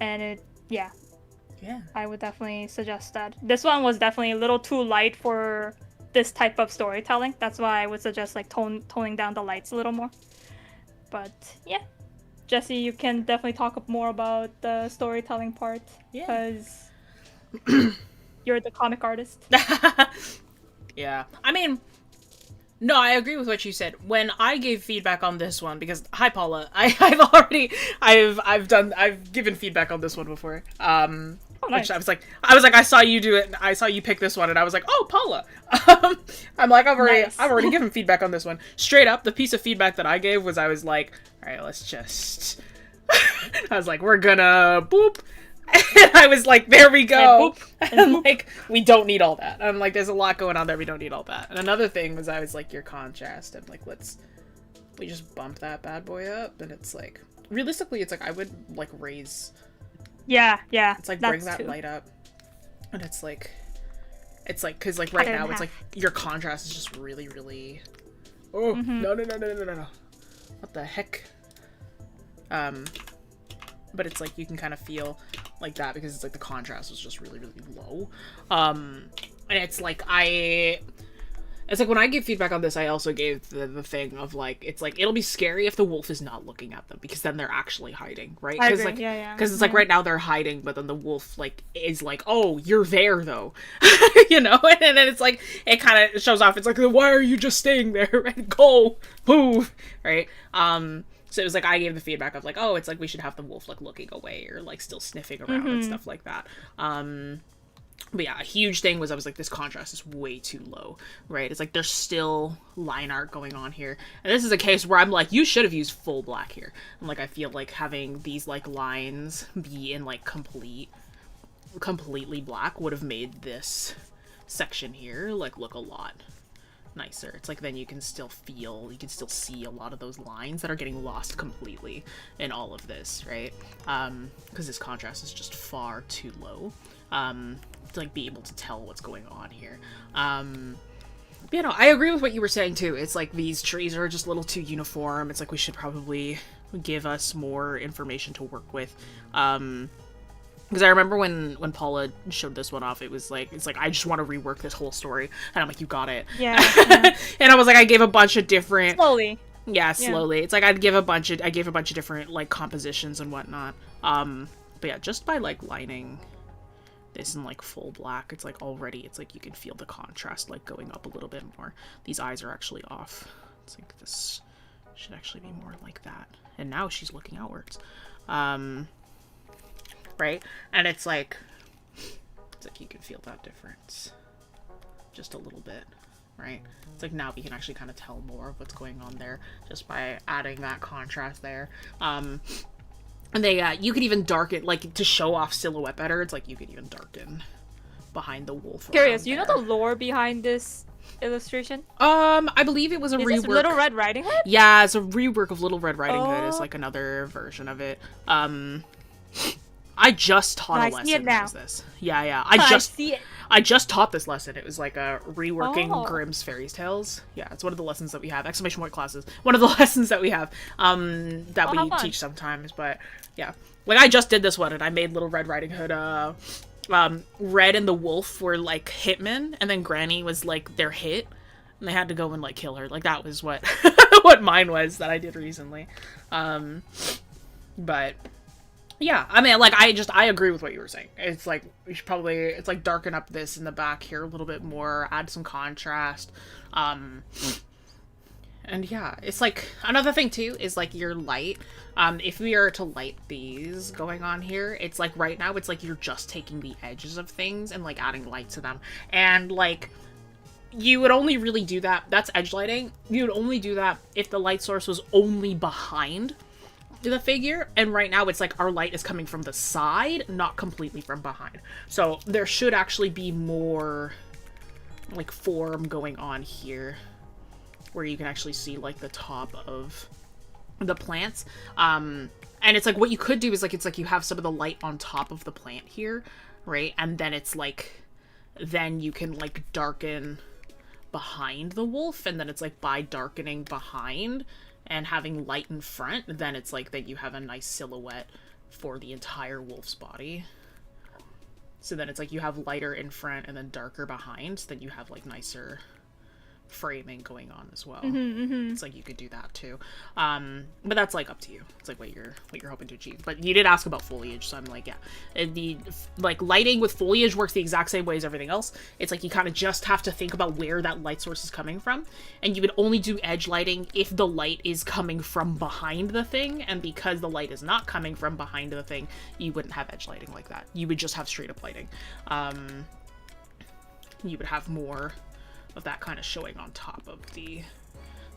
And yeah, I would definitely suggest that. This one was definitely a little too light for this type of storytelling. That's why I would suggest like toning down the lights a little more. But yeah, Jessie, you can definitely talk more about the storytelling part, because you're the comic artist. Yeah, I mean, no, I agree with what you said. When I gave feedback on this one, because hi Paula, I've given feedback on this one before. Nice. Which I was like, I saw you do it, and I saw you pick this one, and I was like, oh, Paula. I'm like, I've already given feedback on this one. Straight up, the piece of feedback that I gave was, I was like, all right, let's just. I was like, we're gonna boop. And I was like, there we go. And like, we don't need all that. I'm like, there's a lot going on there. We don't need all that. And another thing was, I was like, your contrast. I'm like, let's we just bump that bad boy up, and it's like, realistically, it's like, I would, like, raise... Yeah, It's like, bring that light up, and it's like, because, like, right now, it's like, your contrast is just really, really... Oh, no. What the heck? But it's like, you can kind of feel like that, because it's like, the contrast was just really, really low. And it's like, it's like, when I give feedback on this, I also gave the thing of, like, it's like, it'll be scary if the wolf is not looking at them, because then they're actually hiding, right? I agree. Like, yeah. Because it's like, right now they're hiding, but then the wolf, like, is like, oh, you're there, though. You know? And then it's like, it kind of shows off. It's like, why are you just staying there? Right? Go! Move! Right? So it was like, I gave the feedback of, like, oh, it's like, we should have the wolf, like, looking away, or, like, still sniffing around and stuff like that. But yeah, a huge thing was, I was like, this contrast is way too low, right? It's like, there's still line art going on here. And this is a case where I'm like, you should have used full black here. And like, I feel like having these, like, lines be in, like, completely black would have made this section here, like, look a lot nicer. It's like, then you can still see a lot of those lines that are getting lost completely in all of this, right? Because this contrast is just far too low. To like be able to tell what's going on here. You know, I agree with what you were saying too. It's like, these trees are just a little too uniform. It's like, we should probably give us more information to work with. Because I remember when Paula showed this one off, it's like, I just want to rework this whole story. And I'm like, you got it. Yeah. And I was like, I gave a bunch of different... Slowly. Yeah, slowly. It's like, I gave a bunch of different, like, compositions and whatnot. But yeah, just by, like, lining this in, like, full black, it's like, already, it's like, you can feel the contrast, like, going up a little bit more. These eyes are actually off. It's like, this should actually be more like that. And now she's looking outwards. Right? And it's like you can feel that difference just a little bit, right? It's like, now we can actually kind of tell more of what's going on there just by adding that contrast there. And you could even darken, like, to show off silhouette better, it's like, you could even darken behind the wolf. Curious, do you know the lore behind this illustration? I believe it was a rework. Is this Little Red Riding Hood? Yeah, it's a rework of Little Red Riding Hood. It's like another version of it. I just taught a lesson as this. Yeah. I see it. I just taught this lesson. It was like a reworking Grimm's Fairy Tales. Yeah, it's one of the lessons that we have. Exclamation point classes. One of the lessons that we have. That we teach sometimes. But yeah, like, I just did this one, and I made Little Red Riding Hood. Red and the wolf were like hitmen, and then Granny was like their hit, and they had to go and like kill her. Like, that was what what mine was that I did recently. But yeah, I mean, like, I agree with what you were saying. It's like, we should probably, it's like, darken up this in the back here a little bit more, add some contrast. And yeah, it's like, another thing too is like your light. If we are to light these going on here, it's like, right now it's like you're just taking the edges of things and like adding light to them. And like, you would only really do that, that's edge lighting. You would only do that if the light source was only behind the figure, and right now it's like, our light is coming from the side, not completely from behind. So there should actually be more like form going on here, where you can actually see like the top of the plants. And it's like, what you could do is like, it's like you have some of the light on top of the plant here, right? And then it's like, then you can like darken behind the wolf, and then it's like, by darkening behind and having light in front, then it's like that you have a nice silhouette for the entire wolf's body. So then it's like, you have lighter in front and then darker behind, so then you have like nicer framing going on as well. It's like, you could do that too. But that's like up to you. It's like what you're hoping to achieve. But you did ask about foliage, so I'm like, yeah. The like, lighting with foliage works the exact same way as everything else. It's like, you kind of just have to think about where that light source is coming from, and you would only do edge lighting if the light is coming from behind the thing, and because the light is not coming from behind the thing, you wouldn't have edge lighting like that. You would just have straight up lighting. You would have more of that kind of showing on top of the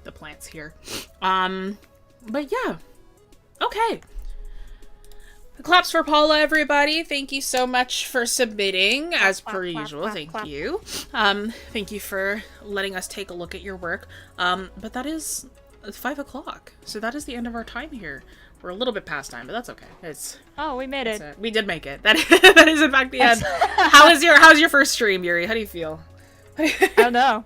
plants here. But yeah. Okay. Claps for Paula, everybody. Thank you so much for submitting, as per usual. Thank you. Thank you for letting us take a look at your work. But that is It's 5 o'clock. So that is the end of our time here. We're a little bit past time, but that's okay. Oh, we made it. We did make it. That is in fact the end. How's your first stream, Yeri? How do you feel? I don't know.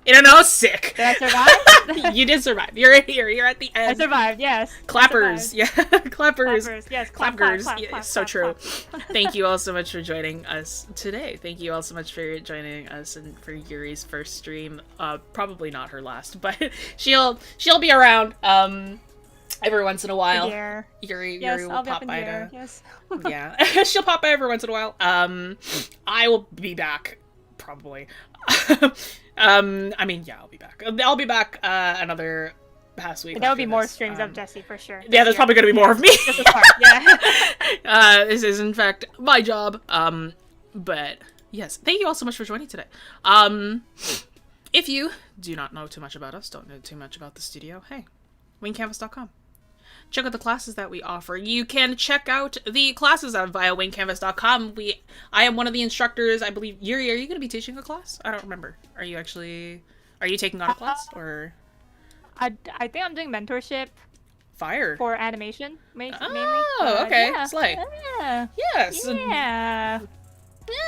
You don't know? Sick. Did I survive? You did survive. You're here. You're at the end. I survived, yes. Clappers. Yeah. Clappers. Clappers, yes. Clappers. Clap, Yeah, clap, so clap, true. clap. Thank you all so much for joining us today. Thank you all so much for joining us and for Yuri's first stream. Probably not her last, but she'll be around every once in a while. Yeah. Yuri Yes, will I'll be up pop in by here. to Yes. yeah. She'll pop by every once in a while. I will be back probably. I mean, yeah, I'll be back. I'll be back another past week. There will be more this. streams of Jessie for sure. Yeah, there's probably going to be more of me. This is hard, yeah. This is in fact my job. But yes, thank you all so much for joining today. If you do not know too much about us, don't know too much about the studio, hey, wingcanvas.com. Check out the classes that we offer. You can check out the classes out via wingcanvas.com. I am one of the instructors, I believe. Yuri, are you going to be teaching a class? I don't remember. Are you taking on a class or? I think I'm doing mentorship Fire. for animation mainly. Oh, okay. Yeah. Slay. Yeah. Yes. Yeah.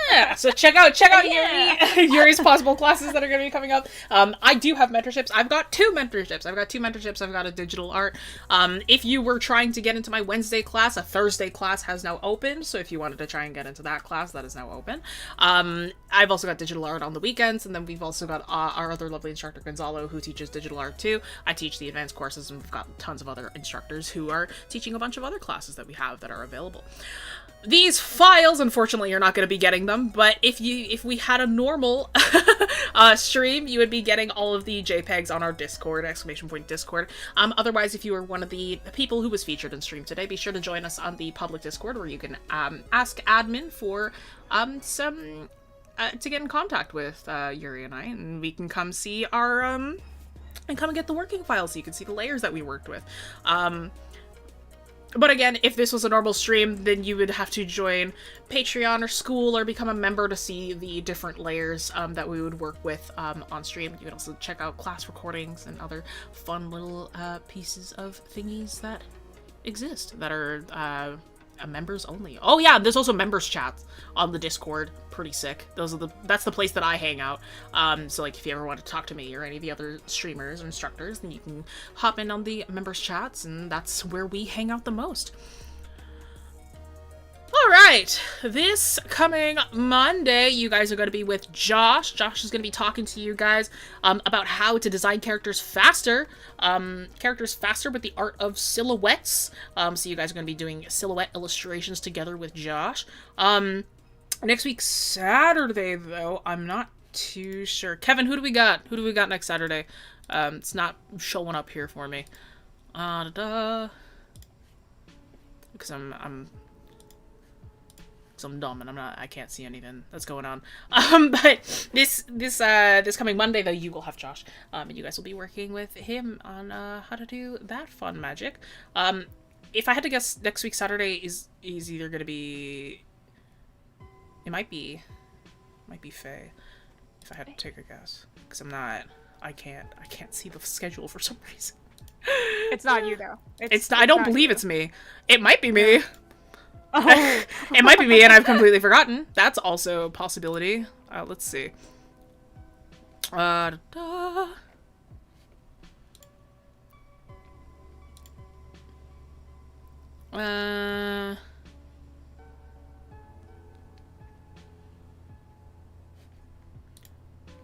Yeah, so check out Yeah. Yuri's possible classes that are going to be coming up. I do have mentorships. I've got two mentorships. I've got a digital art. If you were trying to get into my Wednesday class, a Thursday class has now opened. So if you wanted to try and get into that class, that is now open. I've also got digital art on the weekends, and then we've also got our other lovely instructor, Gonzalo, who teaches digital art too. I teach the advanced courses, and we've got tons of other instructors who are teaching a bunch of other classes that we have that are available. These files, unfortunately, you're not going to be getting them, but if we had a normal stream, you would be getting all of the JPEGs on our Discord, !Discord. Otherwise, if you were one of the people who was featured in stream today, be sure to join us on the public Discord, where you can ask admin for to get in contact with Yuri and I, and we can come see our and come and get the working files so you can see the layers that we worked with. But again, if this was a normal stream, then you would have to join Patreon or School or become a member to see the different layers that we would work with on stream. You would also check out class recordings and other fun little pieces of thingies that exist that are members only. Oh yeah, there's also members chats on the Discord. Pretty sick. That's the place that I hang out. So like if you ever want to talk to me or any of the other streamers or instructors, then you can hop in on the members chats, and that's where we hang out the most. Alright, this coming Monday, you guys are going to be with Josh. Josh is going to be talking to you guys about how to design characters faster. With the art of silhouettes. So you guys are going to be doing silhouette illustrations together with Josh. Next week, Saturday, though, I'm not too sure. Kevin, who do we got? Who do we got next Saturday? It's not showing up here for me. Because I'm dumb and I can't see anything that's going on. But this coming Monday, though, you will have Josh, and you guys will be working with him on how to do that fun magic. If I had to guess, next week Saturday is either going to be, it might be Faye, if I had to take a guess, because I can't see the schedule for some reason. It's not you though. It's not, I don't believe you. it's me. It might be me. Oh. It might be me and I've completely forgotten. That's also a possibility. Let's see. I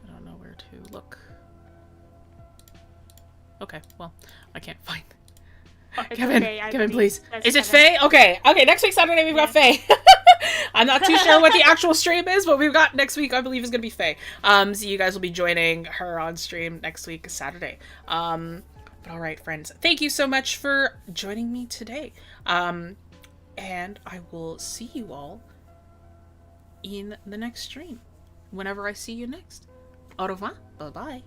don't know where to look. Okay, well, I can't find. Kevin, okay, Kevin, please. Is it Kevin. Faye? Okay, next week Saturday we've got Faye. I'm not too sure what the actual stream is, but we've got next week, I believe, is going to be Faye. So you guys will be joining her on stream next week, Saturday. But alright, friends, thank you so much for joining me today. And I will see you all in the next stream, whenever I see you next. Au revoir. Bye-bye.